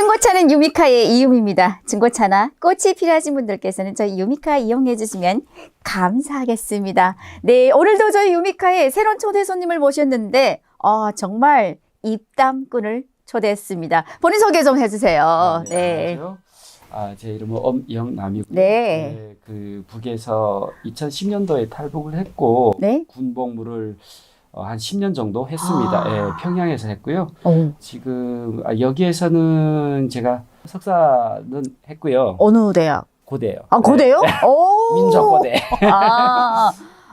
중고차는 유미카의 이유미입니다. 중고차나 꽃이 필요하신 분들께서는 저희 유미카 이용해 주시면 감사하겠습니다. 네, 오늘도 저희 유미카에 새로운 초대 손님을 모셨는데 정말 입담꾼을 초대했습니다. 본인 소개 좀 해주세요. 네. 안녕하세요. 제 이름은 엄영남이고요. 네. 그 북에서 2010년도에 탈북을 했고 네. 군복무를 한 10년 정도 했습니다. 평양에서 했고요. 지금 여기에서는 제가 석사는 했고요. 어느 대학? 고대요. 고대요? 네. 민족고대.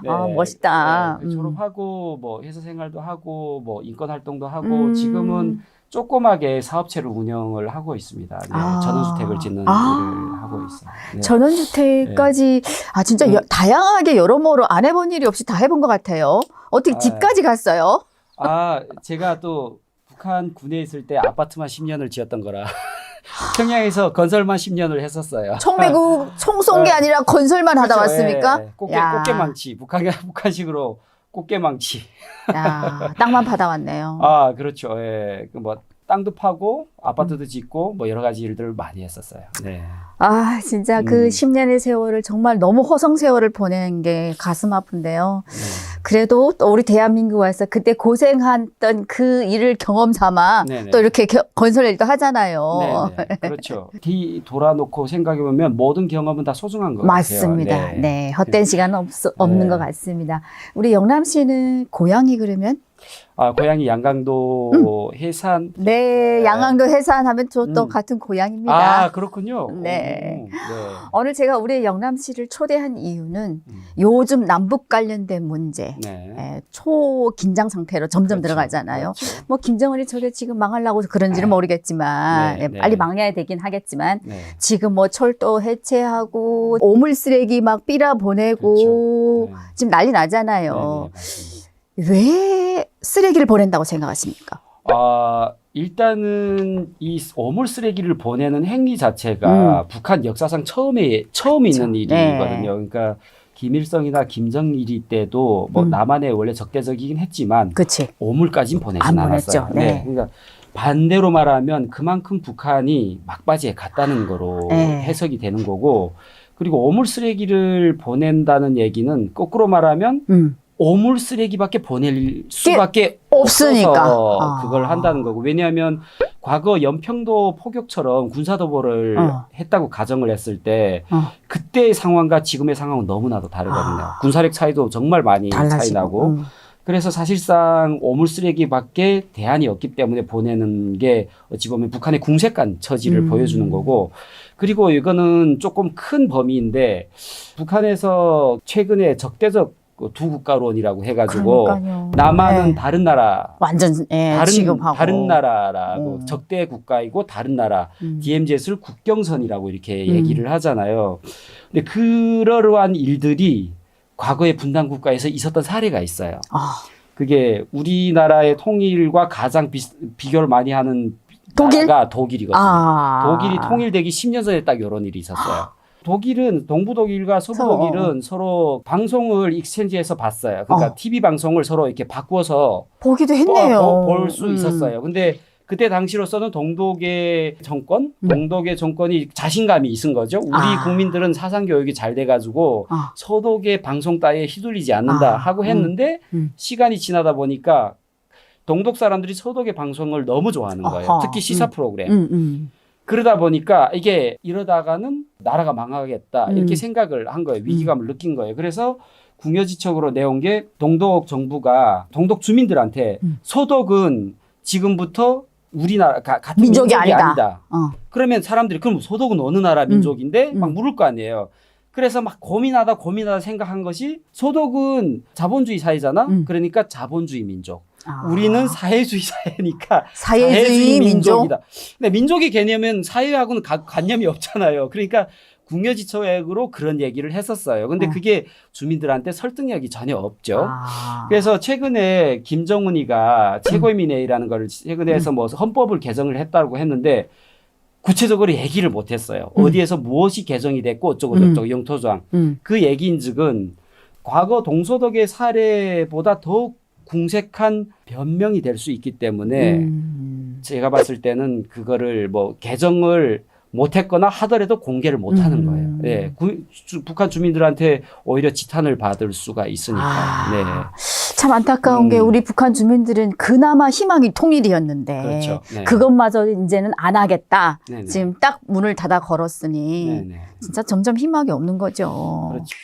네. 멋있다. 네, 졸업하고 뭐 회사 생활도 하고 뭐 인권 활동도 하고 지금은 조그맣게 사업체를 운영을 하고 있습니다. 네, 전원주택을 짓는 일을 하고 있어요. 네. 전원주택까지 진짜 다양하게 여러모로 안 해본 일이 없이 다 해본 것 같아요. 어떻게 집까지 갔어요? 제가 또 북한 군에 있을 때 아파트만 10년을 지었던 거라 평양에서 건설만 10년을 했었어요. 총 매고 총 쏜 게 아니라 건설만 하다 그렇죠. 왔습니까? 꽃게망치. 북한식으로 꽃게망치. 땅만 받아왔네요. 그렇죠. 예. 뭐 땅도 파고 아파트도 짓고 뭐 여러 가지 일들을 많이 했었어요. 네. 진짜 그 10년의 세월을 정말 너무 허송 세월을 보낸 게 가슴 아픈데요. 그래도 또 우리 대한민국 와서 그때 고생했던 그 일을 경험 삼아 또 이렇게 건설 일도 하잖아요. 네네. 그렇죠. 돌아놓고 생각해보면 모든 경험은 다 소중한 것 맞습니다. 같아요. 네. 헛된 시간은 없는 것 같습니다. 우리 영남 씨는 고향이 그러면? 고향이 양강도 해산. 네, 양강도 해산 하면 저 또 같은 고향입니다. 그렇군요. 네. 오늘 제가 우리 영남 씨를 초대한 이유는 요즘 남북 관련된 문제, 초긴장 상태로 점점 들어가잖아요. 그렇죠. 뭐 김정은이 저게 지금 망하려고 그런지는 모르겠지만, 빨리 망해야 되긴 하겠지만, 지금 뭐 철도 해체하고 오물 쓰레기 막 삐라 보내고 지금 난리 나잖아요. 왜 쓰레기를 보낸다고 생각하십니까? 일단은 이 오물 쓰레기를 보내는 행위 자체가 북한 역사상 처음 있는 일이거든요. 그러니까 김일성이나 김정일이 때도 뭐 남한에 원래 적대적이긴 했지만 오물까지는 보내진 않았어요. 그러니까 반대로 말하면 그만큼 북한이 막바지에 갔다는 거로 해석이 되는 거고, 그리고 오물 쓰레기를 보낸다는 얘기는 거꾸로 말하면 오물 쓰레기밖에 보낼 수밖에 없으니까 그걸 한다는 거고, 왜냐하면 과거 연평도 포격처럼 군사도발을 했다고 가정을 했을 때 그때의 상황과 지금의 상황은 너무나도 다르거든요. 군사력 차이도 정말 많이 차이 나고 그래서 사실상 오물 쓰레기밖에 대안이 없기 때문에 보내는 게 어찌 보면 북한의 궁색한 처지를 보여주는 거고, 그리고 이거는 조금 큰 범위인데 북한에서 최근에 적대적 두 국가론이라고 해가지고 남한은 다른 나라, 완전 다른 나라라고 적대 국가이고 다른 나라, DMZ를 국경선이라고 이렇게 얘기를 하잖아요. 근데 그러한 일들이 과거의 분단 국가에서 있었던 사례가 있어요. 그게 우리나라의 통일과 가장 비교를 많이 하는 나라가 독일이거든요. 독일이 통일되기 10년 전에 딱 이런 일이 있었어요. 독일은 동부 독일과 서부 독일은 서로 방송을 익스체인지해서 봤어요. 그러니까 TV 방송을 서로 이렇게 바꾸어서 보기도 했네요. 볼 수 있었어요. 근데 그때 당시로서는 동독의 정권이 자신감이 있은 거죠. 우리 국민들은 사상 교육이 잘 돼가지고 서독의 방송 따위에 휘둘리지 않는다 하고 했는데 시간이 지나다 보니까 동독 사람들이 서독의 방송을 너무 좋아하는 거예요. 특히 시사 프로그램. 그러다 보니까 이게 이러다가는 나라가 망하겠다 이렇게 생각을 한 거예요. 위기감을 느낀 거예요. 그래서 궁여지책으로 내온 게 동독 정부가 동독 주민들한테 서독은 지금부터 우리나라 같은 민족이 아니다. 그러면 사람들이 그럼 서독은 어느 나라 민족인데 막 물을 거 아니에요. 그래서 막 고민하다 생각한 것이 서독은 자본주의 사회잖아. 그러니까 자본주의 민족. 우리는 사회주의 사회니까 사회주의 민족이다. 근데 민족의 개념은 사회하고는 관념이 없잖아요. 그러니까 궁여지책으로 그런 얘기를 했었어요. 근데 그게 주민들한테 설득력이 전혀 없죠. 그래서 최근에 김정은이가 최고인민회의라는 걸 최근에 해서 뭐 헌법을 개정을 했다고 했는데 구체적으로 얘기를 못 했어요. 어디에서 무엇이 개정이 됐고 어쩌고 저쩌고 영토조항. 그 얘기인즉은 과거 동서독의 사례보다 더 궁색한 변명이 될 수 있기 때문에 제가 봤을 때는 그거를 뭐 개정을 못했거나 하더라도 공개를 못하는 거예요. 예, 북한 주민들한테 오히려 지탄을 받을 수가 있으니까. 네. 참 안타까운 게 우리 북한 주민들은 그나마 희망이 통일이었는데 그렇죠. 네. 그것마저 이제는 안 하겠다. 네네. 지금 딱 문을 닫아 걸었으니 네네. 진짜 점점 희망이 없는 거죠. 그렇죠.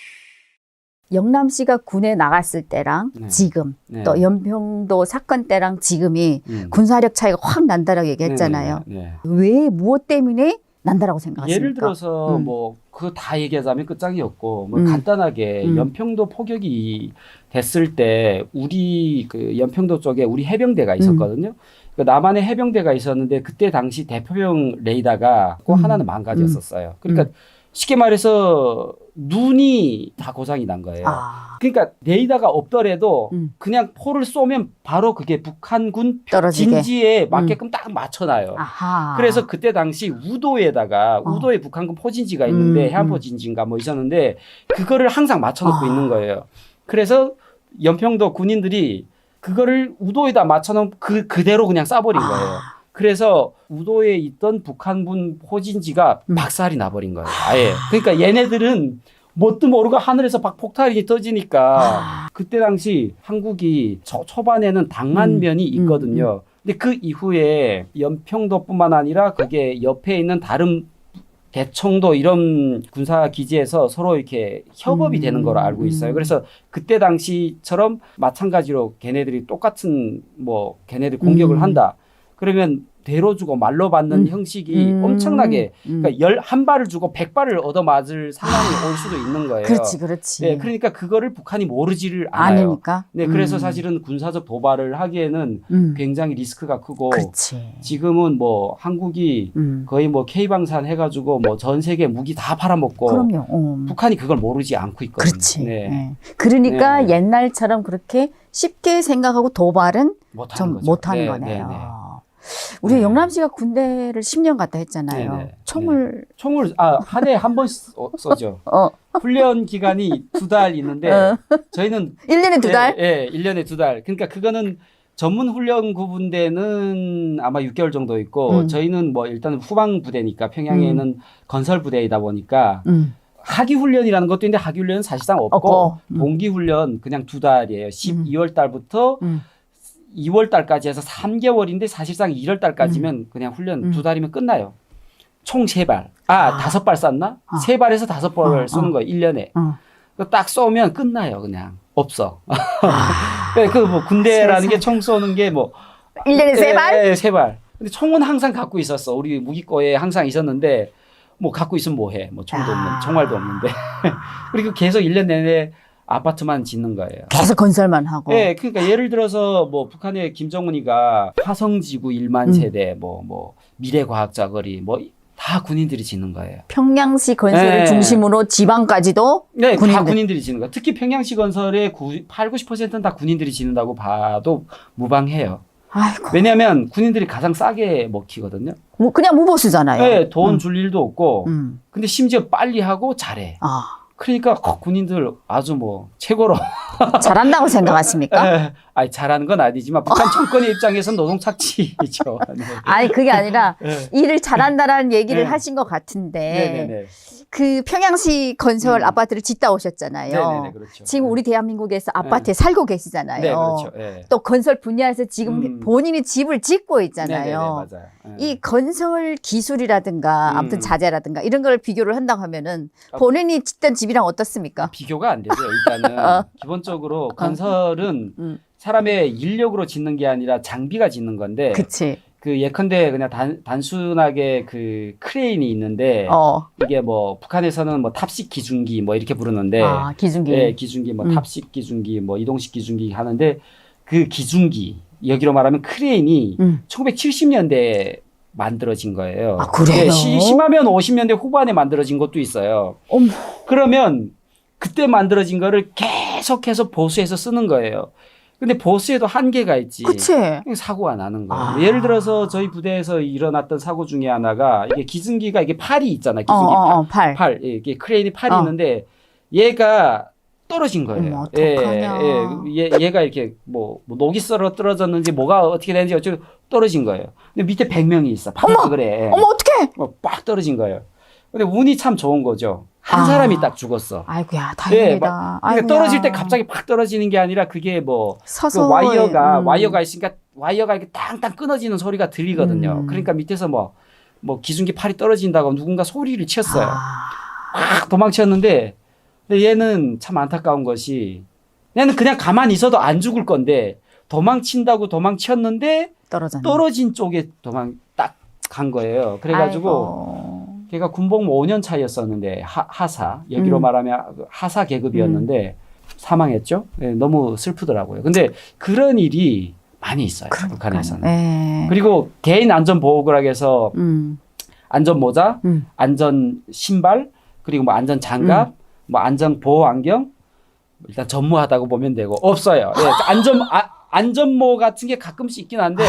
영남씨가 군에 나갔을 때랑 네. 지금 네. 또 연평도 사건 때랑 지금이 군사력 차이가 확 난다라고 얘기했잖아요. 네. 왜 무엇 때문에 난다라고 생각하십니까? 예를 들어서 뭐 그거 다 얘기하자면 끝장이었고 뭐 간단하게 연평도 포격이 됐을 때 우리 그 연평도 쪽에 우리 해병대가 있었거든요. 그 남한에 해병대가 있었는데 그때 당시 대포병 레이더가 꼭 하나는 망가졌었어요. 그러니까 쉽게 말해서 눈이 다 고장이 난 거예요. 그러니까 레이더가 없더라도 그냥 포를 쏘면 바로 그게 북한군 떨어지게. 진지에 맞게끔 딱 맞춰놔요. 아하. 그래서 그때 당시 우도에다가 우도에 북한군 포진지가 있는데 해안포 진지인가 뭐 있었는데 그거를 항상 맞춰놓고 있는 거예요. 그래서 연평도 군인들이 그거를 우도에다 맞춰놓은 그대로 그냥 쏴버린 거예요. 그래서 우도에 있던 북한군 포진지가 박살이 나버린 거예요. 아예. 그러니까 얘네들은 뭣도 모르고 하늘에서 막 폭탄이 터지니까 그때 당시 한국이 초반에는 당한 면이 있거든요. 근데 그 이후에 연평도뿐만 아니라 그게 옆에 있는 다른 대청도 이런 군사 기지에서 서로 이렇게 협업이 되는 걸로 알고 있어요. 그래서 그때 당시처럼 마찬가지로 걔네들이 똑같은 뭐 걔네들 공격을 한다. 그러면 대로 주고 말로 받는 형식이 엄청나게 그러니까 한 발을 주고 100발을 얻어맞을 상황이 올 수도 있는 거예요. 그렇지. 네, 그러니까 그거를 북한이 모르지를 않아요. 아니니까. 네, 그래서 사실은 군사적 도발을 하기에는 굉장히 리스크가 크고 그렇지. 지금은 뭐 한국이 거의 뭐 K방산 해가지고 뭐 전 세계 무기 다 팔아먹고 그럼요. 북한이 그걸 모르지 않고 있거든요. 그렇지. 네. 네. 그러니까 네. 옛날처럼 그렇게 쉽게 생각하고 도발은 못하는 거죠. 못하는 네, 거네요. 네, 네. 우리 네. 영남 씨가 군대를 10년 갔다 했잖아요. 네, 네. 총을 총을 한 해에 한 번 쏘죠. 훈련 기간이 2달 있는데 저희는 1년에 2달? 예, 1년에 2달. 그러니까 그거는 전문 훈련 구분대는 아마 6개월 정도 있고 저희는 뭐 일단 후방 부대니까 평양에는 건설 부대이다 보니까 하기 훈련이라는 것도 있는데 하기 훈련은 사실상 없고 동기 훈련 그냥 2달이에요. 12월 달부터 2월 달까지 해서 3개월인데 사실상 1월 달까지면 그냥 훈련 2달이면 끝나요. 총 3발. 5발 쐈나? 3발에서 5발을 쏘는 거예요. 1년에. 딱 쏘면 끝나요. 그냥. 없어. 그 뭐 군대라는 게 총 쏘는 게 뭐 1년에 3발? 네, 3발. 근데 총은 항상 갖고 있었어. 우리 무기고에 항상 있었는데 뭐 갖고 있으면 뭐 해. 뭐 총도 없는, 총알도 없는데. 그리고 계속 1년 내내 아파트만 짓는 거예요. 계속 건설만 하고. 네, 그러니까 예를 들어서 뭐 북한의 김정은이가 화성지구 1만 세대, 뭐 미래과학자 거리, 뭐 다 군인들이 짓는 거예요. 평양시 건설을 네. 중심으로 지방까지도 네, 군인들. 다 군인들이 짓는 거예요. 특히 평양시 건설의 8, 90%는 다 군인들이 짓는다고 봐도 무방해요. 아이고. 왜냐하면 군인들이 가장 싸게 먹히거든요. 그냥 무보수잖아요. 네, 돈 줄 일도 없고, 근데 심지어 빨리 하고 잘해. 그러니까 군인들 아주 뭐 최고로 잘한다고 생각하십니까? 아니 잘하는 건 아니지만 북한 정권의 입장에서는 노동 착취죠. 네. 아니 그게 아니라 네. 일을 잘한다라는 얘기를 네. 하신 것 같은데 네네네. 그 평양시 건설 아파트를 짓다 오셨잖아요. 네네네, 그렇죠. 지금 우리 대한민국에서 아파트에 살고 계시잖아요. 네, 그렇죠. 네. 또 건설 분야에서 지금 본인이 집을 짓고 있잖아요. 네네네, 맞아요. 네. 이 건설 기술이라든가 아무튼 자재라든가 이런 걸 비교를 한다고 하면은 본인이 짓던 집이랑 어떻습니까? 비교가 안 되죠. 일단은 기본적으로 건설은 사람의 인력으로 짓는 게 아니라 장비가 짓는 건데 그치. 그 예컨대 그냥 단순하게 그 크레인이 있는데 이게 뭐 북한에서는 뭐 탑식 기중기 뭐 이렇게 부르는데 기중기. 네, 기중기 뭐 탑식 기중기 뭐 이동식 기중기 하는데 그 기중기 여기로 말하면 크레인이 1970년대에 만들어진 거예요. 그래요? 네, 심하면 50년대 후반에 만들어진 것도 있어요. 어머. 그러면 그때 만들어진 거를 계속해서 보수해서 쓰는 거예요. 근데 보수에도 한계가 있지. 그치. 사고가 나는 거예요. 예를 들어서 저희 부대에서 일어났던 사고 중에 하나가 이게 기중기가 이게 팔이 있잖아요. 기중기 팔. 이게 크레인이 팔이 있는데 얘가 떨어진 거예요. 어떡하냐. 얘가 이렇게 뭐 녹이 썰어 떨어졌는지 뭐가 어떻게 되는지 어쩌고 떨어진 거예요. 근데 밑에 100명이 있어. 어머! 그래. 어머, 어떡해! 빡 떨어진 거예요. 근데 운이 참 좋은 거죠. 한 아. 사람이 딱 죽었어. 아이고야, 네, 다행이다. 그러니까 떨어질 때 갑자기 팍 떨어지는 게 아니라 그게 뭐 서서 그 와이어가 있으니까 와이어가 이렇게 땅땅 끊어지는 소리가 들리거든요. 그러니까 밑에서 뭐 기중기 팔이 떨어진다고 누군가 소리를 쳤어요. 막 도망쳤는데 근데 얘는 참 안타까운 것이 얘는 그냥 가만히 있어도 안 죽을 건데 도망친다고 도망쳤는데 떨어졌네. 떨어진 쪽에 딱 간 거예요. 그래가지고 걔가 군복무 5년 차였었는데 하사 여기로 말하면 하사 계급이었는데 사망했죠. 네, 너무 슬프더라고요. 근데 그런 일이 많이 있어요. 북한에서는. 네. 그리고 개인 안전 보호구라 해서 안전 모자, 안전 신발, 그리고 뭐 안전 장갑, 뭐 안전 보호 안경 일단 전무하다고 보면 되고 없어요. 예, 안전모 같은 게 가끔씩 있긴 한데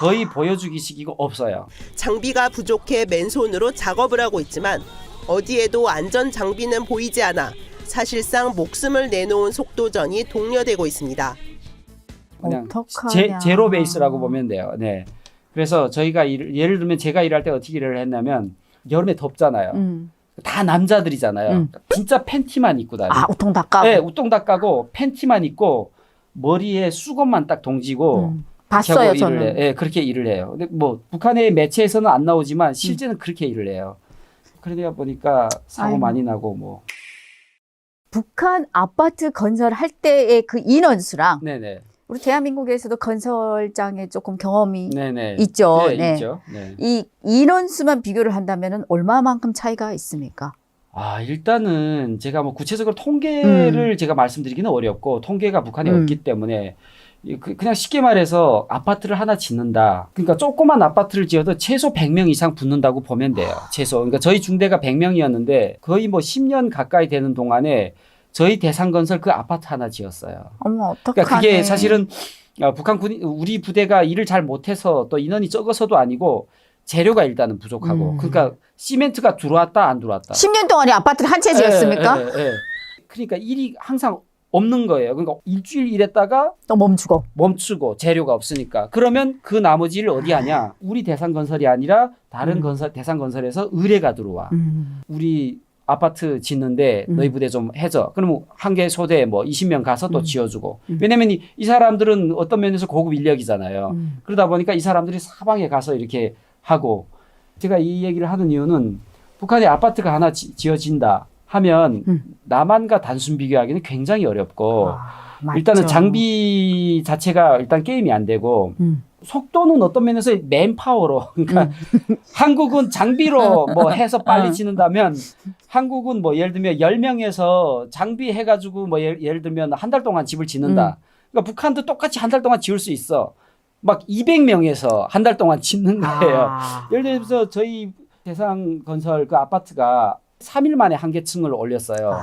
거의 보여주기식이고 없어요. 장비가 부족해 맨손으로 작업을 하고 있지만 어디에도 안전 장비는 보이지 않아 사실상 목숨을 내놓은 속도전이 독려되고 있습니다. 그냥 어떡하냐. 제로 베이스라고 보면 돼요. 네. 그래서 저희가 예를 들면 제가 일할 때 어떻게 일을 했냐면 여름에 덥잖아요. 다 남자들이잖아요. 진짜 팬티만 입고 다니고. 아, 우통 다 까고. 네, 우통 다 까고 팬티만 입고 머리에 수건만 딱 동지고 봤어요, 저는. 네, 그렇게 일을 해요. 근데 뭐 북한의 매체에서는 안 나오지만 실제는 그렇게 일을 해요. 그러다 보니까 사고 아이고. 많이 나고 뭐. 북한 아파트 건설할 때의 그 인원수랑 네네. 우리 대한민국에서도 건설장에 조금 경험이 네네. 있죠. 네, 네. 있죠. 네. 이 인원수만 비교를 한다면 얼마만큼 차이가 있습니까? 일단은 제가 뭐 구체적으로 통계를 제가 말씀드리기는 어렵고 통계가 북한에 없기 때문에 그냥 쉽게 말해서 아파트를 하나 짓는다. 그러니까 조그만 아파트를 지어도 최소 100명 이상 붙는다고 보면 돼요. 최소. 그러니까 저희 중대가 100명이었는데 거의 뭐 10년 가까이 되는 동안에 저희 대상건설 그 아파트 하나 지었어요. 어머, 어떡하네. 그러니까 그게 사실은 우리 부대가 일을 잘 못해서 또 인원이 적어서도 아니고 재료가 일단은 부족하고 그러니까 시멘트가 들어왔다 안 들어왔다. 10년 동안에 아파트를 한 채 지었습니까? 예. 그러니까 일이 항상 없는 거예요. 그러니까 일주일 일했다가 또 멈추고 재료가 없으니까. 그러면 그 나머지 일을 어디 하냐? 우리 대상건설이 아니라 다른 대상건설에서 의뢰가 들어와. 우리 아파트 짓는데 너희 부대 좀 해줘. 그러면 한 개 소대 뭐 20명 가서 또 지어주고. 왜냐면 이 사람들은 어떤 면에서 고급 인력이잖아요. 그러다 보니까 이 사람들이 사방에 가서 이렇게 하고. 제가 이 얘기를 하는 이유는 북한에 아파트가 하나 지어진다 하면 남한과 단순 비교하기는 굉장히 어렵고 일단은 장비 자체가 일단 게임이 안 되고 속도는 어떤 면에서 맨파워로 그러니까 한국은 장비로 뭐 해서 빨리 짓는다면 한국은 뭐 예를 들면 10명에서 장비 해가지고 뭐 예를 들면 한 달 동안 집을 짓는다. 그러니까 북한도 똑같이 한 달 동안 지을 수 있어. 막 200명에서 한 달 동안 짓는 거예요. 예를 들어서 저희 대상건설 그 아파트가 3일 만에 한 개 층을 올렸어요.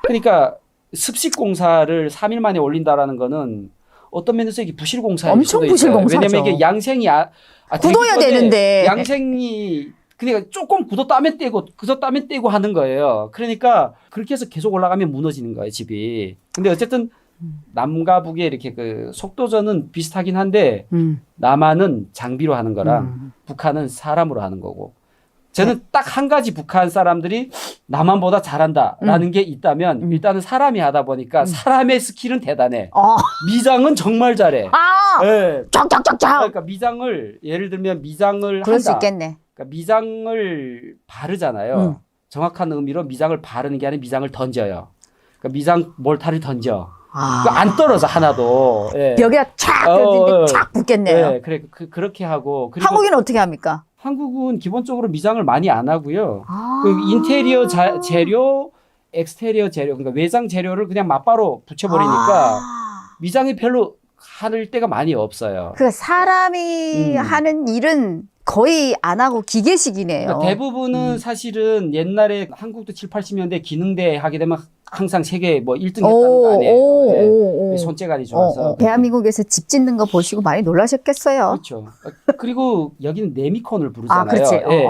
그러니까 습식공사를 3일 만에 올린다라는 거는 어떤 면에서 이게 부실공사일 엄청 수도 있어요. 부실공사죠. 왜냐면 이게 양생이 굳어야 되는데 양생이 그러니까 조금 굳었다면 떼고 하는 거예요. 그러니까 그렇게 해서 계속 올라가면 무너지는 거예요, 집이. 근데 어쨌든 남과 북의 이렇게 그 속도전은 비슷하긴 한데 남한은 장비로 하는 거랑 북한은 사람으로 하는 거고. 저는 딱 한 가지 북한 사람들이 남한보다 잘한다라는 게 있다면 일단은 사람이 하다 보니까 사람의 스킬은 대단해. 미장은 정말 잘해. 네. 쫙쫙쫙쫙. 그러니까 미장을 예를 들면 미장을 그럴 수 한다. 있겠네. 그러니까 미장을 바르잖아요. 정확한 의미로 미장을 바르는 게 아니라 미장을 던져요. 그러니까 미장 몰타를 던져. 그러니까 안 떨어져 하나도. 예. 벽에 촥 떨어지는데 촥 붙겠네요. 네, 그렇게 하고. 그리고 한국인은 어떻게 합니까? 한국은 기본적으로 미장을 많이 안 하고요. 그 인테리어 재료, 엑스테리어 재료, 그러니까 외장 재료를 그냥 맞바로 붙여버리니까 미장이 별로 할 때가 많이 없어요. 그 사람이 하는 일은 거의 안 하고 기계식이네요. 그러니까 대부분은 사실은 옛날에 한국도 7, 80년대 기능대 하게 되면 항상 세계 뭐 1등 했다는 거 아니에요. 네. 손재간이 좋아서. 대한민국에서 집 짓는 거 보시고 많이 놀라셨겠어요. 그렇죠. 그리고 여기는 네미콘을 부르잖아요. 그렇지. 네.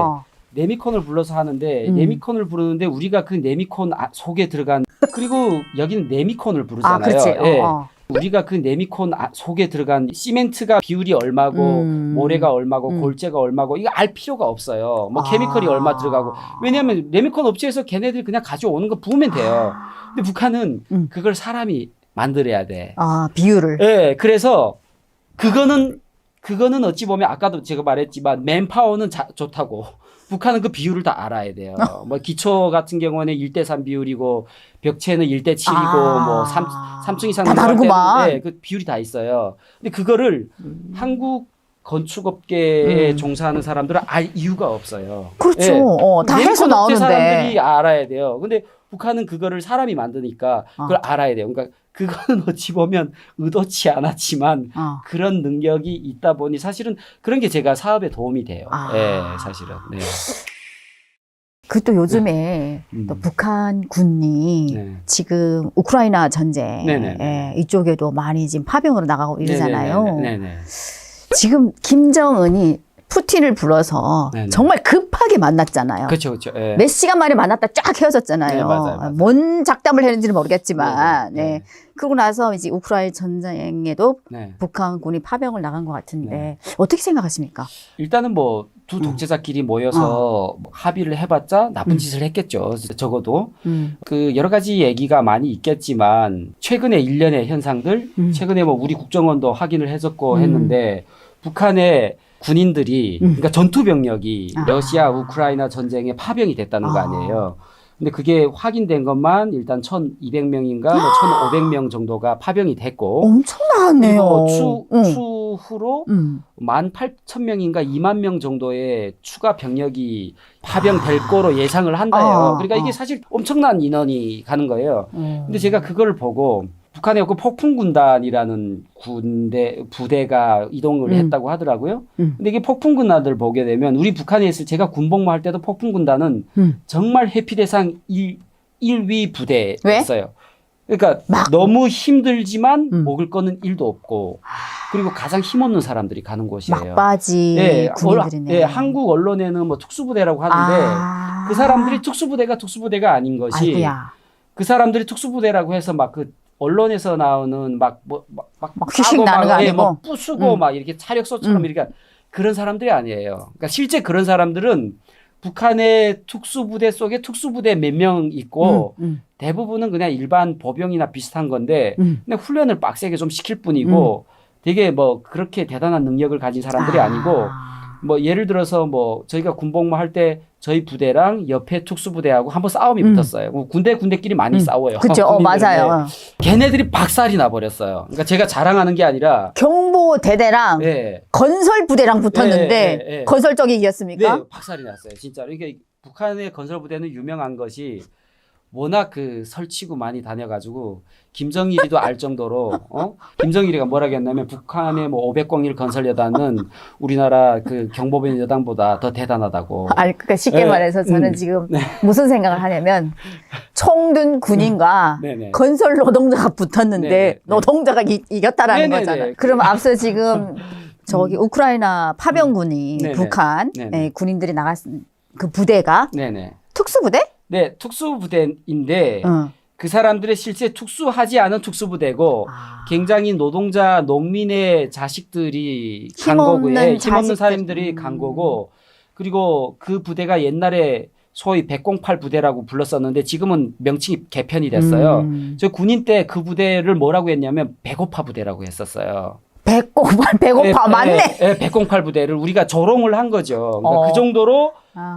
네미콘을 불러서 하는데 네미콘을 부르는데 우리가 그 네미콘 속에 들어간 그리고 여기는 네미콘을 부르잖아요. 그렇지. 네. 우리가 그 네미콘 속에 들어간 시멘트가 비율이 얼마고 모래가 얼마고 골재가 얼마고 이거 알 필요가 없어요. 뭐 케미컬이 얼마 들어가고. 왜냐하면 네미콘 업체에서 걔네들이 그냥 가져오는 거 부으면 돼요. 근데 북한은 그걸 사람이 만들어야 돼. 비율을. 네, 그래서 그거는 어찌 보면 아까도 제가 말했지만 맨파워는 좋다고. 북한은 그 비율을 다 알아야 돼요. 뭐 기초 같은 경우는 1대3 비율이고 벽체는 1대7이고 뭐 3층 이상 다 다르구만. 네, 그 비율이 다 있어요. 근데 그거를 한국 건축업계에 종사하는 사람들은 알 이유가 없어요. 그렇죠. 네. 다 해서 네미콘 업체 나오는데. 사람들이 알아야 돼요. 근데 북한은 그거를 사람이 만드니까 그걸 알아야 돼요. 그러니까 그거는 어찌 보면 의도치 않았지만 그런 능력이 있다 보니 사실은 그런 게 제가 사업에 도움이 돼요. 네, 사실은. 네. 그 또 요즘에 또 북한군이 지금 우크라이나 전쟁 이쪽에도 많이 지금 파병으로 나가고 이러잖아요. 지금 김정은이 푸틴을 불러서 정말 급하게 만났잖아요. 그렇죠, 그렇죠. 몇 시간 만에 만났다 쫙 헤어졌잖아요. 네, 맞아요. 뭔 작담을 했는지는 모르겠지만, 그러고 나서 이제 우크라이나 전쟁에도 북한군이 파병을 나간 것 같은데 어떻게 생각하십니까? 일단은 뭐 두 독재자끼리 모여서 합의를 해봤자 나쁜 짓을 했겠죠. 적어도 그 여러 가지 얘기가 많이 있겠지만 최근에 일련의 현상들, 최근에 뭐 우리 국정원도 확인을 해줬고 했는데 북한의 군인들이 그러니까 전투 병력이 러시아 우크라이나 전쟁에 파병이 됐다는 거 아니에요. 근데 그게 확인된 것만 일단 1,200명인가 뭐 1,500명 정도가 파병이 됐고 엄청 나왔네요. 추후로 18,000명인가 2만 명 정도의 추가 병력이 파병될 거로 예상을 한다요. 그러니까 이게 사실 엄청난 인원이 가는 거예요. 근데 제가 그걸 보고 북한에 그 폭풍군단이라는 부대가 이동을 했다고 하더라고요. 근데 이게 폭풍군단을 보게 되면 우리 북한에 있을 제가 군복무할 때도 폭풍군단은 정말 회피 대상 1위 부대였어요. 그러니까 너무 힘들지만 먹을 거는 1도 없고 그리고 가장 힘없는 사람들이 가는 곳이에요. 막바지 군인들이네. 한국 언론에는 뭐 특수부대라고 하는데 그 사람들이 특수부대가 아닌 것이 아이고야. 그 사람들이 특수부대라고 해서 막 그 언론에서 나오는 막 휘식 나는 거 아니고 뭐 부수고 막 이렇게 차력소처럼 이렇게 그런 사람들이 아니에요. 그러니까 실제 그런 사람들은 북한의 특수부대 속에 특수부대 몇 명 있고 대부분은 그냥 일반 보병이나 비슷한 건데 그냥 훈련을 빡세게 좀 시킬 뿐이고 되게 뭐 그렇게 대단한 능력을 가진 사람들이 아니고 뭐 예를 들어서 뭐 저희가 군복무 할 때 저희 부대랑 옆에 특수부대하고 한번 싸움이 붙었어요. 군대끼리 많이 싸워요. 그렇죠. 맞아요. 걔네들이 박살이 나버렸어요. 그러니까 제가 자랑하는 게 아니라 경보대대랑 건설부대랑 붙었는데 건설 쪽이 이겼습니까? 네, 박살이 났어요. 진짜로. 이게 북한의 건설부대는 유명한 것이 워낙 그 설치고 많이 다녀가지고 김정일이도 알 정도로 김정일이가 뭐라고 했냐면 북한의 뭐 500공일 건설여단은 우리나라 그 경보병 여단보다 더 대단하다고. 그러니까 쉽게 말해서 저는 지금 무슨 생각을 하냐면 총든 군인과 건설 노동자가 붙었는데 노동자가 이겼다라는 거잖아요. 그럼 앞서 지금 저기 우크라이나 파병군이 북한 군인들이 나갔은 그 부대가 특수부대? 네, 특수부대인데 그 사람들의 실제 특수하지 않은 특수부대고 굉장히 노동자, 농민의 자식들이 간 거고요. 힘없는 사람들이 간 거고 그리고 그 부대가 옛날에 소위 108 부대라고 불렀었는데 지금은 명칭이 개편이 됐어요. 저 군인 때 그 부대를 뭐라고 했냐면 배고파 부대라고 했었어요. 배고파 맞네. 108 부대를 우리가 조롱을 한 거죠. 그러니까 그 정도로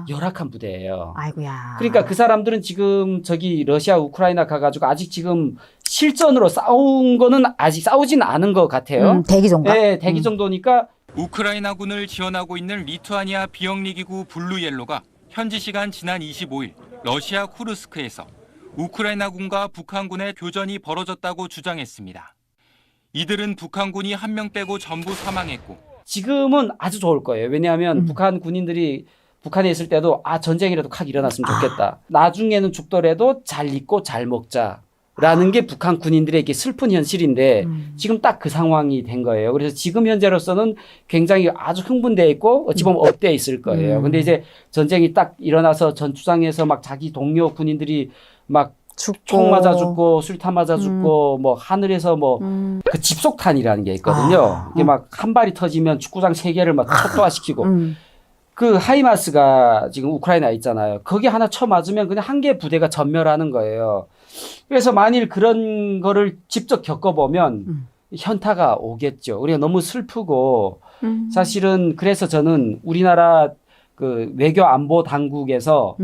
열악한 부대예요. 아이고야. 그러니까 그 사람들은 지금 저기 러시아 우크라이나 가가지고 아직 지금 실전으로 싸운 거는 아직 싸우진 않은 것 같아요. 대기 정도? 네, 대기 정도니까. 우크라이나군을 지원하고 있는 리투아니아 비영리기구 블루옐로가 현지 시간 지난 25일 러시아 쿠르스크에서 우크라이나군과 북한군의 교전이 벌어졌다고 주장했습니다. 이들은 북한군이 한 명 빼고 전부 사망했고 지금은 아주 좋을 거예요. 왜냐하면 북한 군인들이 북한에 있을 때도 전쟁이라도 확 일어났으면 좋겠다. 나중에는 죽더라도 잘 입고 잘 먹자라는 게 북한 군인들에게 슬픈 현실인데 지금 딱 그 상황이 된 거예요. 그래서 지금 현재로서는 굉장히 아주 흥분되어 있고 어찌 보면 업되어 있을 거예요. 근데 이제 전쟁이 딱 일어나서 전투장에서 막 자기 동료 군인들이 막 총 맞아 죽고 술탄 맞아 죽고 뭐 하늘에서 뭐 그 집속탄이라는 게 있거든요. 이게 막 한 발이 터지면 축구장 3개를 막 초토화시키고 그 하이마스가 지금 우크라이나에 있잖아요. 거기 하나 쳐맞으면 그냥 한 개 부대가 전멸하는 거예요. 그래서 만일 그런 거를 직접 겪어보면 현타가 오겠죠. 우리가 너무 슬프고 사실은 그래서 저는 우리나라 그 외교 안보 당국에서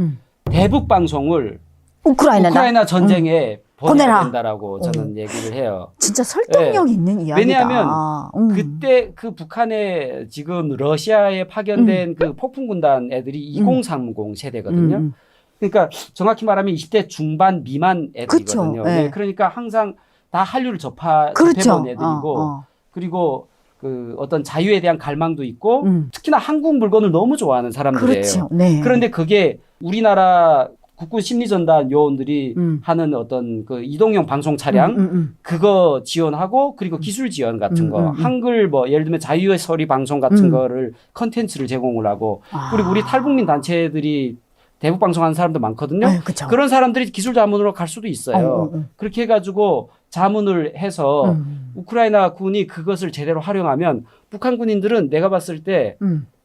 대북 방송을 우크라이나 전쟁에 보내야 된다라고 저는 얘기를 해요. 진짜 설득력 있는 이야기다. 왜냐하면 그때 그 북한에 지금 러시아에 파견된 그 폭풍군단 애들이 2030 세대거든요. 그러니까 정확히 말하면 20대 중반 미만 애들이거든요. 그렇죠. 네. 그러니까 항상 다 한류를 그렇죠. 접해본 애들이고 그리고 그 어떤 자유에 대한 갈망도 있고 특히나 한국 물건을 너무 좋아하는 사람들이에요. 그렇죠. 네. 그런데 그게 우리나라 국군 심리전단 요원들이 하는 어떤 그 이동용 방송 차량 그거 지원하고 그리고 기술 지원 같은 거 한글 뭐 예를 들면 자유의 소리 방송 같은 거를 컨텐츠를 제공을 하고 그리고 우리 탈북민 단체들이 대북 방송하는 사람도 많거든요. 네, 그쵸. 그런 사람들이 기술 자문으로 갈 수도 있어요. 그렇게 해가지고 자문을 해서 우크라이나 군이 그것을 제대로 활용하면 북한 군인들은 내가 봤을 때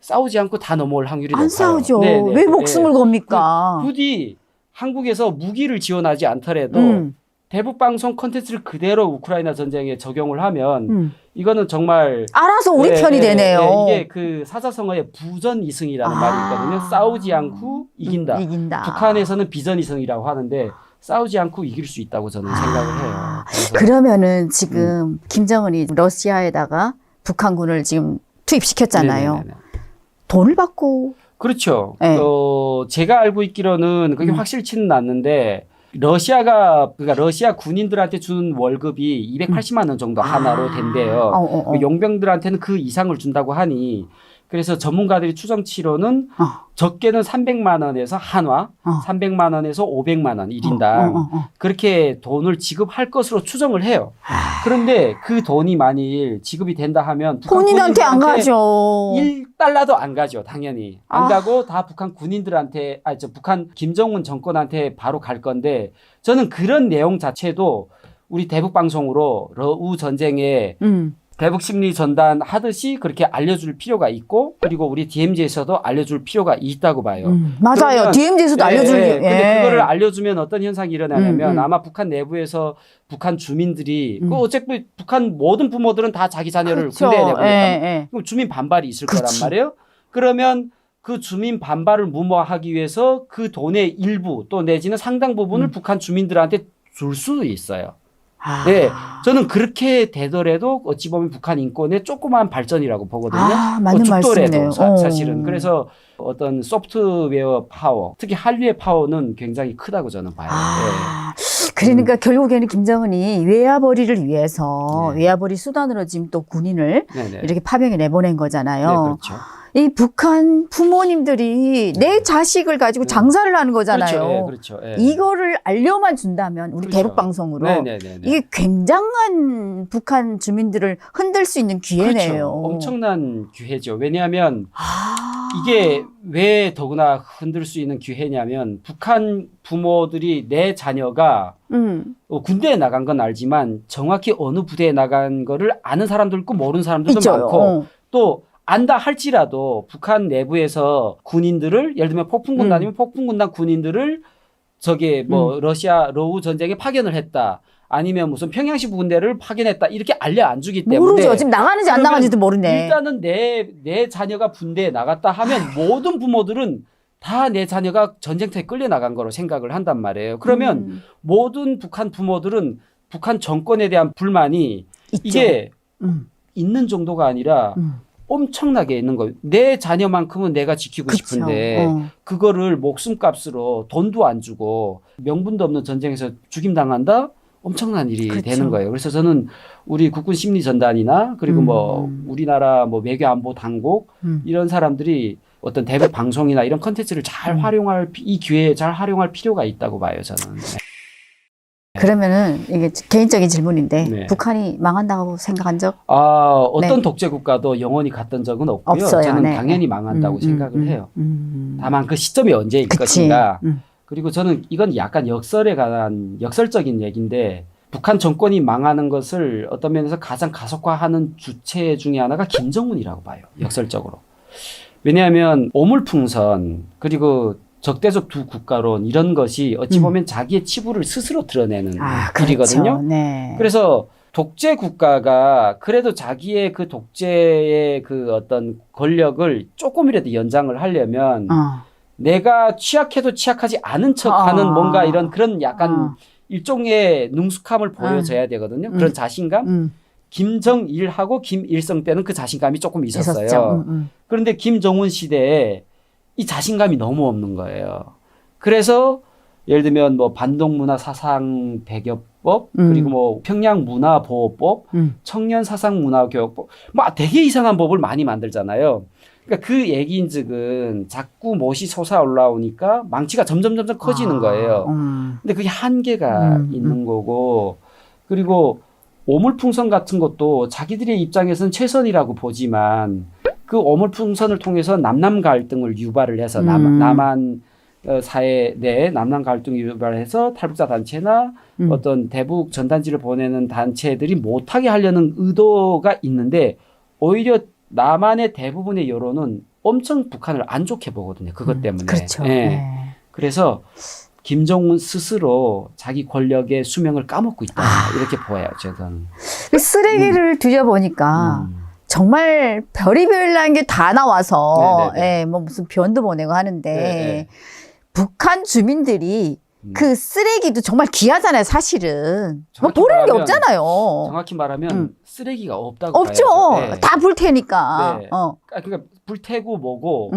싸우지 않고 다 넘어올 확률이 높아요. 안 싸우죠. 네네. 왜 목숨을 겁니까? 부디 한국에서 무기를 지원하지 않더라도 대북 방송 콘텐츠를 그대로 우크라이나 전쟁에 적용을 하면 이거는 정말 알아서 우리 편이 되네요. 이게 그 사자성어의 부전이승이라는 말이 있거든요. 싸우지 않고 이긴다. 북한에서는 비전이승이라고 하는데 싸우지 않고 이길 수 있다고 저는 생각을 해요. 그래서 그러면은 지금 김정은이 러시아에다가 북한군을 지금 투입시켰잖아요. 네네네네. 돈을 받고. 그렇죠. 네. 제가 알고 있기로는 그게 확실치는 않는데 러시아 군인들한테 주는 월급이 280만 원 정도 하나로 된대요. 용병들한테는 그 이상을 준다고 하니 그래서 전문가들이 추정치로는 적게는 300만 원에서 한화, 300만 원에서 500만 원 1인당 그렇게 돈을 지급할 것으로 추정을 해요. 그런데 그 돈이 만일 지급이 된다 하면 본인한테 안 가죠. 1달러도 안 가죠. 당연히. 안 가고 다 북한 군인들한테 북한 김정은 정권한테 바로 갈 건데 저는 그런 내용 자체도 우리 대북 방송으로 러우 전쟁에 대북 심리 전단 하듯이 그렇게 알려줄 필요가 있고 그리고 우리 DMZ에서도 알려줄 필요가 있다고 봐요. 맞아요. DMZ에서도 알려줄게요. 근데 그거를 알려주면 어떤 현상이 일어나냐면 아마 북한 내부에서 북한 주민들이 어차피 북한 모든 부모들은 다 자기 자녀를 그렇죠. 군대에 내보냈다. 그럼 주민 반발이 있을 거란 말이에요. 그러면 그 주민 반발을 무마하기 위해서 그 돈의 일부 또 내지는 상당 부분을 북한 주민들한테 줄 수도 있어요. 네, 저는 그렇게 되더라도 어찌 보면 북한 인권의 조그마한 발전이라고 보거든요. 맞는 말씀이네요. 사실은. 그래서 어떤 소프트웨어 파워, 특히 한류의 파워는 굉장히 크다고 저는 봐요. 그러니까 결국에는 김정은이 외화벌이를 위해서 외화벌이 수단으로 지금 또 군인을 이렇게 파병에 내보낸 거잖아요. 네, 그렇죠. 이 북한 부모님들이 내 자식을 가지고 장사를 하는 거잖아요. 그렇죠. 이거를 알려만 준다면 우리 대북 방송으로 이게 굉장한 북한 주민들을 흔들 수 있는 기회네요. 그렇죠. 엄청난 기회죠. 왜냐하면 이게 왜 더구나 흔들 수 있는 기회냐면 북한 부모들이 내 자녀가 군대에 나간 건 알지만 정확히 어느 부대에 나간 거를 아는 사람도 있고 모르는 사람들도 있죠. 많고 또 안다 할지라도 북한 내부에서 군인들을 예를 들면 폭풍군단이면 폭풍군단 군인들을 저기 뭐 러우 전쟁에 파견을 했다. 아니면 무슨 평양시 군대를 파견했다. 이렇게 알려 안 주기 때문에 모르죠. 지금 나가는지 안 나가는지도 모르네. 일단은 내 자녀가 군대에 나갔다 하면 모든 부모들은 다 내 자녀가 전쟁터에 끌려 나간 거로 생각을 한단 말이에요. 그러면 모든 북한 부모들은 북한 정권에 대한 불만이 있죠. 이게 있는 정도가 아니라 엄청나게 있는 거예요. 내 자녀만큼은 내가 지키고 그쵸. 싶은데 그거를 목숨값으로 돈도 안 주고 명분도 없는 전쟁에서 죽임당한다? 엄청난 일이 그렇죠. 되는 거예요. 그래서 저는 우리 국군 심리전단이나 그리고 뭐 우리나라 뭐 외교안보 당국 이런 사람들이 어떤 대북 방송이나 이런 컨텐츠를 잘 활용할 이 기회에 잘 활용할 필요가 있다고 봐요. 저는. 그러면은 이게 개인적인 질문인데 네. 북한이 망한다고 생각한 적? 어떤 독재 국가도 영원히 갔던 적은 없고요. 없어요. 저는 네. 당연히 망한다고 생각을 해요. 다만 그 시점이 언제일 것인가. 그리고 저는 이건 약간 역설에 관한 역설적인 얘기인데 북한 정권이 망하는 것을 어떤 면에서 가장 가속화하는 주체 중에 하나가 김정은이라고 봐요. 역설적으로. 왜냐하면 오물풍선 그리고 적대적 두 국가론 이런 것이 어찌 보면 자기의 치부를 스스로 드러내는 일이거든요. 그렇죠. 네. 그래서 독재 국가가 그래도 자기의 그 독재의 그 어떤 권력을 조금이라도 연장을 하려면 내가 취약해도 취약하지 않은 척하는 뭔가 이런 그런 약간 일종의 능숙함을 보여줘야 되거든요. 그런 자신감. 김정일하고 김일성 때는 그 자신감이 조금 있었어요. 그런데 김정은 시대에 이 자신감이 너무 없는 거예요. 그래서 예를 들면 뭐 반동문화 사상 배교법 그리고 뭐 평양 문화보호법, 청년 사상 문화교육법 막 되게 이상한 법을 많이 만들잖아요. 그러니까 그 얘기인즉은 자꾸 못이 솟아 올라오니까 망치가 점점 커지는 거예요. 근데 그게 한계가 있는 거고 그리고 오물풍선 같은 것도 자기들의 입장에서는 최선이라고 보지만 그 오물풍선을 통해서 남남 갈등을 유발을 해서 남한 사회 내에 남남 갈등을 유발해서 탈북자 단체나 어떤 대북 전단지를 보내는 단체들이 못하게 하려는 의도가 있는데 오히려 남한의 대부분의 여론은 엄청 북한을 안 좋게 보거든요. 그것 때문에. 그렇죠. 네. 네. 그래서 김정은 스스로 자기 권력의 수명을 까먹고 있다. 이렇게 보여요. 저는. 그 쓰레기를 뒤져보니까 정말 별의별난 게 다 나와서 예, 뭐 무슨 변도 보내고 하는데 북한 주민들이 그 쓰레기도 정말 귀하잖아요, 사실은. 뭐 버리는 게 없잖아요. 정확히 말하면 쓰레기가 없다고 없죠. 봐야죠. 네. 다 불태니까. 네. 그러니까 불태고 뭐고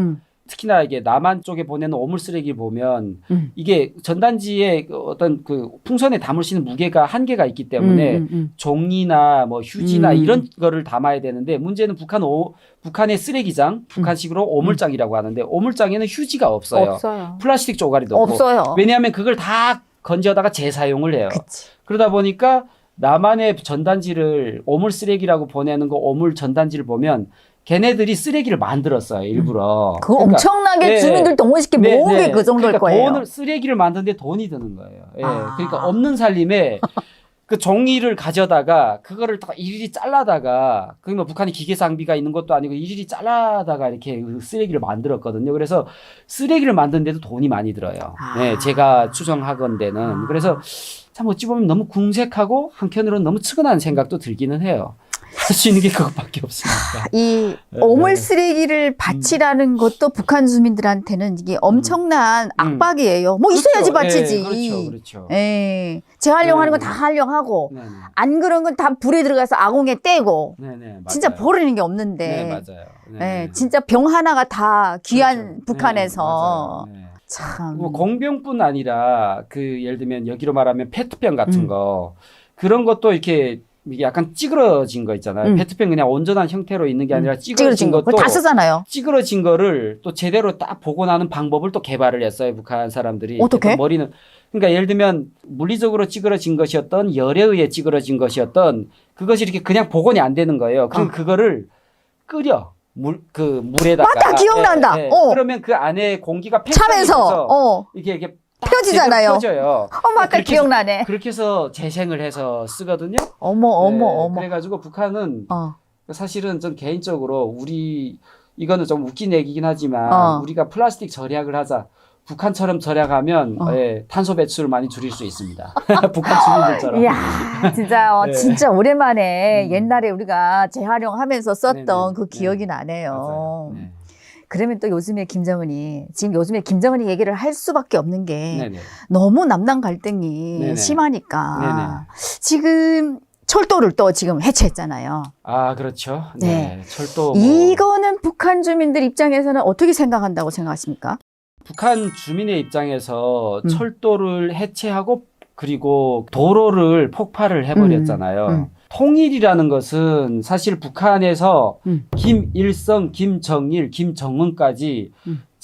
특히나 이게 남한 쪽에 보내는 오물 쓰레기 보면 이게 전단지에 어떤 그 풍선에 담을 수 있는 무게가 한계가 있기 때문에 종이나 뭐 휴지나 이런 거를 담아야 되는데 문제는 북한의 쓰레기장, 북한식으로 오물장이라고 하는데 오물장에는 휴지가 없어요. 없어요. 플라스틱 쪼가리도 없고. 없어요. 왜냐하면 그걸 다 건져다가 재사용을 해요. 그치. 그러다 보니까 남한의 전단지를 오물 쓰레기라고 보내는 거 오물 전단지를 보면 걔네들이 쓰레기를 만들었어요, 일부러. 그거 엄청나게 주민들 동원시켜 모은 게 그 정도일 그러니까 거예요. 쓰레기를 만드는데 돈이 드는 거예요. 그러니까 없는 살림에 그 종이를 가져다가 그거를 다 일일이 잘라다가 그러면 북한이 기계 장비가 있는 것도 아니고 일일이 잘라다가 이렇게 그 쓰레기를 만들었거든요. 그래서 쓰레기를 만드는데도 돈이 많이 들어요. 네, 제가 추정하건대는. 그래서 참 어찌 보면 너무 궁색하고 한편으로는 너무 측은한 생각도 들기는 해요. 할 수 있는 게 그것밖에 없으니까. 이 오물 쓰레기를 바치라는 것도 북한 주민들한테는 이게 엄청난 압박이에요. 뭐 있어야지 바치지. 그렇죠. 예. 재활용하는 건 다 활용하고 안 그런 건 다 불에 들어가서 아궁에 떼고. 진짜 버리는 게 없는데. 네, 맞아요. 예, 진짜 병 하나가 다 귀한 북한에서. 참. 뭐 공병뿐 아니라 그 예를 들면 여기로 말하면 페트병 같은 거 그런 것도 이렇게 약간 찌그러진 거 있잖아요. 페트병 그냥 온전한 형태로 있는 게 아니라 찌그러진 것도 다 쓰잖아요. 찌그러진 거를 또 제대로 딱 복원하는 방법을 또 개발을 했어요. 북한 사람들이. 어떻게? 머리는 그러니까 예를 들면 물리적으로 찌그러진 것이었던 열에 의해 찌그러진 것이었던 그것이 이렇게 그냥 복원이 안 되는 거예요. 그럼 그거를 끓여. 물에다가. 맞다, 기억난다. 그러면 그 안에 공기가 차면서 이렇게 펴지잖아요. 펴져요. 맞다, 기억나네. 그렇게 해서 재생을 해서 쓰거든요. 어머. 그래가지고 북한은 사실은 전 개인적으로 이거는 좀 웃긴 얘기긴 하지만 우리가 플라스틱 절약을 하자. 북한처럼 절약하면 탄소 배출을 많이 줄일 수 있습니다. 북한 주민들처럼. 이야, 진짜 오랜만에 옛날에 우리가 재활용하면서 썼던 그 기억이 나네요. 그러면 또 요즘에 김정은이 얘기를 할 수밖에 없는 게 너무 남남 갈등이 심하니까 지금 철도를 또 지금 해체했잖아요. 아, 그렇죠. 네. 철도. 이거는 북한 주민들 입장에서는 어떻게 생각한다고 생각하십니까? 북한 주민의 입장에서 철도를 해체하고 그리고 도로를 폭파를 해버렸잖아요. 통일이라는 것은 사실 북한에서 김일성, 김정일, 김정은까지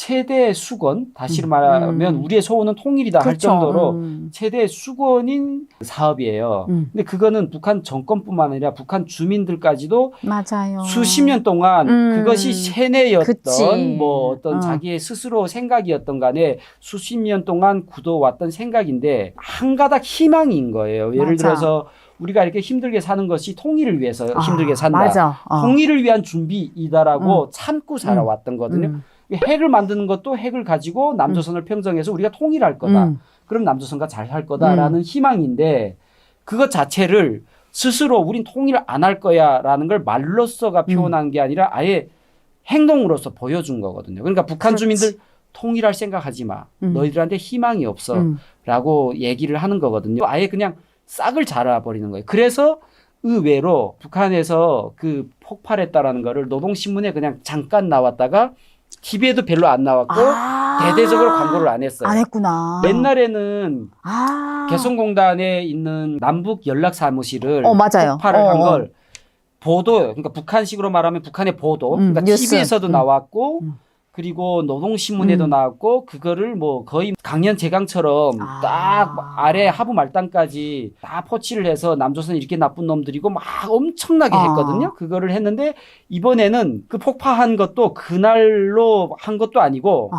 최대 수건, 다시 말하면 우리의 소원은 통일이다 할 그렇죠. 정도로 최대 수건인 사업이에요. 근데 그거는 북한 정권뿐만 아니라 북한 주민들까지도 맞아요. 수십 년 동안 그것이 세뇌였던 그치. 뭐 어떤 자기의 스스로 생각이었던 간에 수십 년 동안 굳어왔던 생각인데 한 가닥 희망인 거예요. 예를 맞아. 들어서 우리가 이렇게 힘들게 사는 것이 통일을 위해서 힘들게 산다. 맞아. 통일을 위한 준비이다라고 참고 살아왔던 거거든요. 핵을 만드는 것도 핵을 가지고 남조선을 평정해서 우리가 통일할 거다. 그럼 남조선과 잘 살 거다라는 희망인데 그것 자체를 스스로 우린 통일을 안 할 거야라는 걸 말로써가 표현한 게 아니라 아예 행동으로서 보여준 거거든요. 그러니까 북한 그렇지. 주민들 통일할 생각하지 마. 너희들한테 희망이 없어. 라고 얘기를 하는 거거든요. 아예 그냥 싹을 잘라버리는 거예요. 그래서 의외로 북한에서 그 폭발했다라는 거를 노동신문에 그냥 잠깐 나왔다가 TV에도 별로 안 나왔고 대대적으로 광고를 안 했어요. 안 했구나. 옛날에는 개성공단에 있는 남북 연락사무실을 맞아요. 폭발을 한 걸 보도요. 그러니까 북한식으로 말하면 북한의 보도. 그러니까 뉴스. TV에서도 나왔고 그리고 노동신문에도 나왔고 그거를 뭐 거의 강연 제강처럼 딱 아래 하부 말단까지 다 포치를 해서 남조선 이렇게 나쁜 놈들이고 막 엄청나게 했거든요. 그거를 했는데 이번에는 그 폭파한 것도 그날로 한 것도 아니고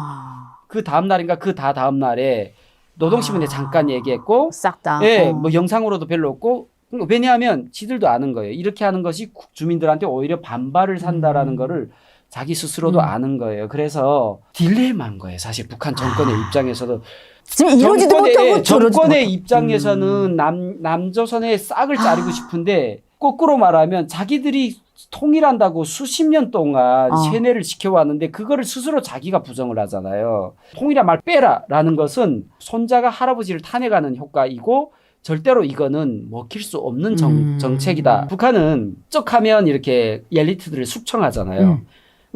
그 다음 날인가 그 다음 날에 노동신문에 잠깐 얘기했고 싹 다. 예, 뭐 영상으로도 별로 없고 왜냐하면 지들도 아는 거예요. 이렇게 하는 것이 주민들한테 오히려 반발을 산다라는 거를 자기 스스로도 아는 거예요. 그래서 딜레마인 거예요. 사실 북한 정권의 입장에서도. 지금 이러지도 못하고 정권의 입장에서는 남조선의 싹을 자르고 싶은데 거꾸로 말하면 자기들이 통일한다고 수십 년 동안 세뇌를 시켜왔는데 그거를 스스로 자기가 부정을 하잖아요. 통일한 말 빼라라는 것은 손자가 할아버지를 탄핵하는 효과이고 절대로 이거는 먹힐 수 없는 정책이다. 북한은 쩍하면 이렇게 엘리트들을 숙청하잖아요.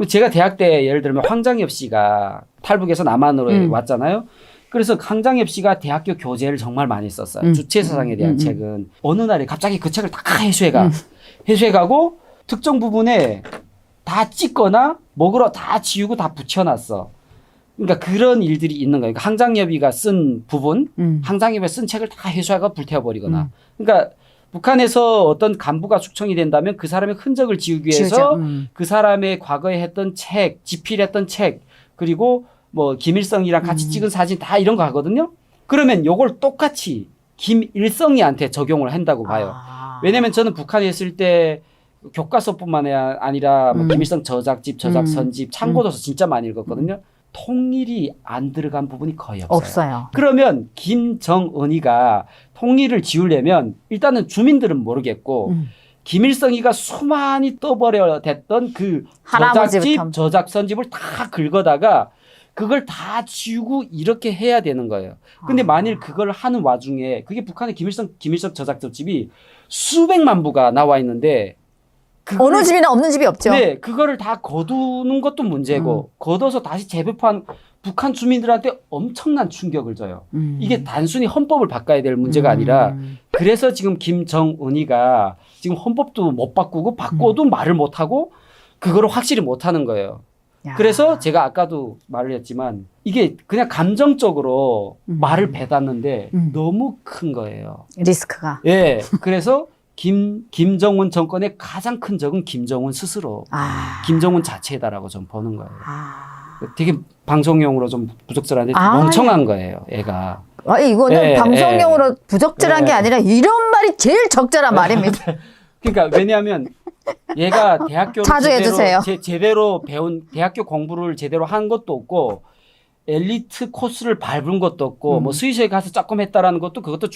제가 대학 때 예를 들면 황장엽 씨가 탈북에서 남한으로 왔잖아요. 그래서 황장엽 씨가 대학교 교재를 정말 많이 썼어요. 주체사상에 대한 책은. 어느 날에 갑자기 그 책을 다 해수해가고 특정 부분에 다 찍거나 먹으러 다 지우고 다 붙여놨어. 그러니까 그런 일들이 있는 거예요. 그러니까 황장엽이가 쓴 부분, 황장엽이 쓴 책을 다 해수하고 불태워버리거나. 그러니까 북한에서 어떤 간부가 숙청이 된다면 그 사람의 흔적을 지우기 위해서 그 사람의 과거에 했던 책, 집필했던 책, 그리고 뭐 김일성이랑 같이 찍은 사진 다 이런 거 하거든요. 그러면 요걸 똑같이 김일성이한테 적용을 한다고 봐요. 왜냐면 저는 북한에 있을 때 교과서뿐만 아니라 뭐 김일성 저작집, 저작선집, 참고도서 진짜 많이 읽었거든요. 통일이 안 들어간 부분이 거의 없어요. 그러면 김정은이가 통일을 지우려면 일단은 주민들은 모르겠고 김일성이가 수많이 떠버려 됐던 그 저작집, 저작선집을 다 긁어다가 그걸 다 지우고 이렇게 해야 되는 거예요. 근데 만일 그걸 하는 와중에 그게 북한의 김일성 저작집이 수백만 부가 나와 있는데 어느 집이나 없는 집이 없죠. 네, 그거를 다 거두는 것도 문제고 거둬서 다시 재배판 북한 주민들한테 엄청난 충격을 줘요. 이게 단순히 헌법을 바꿔야 될 문제가 아니라 그래서 지금 김정은이가 지금 헌법도 못 바꾸고 바꿔도 말을 못하고 그거를 확실히 못하는 거예요. 그래서 제가 아까도 말을 했지만 이게 그냥 감정적으로 말을 배닫는데 너무 큰 거예요. 리스크가. 예, 그래서 김정은 정권의 가장 큰 적은 김정은 스스로, 김정은 자체다라고 좀 보는 거예요. 되게 방송용으로 좀 부적절한데 멍청한 거예요, 애가. 이거는 방송용으로 부적절한 게 아니라 이런 말이 제일 적절한 말입니다. 그러니까 왜냐하면 얘가 대학교를 자주 해주세요. 제대로 배운 대학교 공부를 제대로 한 것도 없고 엘리트 코스를 밟은 것도 없고 뭐 스위스에 가서 조금 했다라는 것도 그것도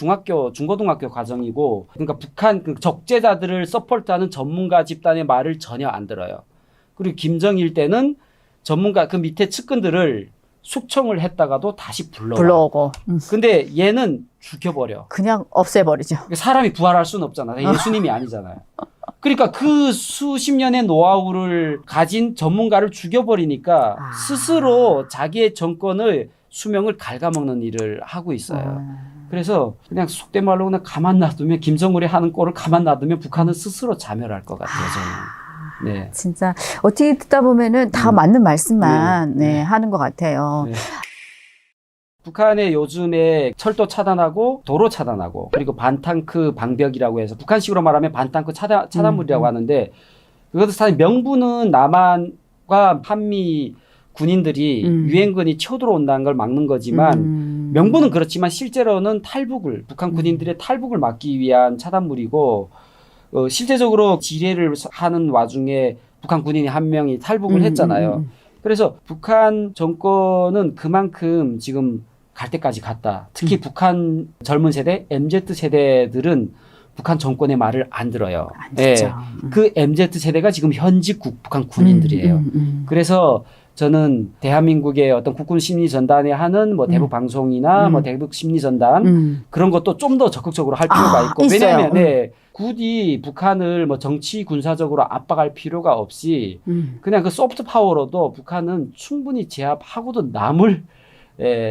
중고등학교 과정이고 그러니까 북한 그 적재자들을 서포트하는 전문가 집단의 말을 전혀 안 들어요. 그리고 김정일 때는 전문가 그 밑에 측근들을 숙청을 했다가도 다시 불러오고. 근데 얘는 죽여버려. 그냥 없애버리죠. 사람이 부활할 수는 없잖아요. 예수님이 아니잖아요. 그러니까 그 수십 년의 노하우를 가진 전문가를 죽여버리니까 스스로 자기의 정권의 수명을 갉아먹는 일을 하고 있어요. 그래서 그냥 속된 말로 그냥 가만 놔두면 김정은이 하는 꼴을 가만 놔두면 북한은 스스로 자멸할 것 같아요. 저는. 네. 진짜 어떻게 듣다 보면은 다 맞는 말씀만 네. 네, 하는 것 같아요. 네. 북한의 요즘에 철도 차단하고 도로 차단하고 그리고 반탕크 방벽이라고 해서 북한식으로 말하면 반탕크 차단물이라고 하는데 그것도 사실 명분은 남한과 한미 군인들이 유엔군이 쳐들어온다는 걸 막는 거지만 명분은 그렇지만 실제로는 북한 군인들의 탈북을 막기 위한 차단물이고 실제적으로 지뢰를 하는 와중에 북한 군인이 한 명이 탈북을 했잖아요. 그래서 북한 정권은 그만큼 지금 갈 때까지 갔다. 특히 북한 젊은 세대, MZ 세대들은 북한 정권의 말을 안 들어요. 안 듣죠. 예. 그 MZ 세대가 지금 현직 북한 군인들이에요. 그래서 저는 대한민국의 어떤 국군 심리 전단에 하는 뭐 대북 방송이나 뭐 대북 심리 전단 그런 것도 좀 더 적극적으로 할 필요가 있고 있어요. 왜냐하면 네, 굳이 북한을 뭐 정치 군사적으로 압박할 필요가 없이 그냥 그 소프트 파워로도 북한은 충분히 제압하고도 남을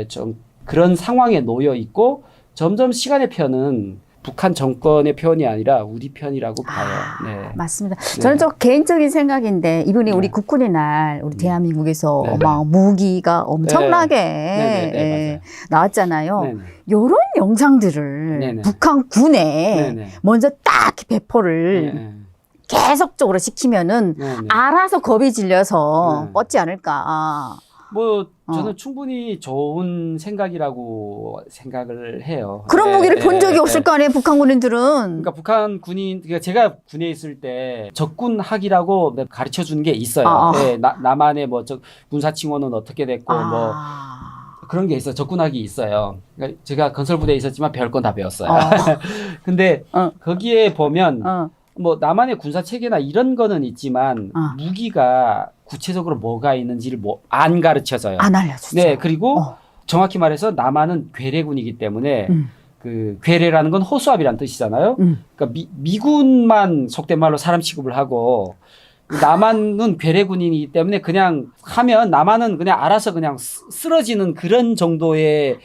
좀 그런 상황에 놓여 있고 점점 시간의 편은 북한 정권의 편이 아니라 우리 편이라고 봐요. 네. 맞습니다. 네. 저는 좀 개인적인 생각인데 이번에 우리 네. 국군의 날 우리 대한민국에서 네. 막 무기가 엄청나게 네, 예, 나왔잖아요. 네네. 이런 영상들을 네네. 북한 군에 네네. 먼저 딱 배포를 네. 계속적으로 시키면은 네네. 알아서 겁이 질려서 네. 뻗지 않을까. 뭐 저는 충분히 좋은 생각이라고 생각을 해요. 그런 네, 무기를 네, 본 적이 네. 없을 거 아니에요, 북한 군인들은. 그러니까 북한 군인, 그러니까 제가 군에 있을 때 적군학이라고 가르쳐 준 게 있어요. 네, 남한의 뭐 군사칭호는 어떻게 됐고 뭐 그런 게 있어요. 적군학이 있어요. 그러니까 제가 건설부대에 있었지만 배울 건 다 배웠어요. 근데 거기에 보면 뭐 남한의 군사 체계나 이런 거는 있지만 무기가 구체적으로 뭐가 있는지를 뭐 안 가르쳐져요. 안 알려주죠. 네, 그리고 정확히 말해서 남한은 괴뢰군이기 때문에 그 괴뢰라는 건 호수아비란 뜻이잖아요. 그러니까 미군만 속된 말로 사람 취급을 하고 남한은 괴뢰군이기 때문에 그냥 하면 남한은 그냥 알아서 그냥 쓰러지는 그런 정도의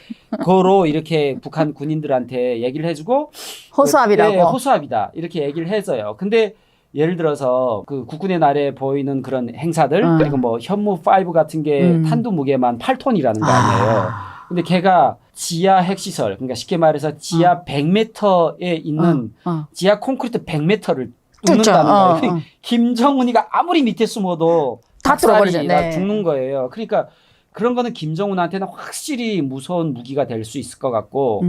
거로 이렇게 북한 군인들한테 얘기를 해주고 호수아비라고. 네, 호수아비다 이렇게 얘기를 해줘요. 근데 예를 들어서 그 국군의 날에 보이는 그런 행사들 그리고 뭐 현무5 같은 게 탄두 무게만 8톤이라는 거 아니에요. 근데 걔가 지하 핵시설 그러니까 쉽게 말해서 지하 100m에 있는 지하 콘크리트 100m를 뚫는다는 거예요. 김정은이가 아무리 밑에 숨어도 다 뚫어버리죠. 네. 죽는 거예요. 그러니까 그런 거는 김정은한테는 확실히 무서운 무기가 될 수 있을 것 같고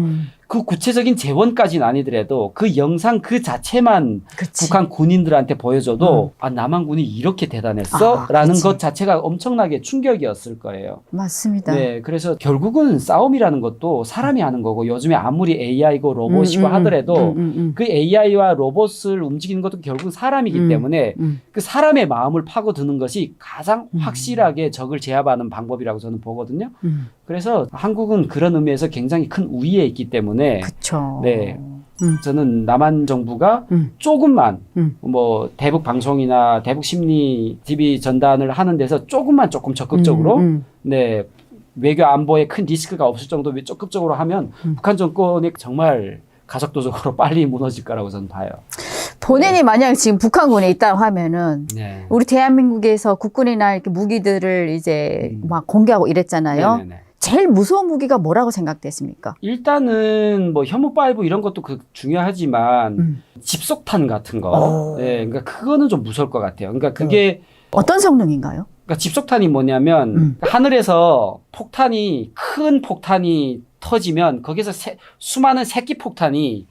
그 구체적인 재원까지는 아니더라도 그 영상 그 자체만 그치. 북한 군인들한테 보여줘도 아 남한군이 이렇게 대단했어? 라는 그치. 것 자체가 엄청나게 충격이었을 거예요. 맞습니다. 네, 그래서 결국은 싸움이라는 것도 사람이 하는 거고 요즘에 아무리 AI고 로봇이고 하더라도 그 AI와 로봇을 움직이는 것도 결국은 사람이기 때문에 그 사람의 마음을 파고드는 것이 가장 확실하게 적을 제압하는 방법이라고 저는 보거든요. 그래서 한국은 그런 의미에서 굉장히 큰 우위에 있기 때문에 그렇죠. 네. 저는 남한 정부가 조금만 뭐 대북 방송이나 대북 심리 TV 전단을 하는 데서 조금 적극적으로 네. 외교 안보에 큰 리스크가 없을 정도로 적극적으로 하면 북한 정권이 정말 가속도적으로 빨리 무너질 거라고 저는 봐요. 본인이 만약 지금 북한군에 있다고 하면은 네. 우리 대한민국에서 국군이나 이렇게 무기들을 이제 막 공개하고 이랬잖아요. 네네네. 제일 무서운 무기가 뭐라고 생각됐습니까? 일단은 뭐 현무5 이런 것도 중요하지만 집속탄 같은 거, 네, 그러니까 그거는 좀 무서울 것 같아요. 그러니까 그게 어떤 성능인가요? 그러니까 집속탄이 뭐냐면 하늘에서 큰 폭탄이 터지면 거기서 수많은 새끼 폭탄이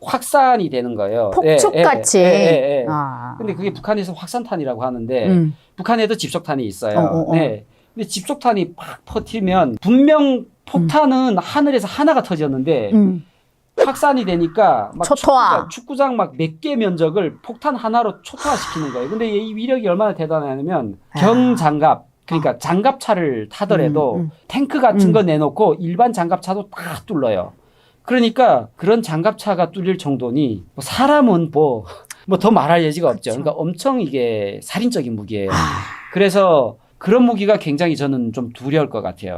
확산이 되는 거예요. 폭죽같이. 예. 아. 근데 그게 북한에서 확산탄이라고 하는데 북한에도 집속탄이 있어요. 네. 근데 집속탄이 팍 퍼뜨리면 분명 폭탄은 하늘에서 하나가 터졌는데 확산이 되니까 막 초토화. 축구장 막 몇 개 면적을 폭탄 하나로 초토화시키는 거예요. 근데 이 위력이 얼마나 대단하냐면 경장갑 그러니까 장갑차를 타더라도 탱크 같은 거 내놓고 일반 장갑차도 다 뚫려요. 그러니까 그런 장갑차가 뚫릴 정도니 뭐 사람은 뭐 더 말할 여지가 없죠. 그러니까 엄청 이게 살인적인 무기예요. 그래서 그런 무기가 굉장히 저는 좀 두려울 것 같아요.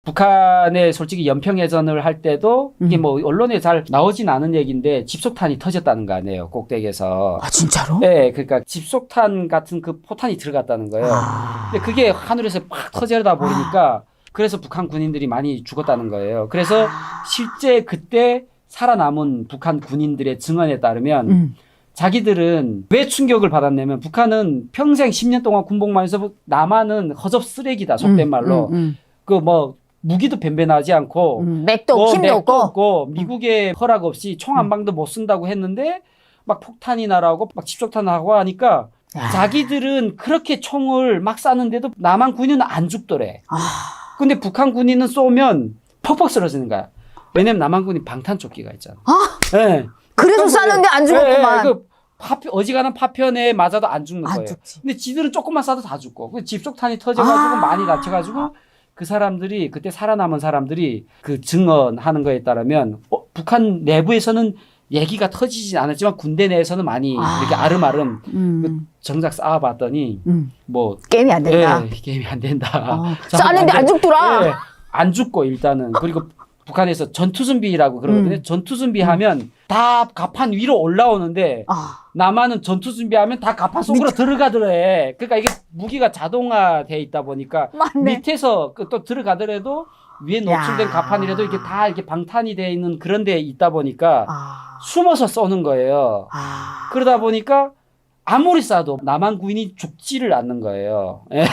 북한의 솔직히 연평해전을 할 때도 이게 뭐 언론에 잘 나오진 않은 얘기인데 집속탄이 터졌다는 거 아니에요, 꼭대기에서. 아, 진짜로? 네, 그러니까 집속탄 같은 그 포탄이 들어갔다는 거예요. 근데 그게 하늘에서 팍 터지다 보니까 그래서 북한 군인들이 많이 죽었다는 거예요. 그래서 실제 그때 살아남은 북한 군인들의 증언에 따르면 자기들은 왜 충격을 받았냐면 북한은 평생 10년 동안 군복만 해서 남한은 허접 쓰레기다, 속된 말로. 그 뭐 무기도 변변하지 않고 맥도 힘도 맥도 없고. 없고 미국의 허락 없이 총 한 방도 못 쏜다고 했는데 막 폭탄이 날아오고 막 집속탄 하고 하니까 자기들은 그렇게 총을 막 쐈는데도 남한 군인은 안 죽더래. 근데 북한 군인은 쏘면 퍽퍽 쓰러지는 거야. 왜냐면 남한 군인 방탄조끼가 있잖아. 네. 그래서 쐈는데 안 죽었구만. 그 어지간한 파편에 맞아도 안 죽는 안 거예요. 죽지. 근데 지들은 조금만 쏴도 다 죽고. 그 집속탄이 터져가지고 많이 다쳐가지고 그 사람들이 그때 살아남은 사람들이 그 증언하는 거에 따르면 북한 내부에서는 얘기가 터지진 않았지만 군대 내에서는 많이 이렇게 아름아름 그 정작 쌓아봤더니 뭐 게임이 안 된다. 예, 게임이 안 된다. 쐈는데 안 죽더라. 예, 안 죽고 일단은 그리고 북한에서 전투준비라고 그러거든요. 전투준비하면 다 가판 위로 올라오는데 남한은 전투준비하면 다 가판 속으로 들어가더래. 그러니까 이게 무기가 자동화돼 있다 보니까 맞네. 밑에서 또 들어가더라도 위에 노출된 가판이라도 이렇게 다 이렇게 방탄이 돼 있는 그런 데 있다 보니까 숨어서 쏘는 거예요. 그러다 보니까 아무리 쏴도 남한 군인이 죽지를 않는 거예요. 예.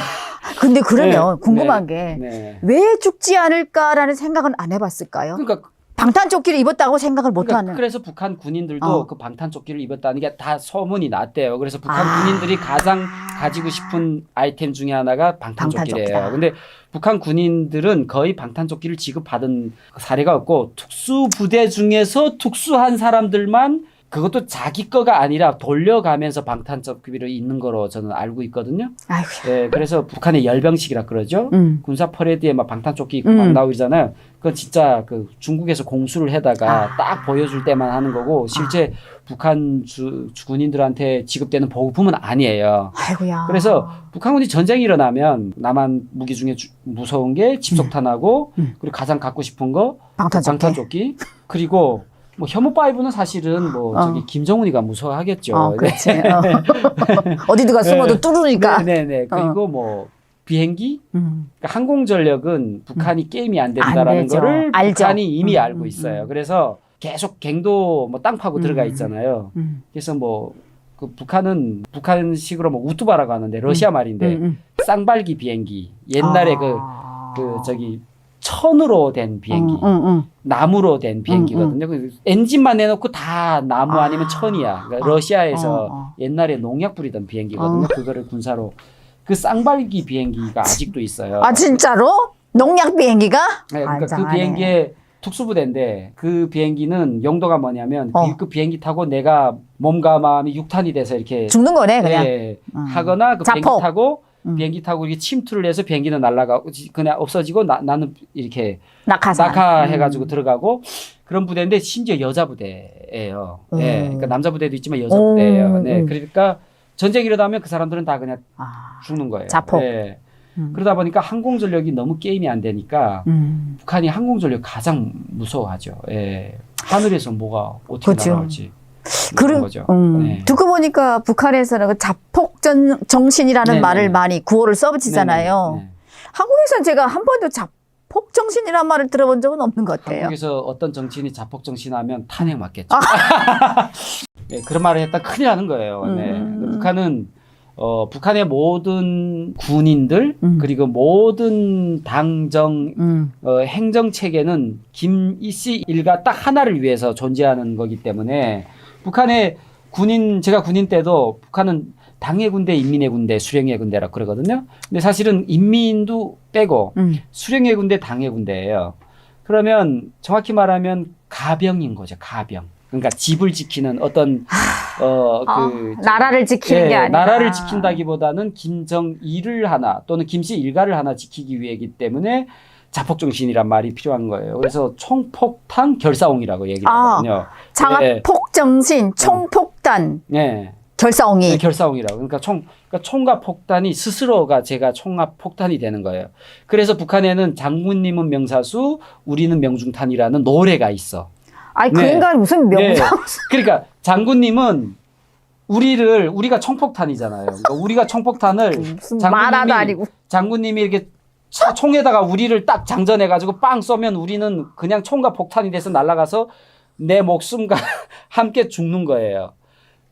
근데 그러면 네, 궁금한 네, 게 왜 죽지 않을까라는 생각은 안 해봤을까요? 그러니까 방탄조끼를 입었다고 생각을 못하는. 그래서 북한 군인들도 그 방탄조끼를 입었다는 게 다 소문이 났대요. 그래서 북한 군인들이 가장 가지고 싶은 아이템 중에 하나가 방탄조끼래요. 방탄조끼다. 근데 북한 군인들은 거의 방탄조끼를 지급받은 사례가 없고 특수부대 중에서 특수한 사람들만 그것도 자기 거가 아니라 돌려가면서 방탄조끼를 입는 거로 저는 알고 있거든요. 아이고. 예, 그래서 북한의 열병식이라 그러죠. 군사 퍼레이드에 막 방탄조끼 입고 막 나오잖아요. 그건 진짜 그 중국에서 공수를 해다가 딱 보여줄 때만 하는 거고 실제 북한 군인들한테 지급되는 보급품은 아니에요. 아이고야. 그래서 북한군이 전쟁이 일어나면 남한 무기 중에 무서운 게 집속탄하고 그리고 가장 갖고 싶은 거 방탄조끼 그리고 뭐 혐오5는 사실은 뭐 저기 김정은이가 무서워하겠죠. 그렇지. 어디든가 숨어도 뚫으니까. 네네. 그리고 뭐 비행기, 그러니까 항공전력은 북한이 게임이 안 된다라는 거를 알죠. 북한이 이미 알고 있어요. 그래서 계속 갱도 뭐 땅 파고 들어가 있잖아요. 그래서 뭐 그 북한은 북한식으로 뭐 우투바라고 하는데 러시아 말인데 쌍발기 비행기 옛날에 그 저기 천으로 된 비행기, 나무로 된 비행기거든요. 그 엔진만 내놓고 다 나무 아니면 천이야. 그러니까 러시아에서 옛날에 농약 뿌리던 비행기거든요. 그거를 군사로. 그 쌍발기 비행기가 아직도 있어요. 아, 진짜로? 농약 비행기가? 네, 그러니까 그 비행기의 특수부대인데 그 비행기는 용도가 뭐냐면 그 비행기 타고 내가 몸과 마음이 육탄이 돼서 이렇게 죽는 거네, 그냥. 예, 하거나 그 비행기 타고 비행기 타고 이렇게 침투를 해서 비행기는 날아가고 그냥 없어지고 나는 이렇게 낙하해가지고 들어가고 그런 부대인데 심지어 여자 부대예요. 예, 그러니까 남자 부대도 있지만 여자 부대예요. 네, 그러니까 전쟁이 일어나면 그 사람들은 다 그냥 죽는 거예요. 자폭. 예. 그러다 보니까 항공전력이 너무 게임이 안 되니까 북한이 항공전력 가장 무서워하죠. 예. 하늘에서 뭐가 어떻게 날아올지. 그런 거죠. 네. 듣고 보니까 북한에서는 그 자폭전 정신이라는 네네. 말을 많이 구호를 써붙이잖아요. 네네. 한국에서는 제가 한 번도 자폭 정신이라는 말을 들어본 적은 없는 것 같아요. 한국에서 어떤 정치인이 자폭 정신하면 탄핵 맞겠죠. 네, 그런 말을 했다 큰일 나는 거예요. 네. 북한은 북한의 모든 군인들 그리고 모든 당정 행정 체계는 김씨 일가 딱 하나를 위해서 존재하는 거기 때문에 북한의 군인 제가 군인 때도 북한은 당의 군대, 인민의 군대, 수령의 군대라고 그러거든요. 근데 사실은 인민도 빼고 수령의 군대, 당의 군대예요. 그러면 정확히 말하면 가병인 거죠. 가병. 그러니까 집을 지키는 어떤 나라를 지키는 게 아니라 나라를 지킨다기보다는 김정일을 하나 또는 김씨 일가를 하나 지키기 위해이기 때문에 자폭정신이란 말이 필요한 거예요. 그래서 총폭탄 결사옹이라고 얘기를 하거든요. 장폭정신, 총폭탄. 네. 결사옹이. 네, 결사옹이라고. 그러니까 총과 폭탄이 스스로가 제가 총합 폭탄이 되는 거예요. 그래서 북한에는 장군님은 명사수, 우리는 명중탄이라는 노래가 있어. 아니 그 네. 인간이 무슨 네. 명상수. 그러니까 장군님은 우리가 총폭탄이잖아요. 그러니까 우리가 총폭탄을 무슨 만화도 아니고. 장군님이 이렇게 총에다가 우리를 딱 장전해가지고 빵 쏘면 우리는 그냥 총과 폭탄이 돼서 날아가서 내 목숨과 함께 죽는 거예요.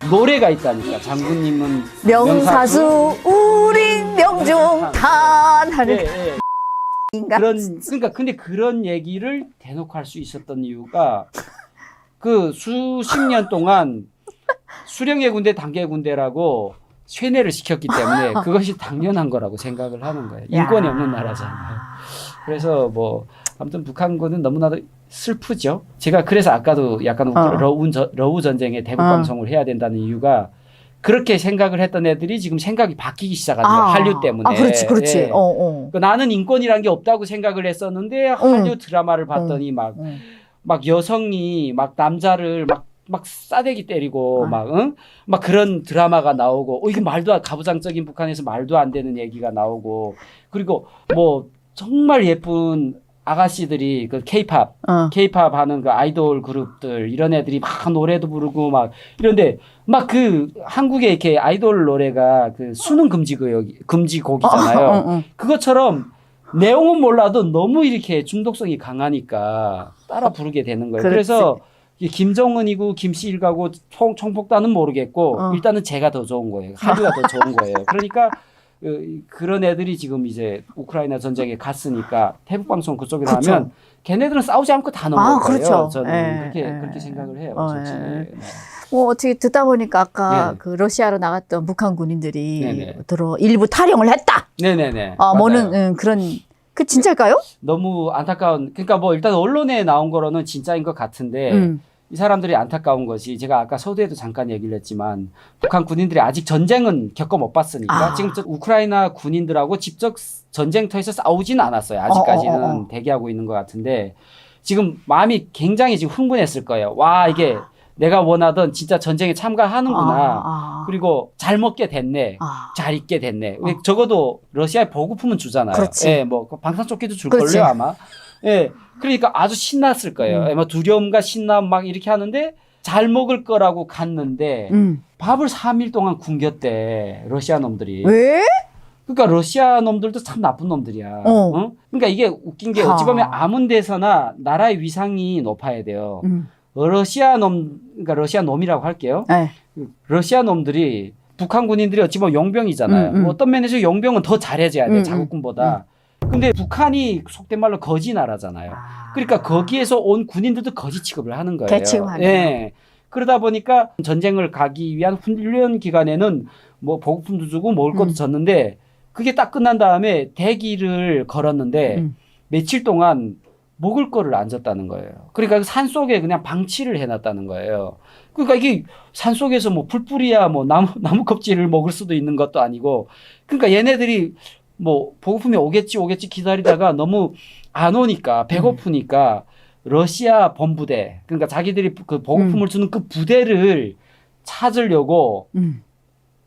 노래가 있다니까. 장군님은 명사수 우린 명중탄 하는 예, 예. 인간. 그러니까 근데 그런 얘기를 대놓고 할 수 있었던 이유가 그 수십 년 동안 수령의 군대, 단계 군대라고 쇠뇌를 시켰기 때문에 그것이 당연한 거라고 생각을 하는 거예요. 인권이 없는 나라잖아요. 그래서 뭐 아무튼 북한군은 너무나도 슬프죠. 제가 그래서 아까도 약간 러우 전쟁에 대북 방송을 해야 된다는 이유가 그렇게 생각을 했던 애들이 지금 생각이 바뀌기 시작하는 거예요. 한류 때문에. 아, 그렇지, 그렇지. 예. 그러니까 나는 인권이란 게 없다고 생각을 했었는데 한류 드라마를 봤더니 막 여성이 막 남자를 막 싸대기 때리고 막 그런 드라마가 나오고 이게 가부장적인 북한에서 말도 안 되는 얘기가 나오고 그리고 뭐 정말 예쁜 아가씨들이 그 케이팝 하는 그 아이돌 그룹들 이런 애들이 막 노래도 부르고 막 이런데 막 그 한국에 이렇게 아이돌 노래가 그 수능 금지곡이잖아요. 그것처럼 내용은 몰라도 너무 이렇게 중독성이 강하니까 따라 부르게 되는 거예요. 그렇지. 그래서 김정은이고 김씨일가고 총폭탄은 모르겠고 일단은 제가 더 좋은 거예요. 한류가 더 좋은 거예요. 그러니까 그런 애들이 지금 이제 우크라이나 전쟁에 갔으니까 태북 방송 그쪽에 그렇죠. 하면 걔네들은 싸우지 않고 다 넘어갈 거예요. 그렇죠. 저는 그렇게 생각을 해요. 솔직히. 뭐 어떻게 듣다 보니까 아까 네. 그 러시아로 나갔던 북한 군인들이 네네. 일부 탈영을 했다. 네네네. 뭐는 그런 그 진짜일까요? 너무 안타까운. 그러니까 뭐 일단 언론에 나온 거로는 진짜인 것 같은데 이 사람들이 안타까운 것이 제가 아까 서두에도 잠깐 얘기를 했지만 북한 군인들이 아직 전쟁은 겪어 못 봤으니까 지금 우크라이나 군인들하고 직접 전쟁터에서 싸우지는 않았어요. 아직까지는 대기하고 있는 것 같은데 지금 마음이 굉장히 지금 흥분했을 거예요. 와 이게 내가 원하던 진짜 전쟁에 참가하는구나. 그리고 잘 먹게 됐네. 잘 입게 됐네. 적어도 러시아에 보급품은 주잖아요. 그렇지. 예, 뭐 방산조끼도 줄 그렇지. 걸요 아마. 예, 그러니까 아주 신났을 거예요. 뭐 두려움과 신남 막 이렇게 하는데 잘 먹을 거라고 갔는데 밥을 3일 동안 굶겼대 러시아 놈들이. 왜? 그러니까 러시아 놈들도 참 나쁜 놈들이야. 어? 그러니까 이게 웃긴 게 어찌 보면 아무 데서나 나라의 위상이 높아야 돼요. 그러니까 러시아 놈이라고 할게요. 네. 러시아 놈들이 북한 군인들이 어찌 보면 용병이잖아요. 뭐 어떤 면에서 용병은 더 잘해줘야 돼 자국군보다. 근데 북한이 속된 말로 거지 나라잖아요. 그러니까 거기에서 온 군인들도 거지 취급을 하는 거예요. 개취급하네요. 예. 그러다 보니까 전쟁을 가기 위한 훈련 기간에는 뭐 보급품도 주고 먹을 것도 줬는데 그게 딱 끝난 다음에 대기를 걸었는데 며칠 동안 먹을 거를 안 줬다는 거예요. 그러니까 산속에 그냥 방치를 해놨다는 거예요. 그러니까 이게 산속에서 뭐 풀뿌리야 뭐 나무 껍질을 먹을 수도 있는 것도 아니고 그러니까 얘네들이 뭐 보급품이 오겠지 기다리다가 너무 안 오니까 배고프니까 러시아 본부대 그러니까 자기들이 그 보급품을 주는 그 부대를 찾으려고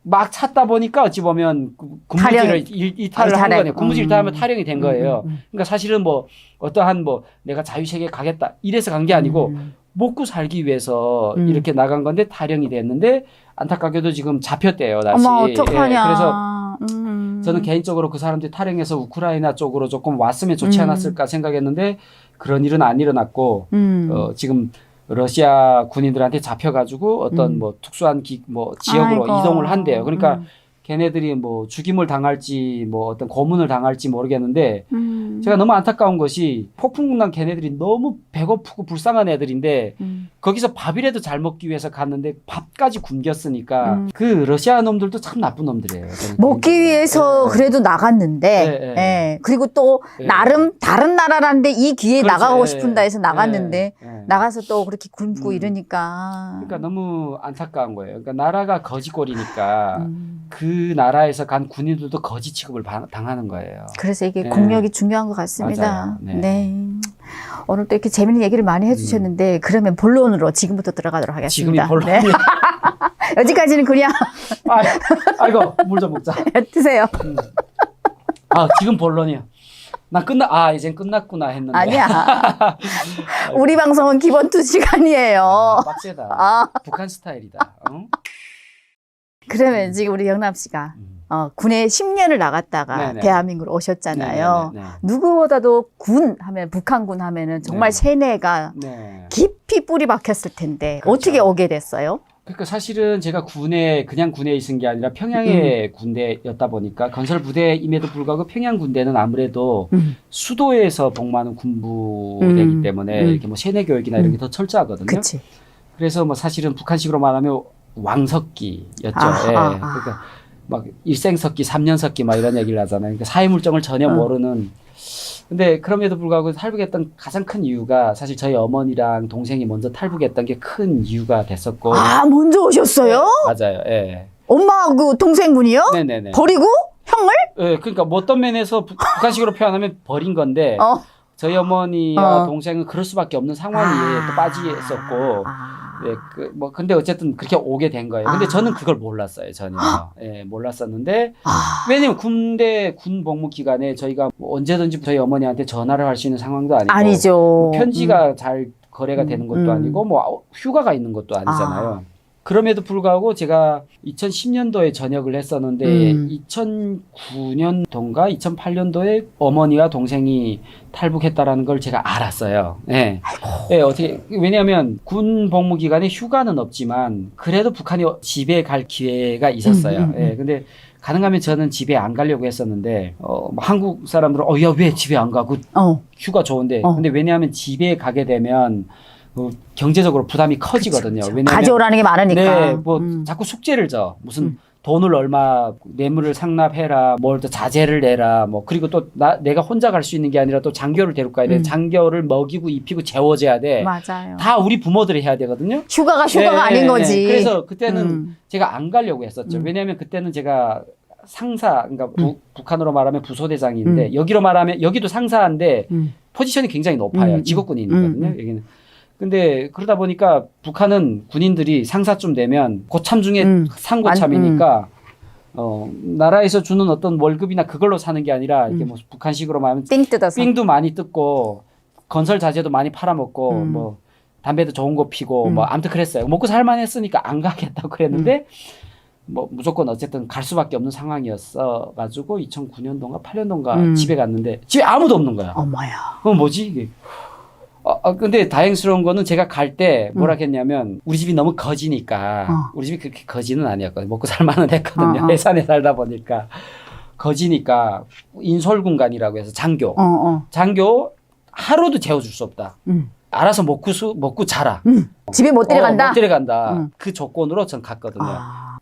막 찾다 보니까 어찌 보면 군무지를 이탈을 한 거네요. 군무지 이탈하면 탈영이 된 거예요. 그러니까 사실은 뭐 어떠한 뭐 내가 자유세계에 가겠다 이래서 간 게 아니고 먹고 살기 위해서 이렇게 나간 건데 탈영이 됐는데 안타깝게도 지금 잡혔대요. 다시. 어머 어떡하냐. 예, 그래서 저는 개인적으로 그 사람들이 탈영해서 우크라이나 쪽으로 조금 왔으면 좋지 않았을까 생각했는데 그런 일은 안 일어났고 지금 러시아 군인들한테 잡혀가지고 어떤 뭐 특수한 지역으로 아이고. 이동을 한대요. 그러니까 걔네들이 뭐 죽임을 당할지 뭐 어떤 고문을 당할지 모르겠는데 제가 너무 안타까운 것이 폭풍군단 걔네들이 너무 배고프고 불쌍한 애들인데 거기서 밥이라도 잘 먹기 위해서 갔는데 밥까지 굶겼으니까 그 러시아 놈들도 참 나쁜 놈들이에요. 먹기 위해서 그래도 나갔는데 예. 그리고 또 나름 다른 나라라는데 이 기회에 그렇지. 나가고 싶은다 해서 나갔는데 예. 나가서 또 그렇게 굶고 이러니까 그러니까 너무 안타까운 거예요. 그러니까 나라가 거지꼴이니까 그 나라에서 간 군인들도 거지 취급을 당하는 거예요. 그래서 이게 네. 국력이 중요한 것 같습니다. 맞아요. 네. 네. 오늘 또 이렇게 재밌는 얘기를 많이 해주셨는데 그러면 본론으로 지금부터 들어가도록 지금이 하겠습니다. 본론이에요. 네. 여기까지는 그냥 아이고 물 좀 먹자. 드세요. 지금 본론이야. 나 이젠 끝났구나 했는데. 아니야. 우리 방송은 기본 2시간이에요. 빡세다. 북한 스타일이다. 그러면 지금 우리 영남 씨가 군에 10년을 나갔다가 네네. 대한민국으로 오셨잖아요. 네네네. 누구보다도 군 하면 북한군 하면은 정말 네. 세뇌가 네. 깊이 뿌리 박혔을 텐데 그렇죠. 어떻게 오게 됐어요? 그러니까 사실은 제가 그냥 군에 있은 게 아니라 평양의 군대였다 보니까 건설 부대임에도 불구하고 평양 군대는 아무래도 수도에서 복무하는 군부대이기 때문에 이렇게 뭐 세뇌 교육이나 이런 게 더 철저하거든요. 그치. 그래서 뭐 사실은 북한식으로 말하면 왕석기였죠. 그러니까 막 일생석기, 3년석기 막 이런 얘기를 하잖아요. 그러니까 사회물정을 전혀 모르는. 근데 그럼에도 불구하고 탈북했던 가장 큰 이유가 사실 저희 어머니랑 동생이 먼저 탈북했던 게 큰 이유가 됐었고. 먼저 오셨어요? 맞아요. 예. 엄마 그 동생분이요? 네네네. 버리고 형을? 예, 그러니까 뭐 어떤 면에서 북한식으로 표현하면 버린 건데 저희 어머니와 동생은 그럴 수밖에 없는 상황에 또 빠지었었고. 예, 근데 어쨌든 그렇게 오게 된 거예요. 근데 저는 그걸 몰랐어요, 전혀. 예, 몰랐었는데. 왜냐면 군 복무 기간에 저희가 뭐 언제든지 저희 어머니한테 전화를 할 수 있는 상황도 아니고. 아니죠. 뭐 편지가 잘 거래가 되는 것도 아니고, 뭐 휴가가 있는 것도 아니잖아요. 그럼에도 불구하고 제가 2010년도에 전역을 했었는데 2009년도인가 2008년도에 어머니와 동생이 탈북했다라는 걸 제가 알았어요. 예. 예, 어떻게 왜냐하면 군 복무 기간에 휴가는 없지만 그래도 북한이 집에 갈 기회가 있었어요. 예. 근데 가능하면 저는 집에 안 가려고 했었는데 뭐 한국 사람들은 야, 왜 집에 안 가고 휴가 좋은데 근데 왜냐하면 집에 가게 되면 경제적으로 부담이 커지거든요. 그쵸. 왜냐하면 가져오라는 게 많으니까. 네, 뭐 자꾸 숙제를 져. 무슨 돈을 얼마 뇌물을 상납해라, 뭘 또 자재를 내라, 뭐 그리고 또 내가 혼자 갈 수 있는 게 아니라 또 장교를 데리고 가야 돼. 장교를 먹이고 입히고 재워줘야 돼. 맞아요. 다 우리 부모들이 해야 되거든요. 휴가가 아닌 거지. 그래서 그때는 제가 안 가려고 했었죠. 왜냐하면 그때는 제가 상사, 그러니까 북한으로 말하면 부소대장인데 여기로 말하면 여기도 상사인데 포지션이 굉장히 높아요. 직업군인이거든요. 여기는. 근데 그러다 보니까 북한은 군인들이 상사쯤 되면 고참 중에 상고참이니까 나라에서 주는 어떤 월급이나 그걸로 사는 게 아니라 이게 뭐 북한식으로 말하면 삥 뜯어서 삥도 많이 뜯고 건설 자재도 많이 팔아먹고 뭐 담배도 좋은 거 피고 뭐 아무튼 그랬어요. 먹고 살만 했으니까 안 가겠다고 그랬는데 뭐 무조건 어쨌든 갈 수밖에 없는 상황이었어 가지고 2009년도인가 8년도인가 집에 갔는데 집에 아무도 없는 거야. 엄마야. 그럼 뭐지 이게? 근데 다행스러운 거는 제가 갈 때 뭐라 했냐면 우리 집이 너무 거지니까 우리 집이 그렇게 거지는 아니었거든요. 먹고 살만은 했거든요. 해산에 살다 보니까 거지니까 인솔군관이라고 해서 장교 하루도 재워줄 수 없다. 알아서 먹고 자라. 집에 못 데려간다? 못 데려간다. 그 조건으로 전 갔거든요.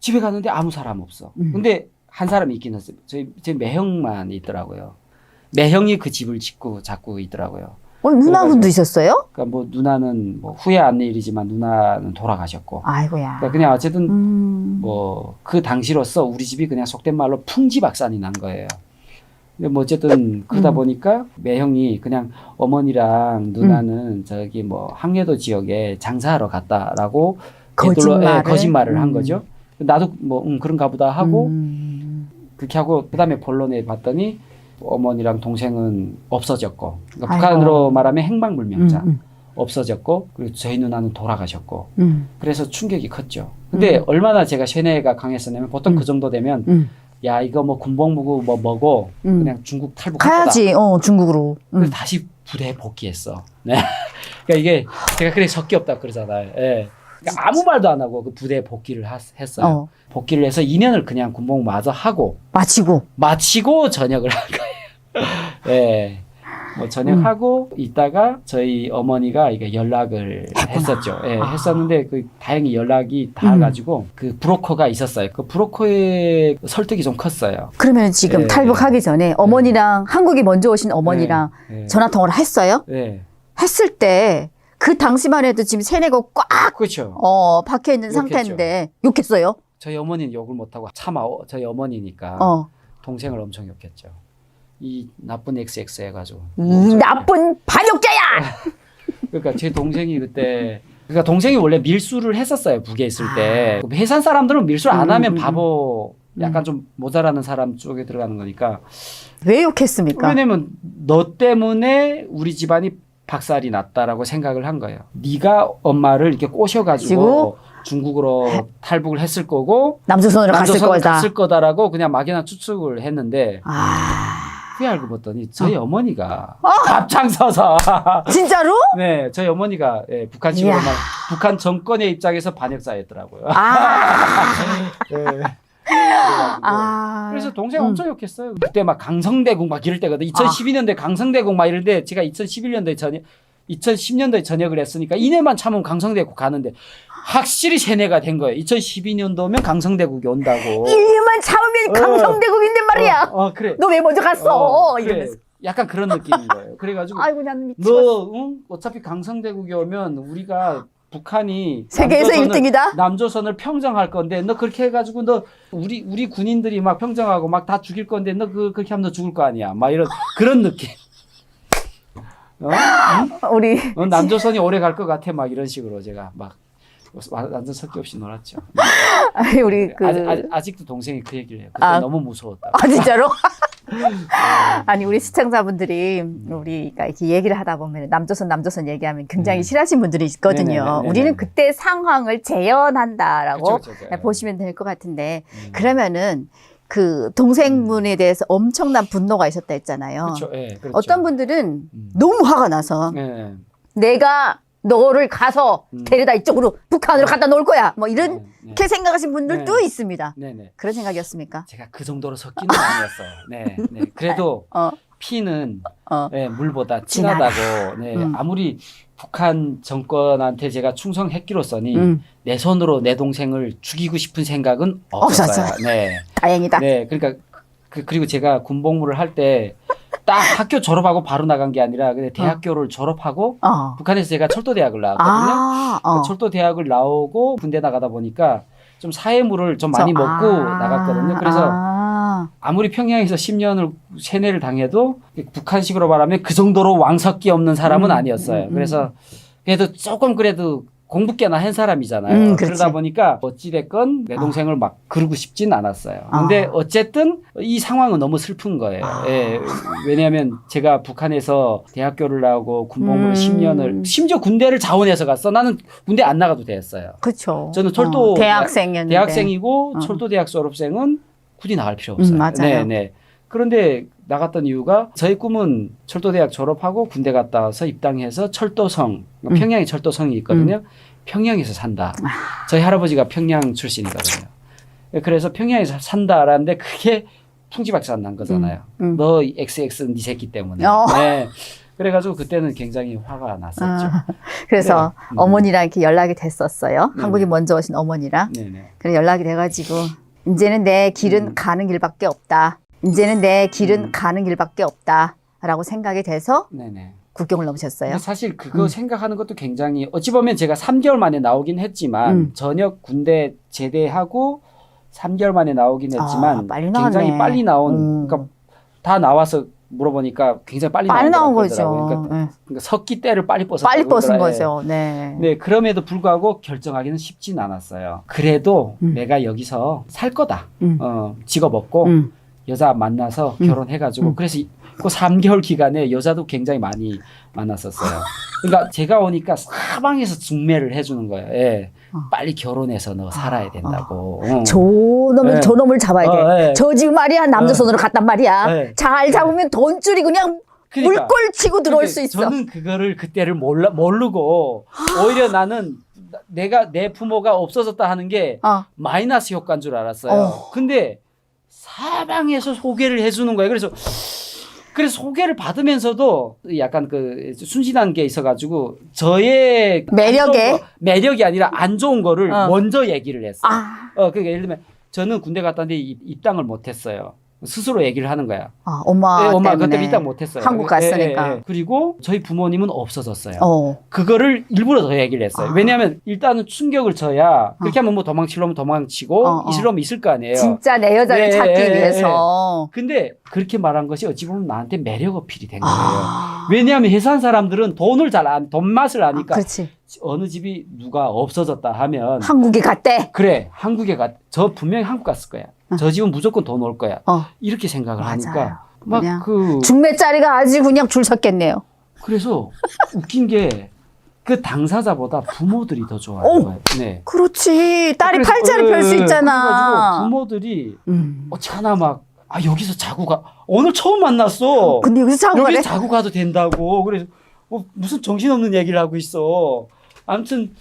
집에 갔는데 아무 사람 없어. 근데 한 사람이 있긴 했어요. 제 매형만 있더라고요. 매형이 그 집을 잡고 있더라고요. 누나분도 있었어요? 그러니까 뭐 누나는 뭐 후회 안 일이지만 누나는 돌아가셨고. 아이고야. 그러니까 그냥 어쨌든 뭐 그 당시로서 우리 집이 그냥 속된 말로 풍지박산이 난 거예요. 근데 뭐 어쨌든 그러다 보니까 매형이 그냥 어머니랑 누나는 저기 뭐 항해도 지역에 장사하러 갔다라고 거짓말을 한 거죠. 나도 뭐 그런가 보다 하고 그렇게 하고 그다음에 본론에 봤더니 어머니랑 동생은 없어졌고 그러니까 북한으로 말하면 행방불명자 없어졌고 그리고 저희 누나는 돌아가셨고 그래서 충격이 컸죠. 근데 얼마나 제가 세뇌가 강했었냐면 보통 그 정도 되면 야 이거 뭐 군복무고 뭐고 그냥 중국 탈북할 거다. 가야지. 중국으로. 그래서 다시 부대에 복귀했어. 네. 그러니까 이게 제가 그래 적기 없다 그러잖아요. 예. 그러니까 아무 말도 안 하고 그 부대에 복귀를 했어요. 복귀를 해서 2년을 그냥 군복무 마저 하고 마치고 전역을 한 거예요. 예. 뭐 전역하고 있다가 저희 어머니가 이게 연락을 했었죠. 예, 했었는데 그 다행히 연락이 닿아가지고 그 브로커가 있었어요. 그 브로커의 설득이 좀 컸어요. 그러면 지금 탈북하기 전에 어머니랑 한국에 먼저 오신 어머니랑 전화 통화를 했어요? 네. 했을 때 그 당시만 해도 지금 세뇌가 꽉 그렇죠. 박혀 있는 상태인데 욕했어요? 저희 어머니는 욕을 못하고 차마 저희 어머니니까 동생을 엄청 욕했죠. 이 나쁜 XX 해가지고. 이 나쁜 반역자야! 그러니까 제 동생이 그때 그러니까 동생이 원래 밀수를 했었어요. 북에 있을 때. 해산 사람들은 밀수를 안 하면 바보, 약간 좀 모자라는 사람 쪽에 들어가는 거니까. 왜 욕했습니까? 왜냐면 너 때문에 우리 집안이 박살이 났다라고 생각을 한 거예요. 네가 엄마를 이렇게 꼬셔가지고 중국으로 탈북을 했을 거고 남조선으로 갔을 거다. 라고 그냥 막연한 추측을 했는데 후에 알고 봤더니 저희 어머니가 앞장 서서 진짜로? 네, 저희 어머니가 북한식으로 이야. 북한 정권의 입장에서 반역자였더라고요. 네. 그래서 동생 엄청 욕했어요. 그때 막 강성대국 막 이럴 때거든. 2012년도에 강성대국 막 이럴 때 제가 2010년도에 전역을 했으니까 2년만 참으면 강성대국 가는데 확실히 세뇌가 된 거예요. 2012년도면 강성대국이 온다고. 1년만 참으면 강성대국인데 말이야. 그래. 너 왜 먼저 갔어? 그래. 이러면서. 약간 그런 느낌인 거예요. 그래가지고 아이고 나는 미치겠어. 너 어차피 강성대국이 오면 우리가 북한이 세계에서 1등이다? 남조선을 평정할 건데 너 그렇게 해가지고 너 우리 군인들이 막 평정하고 막 다 죽일 건데 너 그렇게 하면 너 죽을 거 아니야. 막 이런 그런 느낌. 우리 남조선이 오래 갈 것 같아. 막 이런 식으로 제가 막 완전 섞이 없이 놀았죠. 아니, 우리 아직도 동생이 그 얘기를 해요. 그때 너무 무서웠다. 진짜로? 아니 우리 시청자분들이 우리가 이렇게 얘기를 하다 보면 남조선 얘기하면 굉장히 싫어하시는 분들이 있거든요. 네네네네. 우리는 그때 상황을 재현한다라고 그쵸. 보시면 될 것 같은데 그러면은 그 동생분에 대해서 엄청난 분노가 있었다 했잖아요. 그렇죠. 그렇죠. 어떤 분들은 너무 화가 나서 네. 내가 너를 가서 데려다 이쪽으로 북한으로 갖다 놓을 거야. 뭐 이렇게 생각하신 분들도 있습니다. 네네. 그런 생각이었습니까? 제가 그 정도로 섞이는 아니었어요. 네. 그래도 피는 물보다 진하다고. 네. 아무리 북한 정권한테 제가 충성했기로서니 내 손으로 내 동생을 죽이고 싶은 생각은 없었어요. 네. 다행이다. 네. 그러니까 그리고 제가 군복무를 할 때 딱 학교 졸업하고 바로 나간 게 아니라 근데 대학교를 졸업하고 북한에서 제가 철도대학을 나왔거든요. 철도대학을 나오고 군대 나가다 보니까 좀 사회물을 좀 많이 먹고 나갔거든요. 그래서 아무리 평양에서 10년을 세뇌를 당해도 북한식으로 말하면 그 정도로 왕석기 없는 사람은 아니었어요. 그래서 그래도 공부 꽤나 한 사람이잖아요. 그러다 보니까 어찌됐건 내 동생을 막 그러고 싶진 않았어요. 근데 어쨌든 이 상황은 너무 슬픈 거예요. 왜냐하면 제가 북한에서 대학교를 나오고 군복무를 10년을 심지어 군대를 자원해서 갔어. 나는 군대 안 나가도 됐어요. 그렇죠. 저는 철도 대학생이었는데. 대학생이고 철도대학 졸업생은 굳이 나갈 필요 없어요. 맞아요. 네. 그런데 나갔던 이유가 저희 꿈은 철도대학 졸업하고 군대 갔다 와서 입당해서 철도성, 평양에 철도성이 있거든요. 평양에서 산다. 저희 할아버지가 평양 출신이거든요. 그래서 평양에서 산다라는데 그게 풍지박산 난 거잖아요. 너 XX 네 새끼 때문에. 네. 그래가지고 그때는 굉장히 화가 났었죠. 그래서 어머니랑 이렇게 연락이 됐었어요. 한국에 먼저 오신 어머니랑. 그래서 연락이 돼가지고 이제는 내 길은 가는 길밖에 없다. 이제는 내 길은 가는 길밖에 없다라고 생각이 돼서 국경을 넘으셨어요. 근데 사실 그거 생각하는 것도 굉장히 어찌 보면 제가 3개월 만에 나오긴 했지만 전역 군대 제대하고 3개월 만에 나오긴 했지만 굉장히 빨리 나온 그러니까 다 나와서 물어보니까 굉장히 빨리 나온 거죠. 그러니까 석기 때를 빨리 벗은 거죠. 네. 그럼에도 불구하고 결정하기는 쉽진 않았어요. 그래도 내가 여기서 살 거다. 직업 얻고 여자 만나서 결혼해가지고 그래서 그 3개월 기간에 여자도 굉장히 많이 만났었어요. 그러니까 제가 오니까 사방에서 중매를 해주는 거예요. 빨리 결혼해서 너 살아야 된다고. 저놈을 잡아야 돼. 저 집 말이야 남조선으로 갔단 말이야. 잘 잡으면 돈줄이 그냥 물골 치고 들어올 수 있어. 저는 그거를 그때를 모르고 오히려 나는 내 부모가 없어졌다 하는 게 마이너스 효과인 줄 알았어요. 근데 사방에서 소개를 해주는 거예요. 그래서 소개를 받으면서도 약간 그 순진한 게 있어가지고 저의 매력이 아니라 안 좋은 거를 먼저 얘기를 했어요. 그러니까 예를 들면 저는 군대 갔다 왔는데 입당을 못했어요. 스스로 얘기를 하는 거야. 엄마 예, 엄마 때문에 그때 입당 못했어요. 한국 갔으니까. 예, 예. 그리고 저희 부모님은 없어졌어요. 어. 그거를 일부러 더 얘기를 했어요. 왜냐하면 일단은 충격을 줘야 그렇게 하면 뭐 도망치려면 도망치고 있으려면 있을 거 아니에요. 진짜 내 여자를 예, 찾기 예, 예, 위해서. 근데 그렇게 말한 것이 어찌 보면 나한테 매력 어필이 된 거예요. 왜냐하면 회사한 사람들은 돈 맛을 아니까 그렇지. 어느 집이 누가 없어졌다 하면 한국에 갔대. 그래 한국에 저 분명히 한국 갔을 거야. 저 집은 무조건 돈 올 거야. 이렇게 생각을 맞아요. 하니까 그냥 막 중매짜리가 아주 그냥 줄 섰겠네요. 그래서 웃긴 게 그 당사자보다 부모들이 더 좋아하는 거예요. 네. 그렇지. 딸이 그래서, 팔자를 펼 수 있잖아. 그래가지고 부모들이 어찌하나 막 여기서 자고 가. 오늘 처음 만났어. 근데 여기서 자고 가래? 여기서 자고 가도 된다고. 그래서 무슨 정신없는 얘기를 하고 있어. 아무튼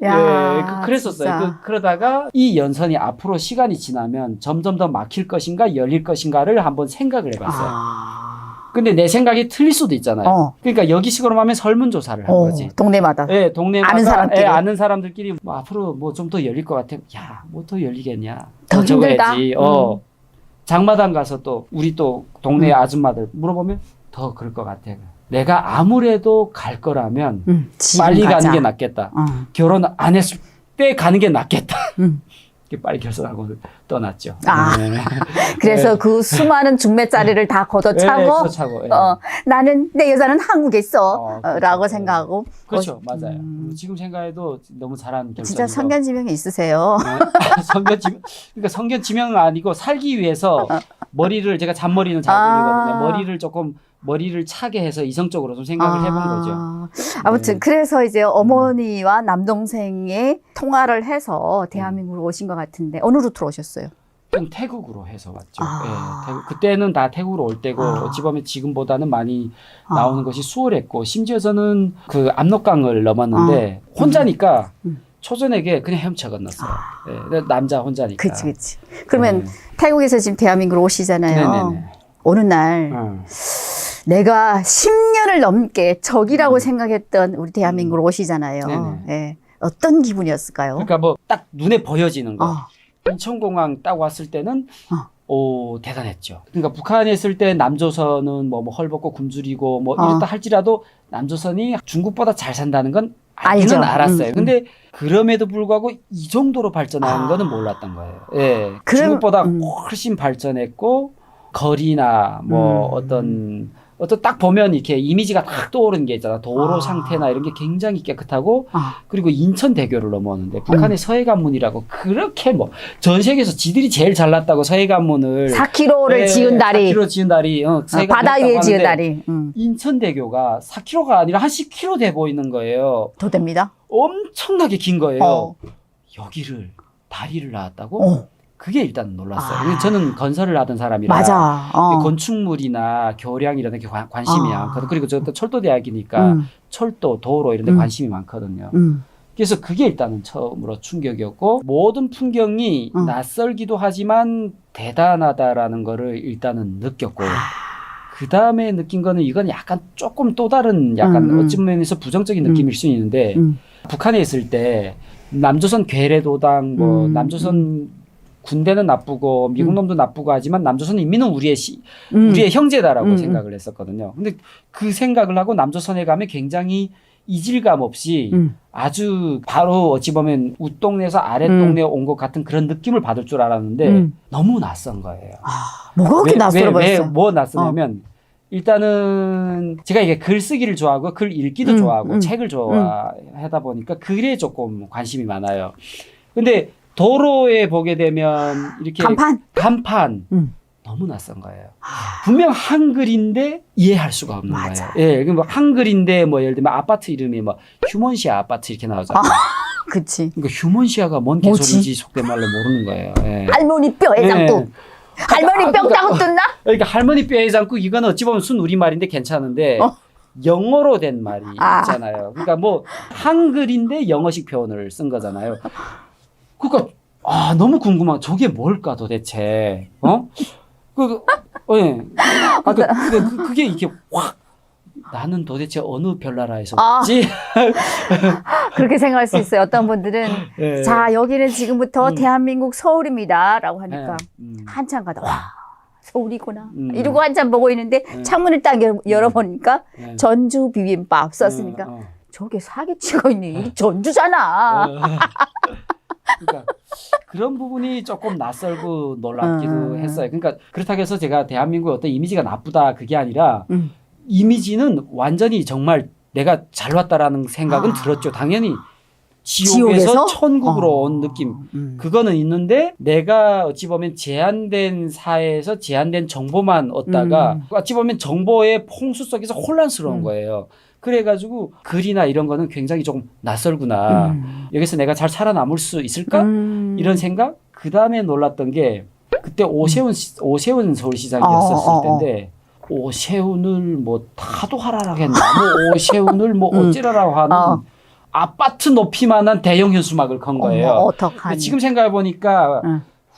야, 그랬었어요. 그러다가 이 연선이 앞으로 시간이 지나면 점점 더 막힐 것인가 열릴 것인가를 한번 생각을 해봤어요. 근데 내 생각이 틀릴 수도 있잖아요. 그러니까 여기식으로 하면 설문조사를 한 거지. 동네마다. 네, 동네마다 아는 사람끼리. 아는 사람들끼리 뭐 앞으로 뭐 좀 더 열릴 것 같아. 야, 뭐 더 열리겠냐. 더 힘들다. 적어야지. 장마당 가서 또 우리 또 동네 아줌마들 물어보면 더 그럴 것 같아. 내가 아무래도 갈 거라면 빨리 가자. 가는 게 낫겠다. 결혼 안 했을 때 가는 게 낫겠다. 빨리 결혼하고 떠났죠. 그래서 그 수많은 중매짜리를 다 걷어차고, 나는 내 여자는 한국에 있어 라고 생각하고. 그렇죠. 맞아요. 지금 생각해도 너무 잘한 결정이고. 진짜 성견지명이 있으세요. 그러니까 성견지명은 아니고 살기 위해서 머리를 제가 잔머리는 잘 굴리거든요. 머리를 차게 해서 이성적으로 좀 생각을 해본 거죠. 아무튼 그래서 이제 어머니와 남동생의 통화를 해서 대한민국으로 오신 것 같은데 어느 루트로 오셨어요? 좀 태국으로 해서 왔죠. 태국. 그때는 다 태국으로 올 때고 어찌 보면 지금보다는 많이 나오는 것이 수월했고 심지어 저는 그 압록강을 넘었는데 혼자니까 초전에게 그냥 헤엄쳐 건넜어요. 남자 혼자니까. 그치. 그러면 태국에서 지금 대한민국으로 오시잖아요. 네네네. 어느 날 내가 10년을 넘게 적이라고 생각했던 우리 대한민국으로 오시잖아요. 네. 어떤 기분이었을까요? 그러니까 뭐 딱 눈에 보여지는 거. 인천공항 딱 왔을 때는 대단했죠. 그러니까 북한에 있을 때 남조선은 뭐 헐벗고 굶주리고 뭐 이렇다 할지라도 남조선이 중국보다 잘 산다는 건 알기는 알았어요. 근데 그럼에도 불구하고 이 정도로 발전하는 거는 몰랐던 거예요. 예. 중국보다 훨씬 발전했고 거리나 뭐 어떤 딱 보면 이렇게 이미지가 딱 떠오르는 게 있잖아. 도로 상태나 이런 게 굉장히 깨끗하고 그리고 인천대교를 넘어오는데 북한의 서해관문이라고 그렇게 뭐 전 세계에서 지들이 제일 잘났다고 서해관문을 4km를 지은 다리. 4km 지은 다리. 바다 위에 지은 다리. 인천대교가 4km가 아니라 한 10km 돼 보이는 거예요. 더 됩니다. 엄청나게 긴 거예요. 여기를 다리를 놨다고? 그게 일단 놀랐어요. 저는 건설을 하던 사람이라 맞아. 건축물이나 교량 이런 데 관심이 많거든요. 그리고 저도 철도대학이니까 철도, 도로 이런 데 관심이 많거든요. 그래서 그게 일단은 처음으로 충격이었고 모든 풍경이 낯설기도 하지만 대단하다라는 거를 일단은 느꼈고 그 다음에 느낀 거는 이건 약간 조금 또 다른 약간 어찌 면에서 부정적인 느낌일 수 있는데 북한에 있을 때 남조선 괴뢰도당 뭐 남조선 군대는 나쁘고 미국 놈도 나쁘고 하지만 남조선 인민은 우리의 형제다라고 생각을 했었거든요. 근데 그 생각을 하고 남조선에 가면 굉장히 이질감 없이 아주 바로 어찌 보면 윗동네에서 아랫동네에 온 것 같은 그런 느낌을 받을 줄 알았는데 너무 낯선 거예요. 뭐가 그렇게 낯설어 보였어요? 뭐 낯서냐면 일단은 제가 이게 글쓰기를 좋아하고 글 읽기도 좋아하고 책을 좋아하다 보니까 글에 조금 관심이 많아요. 근데 도로에 보게 되면 이렇게 간판 너무 낯선 거예요. 분명 한글인데 이해할 수가 없는 거예요. 예, 뭐 한글인데 뭐 예를 들면 아파트 이름이 뭐 휴먼시아 아파트 이렇게 나오잖아요. 그치. 그러니까 휴먼시아가 뭔 개소리인지 속된 말로 모르는 거예요. 예. 할머니 뼈 해장국. 할머니 뼈 따고 뜯나? 그러니까 할머니 뼈 해장국 이거는 어찌 보면 순 우리말인데 괜찮은데 영어로 된 말이 있잖아요. 그러니까 뭐 한글인데 영어식 표현을 쓴 거잖아요. 그러니까 너무 궁금한 저게 뭘까 도대체 그게 이게 확 나는 도대체 어느 별나라에서 왔지? 그렇게 생각할 수 있어요. 어떤 분들은 자 여기는 지금부터 대한민국 서울입니다라고 하니까 한참 가다 와 서울이구나. 이러고 한참 보고 있는데 창문을 딱 열어보니까 전주 비빔밥 썼으니까 저게 사기치고 있네. 이게 전주잖아. 그러니까 그런 부분이 조금 낯설고 놀랍기도 했어요. 그러니까 그렇다고 해서 제가 대한민국의 어떤 이미지가 나쁘다 그게 아니라 이미지는 완전히 정말 내가 잘 왔다라는 생각은 들었죠. 당연히 지옥에서 천국으로 온 느낌 그거는 있는데 내가 어찌 보면 제한된 사회에서 제한된 정보만 얻다가 어찌 보면 정보의 홍수 속에서 혼란스러운 거예요. 그래가지고 글이나 이런 거는 굉장히 조금 낯설구나. 여기서 내가 잘 살아남을 수 있을까? 이런 생각? 그 다음에 놀랐던 게 그때 오세훈 서울시장이었을 때인데 오세훈을 뭐 타도하라라겠나 뭐 오세훈을 뭐 어찌라라고 하는 아파트 높이만한 대형 현수막을 건 거예요. 어떡하니. 지금 생각해 보니까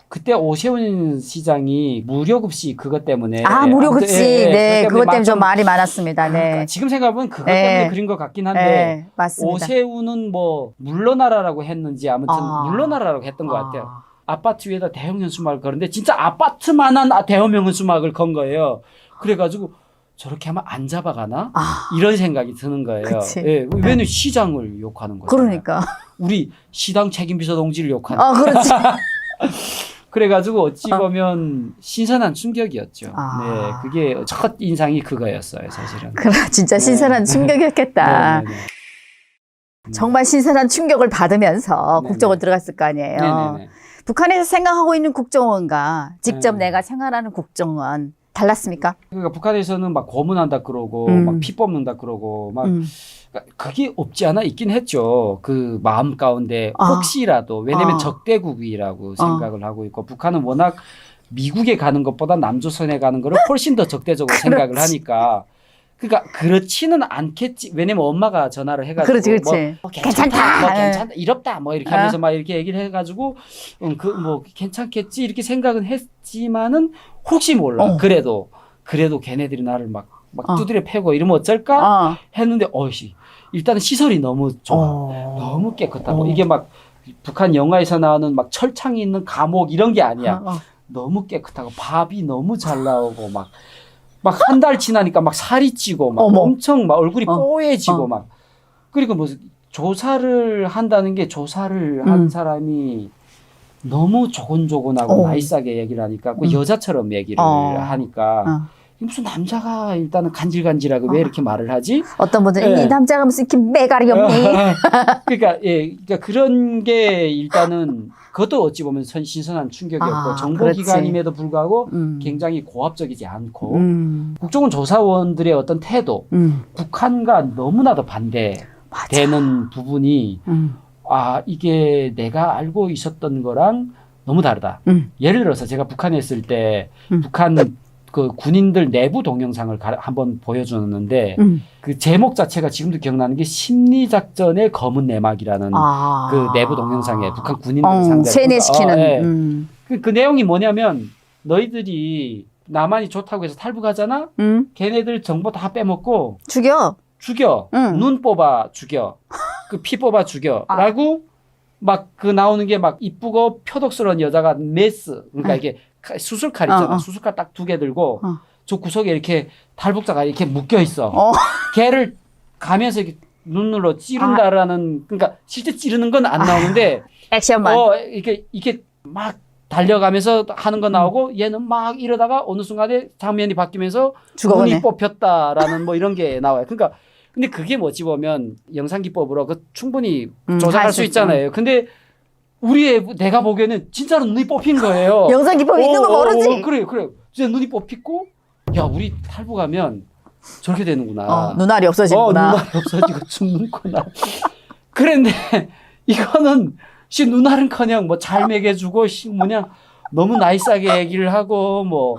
그때 오세훈 시장이 무료급식 그것 때문에 무료급식 네, 그것 때문에 좀 말이 많았습니다. 네. 그러니까 지금 생각해 보면 그것 때문에 그린 것 같긴 한데 맞습니다. 오세훈은 뭐 물러나라라고 했는지 아무튼 물러나라라고 했던 것 같아요. 아파트 위에다 대형 현수막을 거는데 진짜 아파트만한 대형 현수막을 건 거예요. 그래가지고 저렇게 하면 안 잡아가나? 이런 생각이 드는 거예요. 예, 왜냐면 시장을 욕하는 거예요. 그러니까. 우리 시당 책임비서 동지를 욕하는 그렇지. 그래가지고 어찌 보면 신선한 충격이었죠. 네, 그게 첫 인상이 그거였어요, 사실은. 진짜 신선한 충격이었겠다. 네네네. 정말 신선한 충격을 받으면서 국정원 들어갔을 거 아니에요. 네네네. 북한에서 생각하고 있는 국정원과 직접 내가 생활하는 국정원 달랐습니까? 그러니까 북한에서는 막 고문한다 그러고 막 피 뽑는다 그러고 막 그러니까 그게 없지 않아 있긴 했죠. 그 마음 가운데 혹시라도 왜냐면 적대국이라고 생각을 하고 있고 북한은 워낙 미국에 가는 것보다 남조선에 가는 거를 훨씬 더 적대적으로 생각을 하니까 그러니까 그렇지는 않겠지. 왜냐면 엄마가 전화를 해가지고 그렇지. 뭐 괜찮다, 이롭다, 뭐 이렇게 하면서 막 이렇게 얘기를 해가지고 그 뭐 괜찮겠지 이렇게 생각은 했지만은 혹시 몰라. 그래도 걔네들이 나를 막 두드려 패고 이러면 어쩔까 했는데 일단은 시설이 너무 좋아, 너무 깨끗하고 이게 막 북한 영화에서 나오는 막 철창이 있는 감옥 이런 게 아니야. 너무 깨끗하고 밥이 너무 잘 나오고 막 한 달 지나니까 막 살이 찌고 막 엄청 막 얼굴이 뽀얘지고 막 그리고 뭐 조사를 한다는 게 조사를 한 사람이 너무 조곤조곤하고 나이스하게 얘기를 하니까 그 여자처럼 얘기를 하니까 무슨 남자가 일단은 간질간질하고 왜 이렇게 말을 하지? 어떤 분들은 이 남자가 무슨 이렇게 매갈이 없니? 그러니까 그런 게 일단은 그것도 어찌 보면 신선한 충격이었고 정보기관임에도 불구하고 굉장히 고압적이지 않고 국정원 조사원들의 어떤 태도 북한과 너무나도 반대되는 부분이 이게 내가 알고 있었던 거랑 너무 다르다. 예를 들어서 제가 북한에 있을 때 북한 그 군인들 내부 동영상을 한번 보여주는데 그 제목 자체가 지금도 기억나는 게 심리작전의 검은 내막이라는 그 내부 동영상에 북한 군인들 상대로 세뇌시키는 그 내용이 뭐냐면 너희들이 남한이 좋다고 해서 탈북하잖아. 걔네들 정보 다 빼먹고 죽여. 눈 뽑아 죽여. 그 피 뽑아 죽여. 라고 막 그 나오는 게 막 이쁘고 표독스러운 여자가 메스. 그러니까 이게 수술칼 있잖아. 수술칼 딱 2개 들고 저 구석에 이렇게 탈북자가 이렇게 묶여 있어. 걔를 가면서 이렇게 눈으로 찌른다라는 그러니까 실제 찌르는 건 안 나오는데 액션만. 이게 막 달려가면서 하는 거 나오고 얘는 막 이러다가 어느 순간에 장면이 바뀌면서 눈이 뽑혔다라는 뭐 이런 게 나와요. 그러니까 근데 그게 어찌 보면 영상 기법으로 충분히 조작할 수 있잖아요. 근데 내가 보기에는 진짜로 눈이 뽑힌 거예요. 영상 기법이 있는 거 모르지? 그래. 진짜 눈이 뽑히고, 야, 우리 탈북하면 저렇게 되는구나. 눈알이 없어지는구나. 눈알이 없어지고 죽는구나. 그런데 이거는 눈알은커녕 뭐 잘 먹여주고, 너무 나이스하게 얘기를 하고, 뭐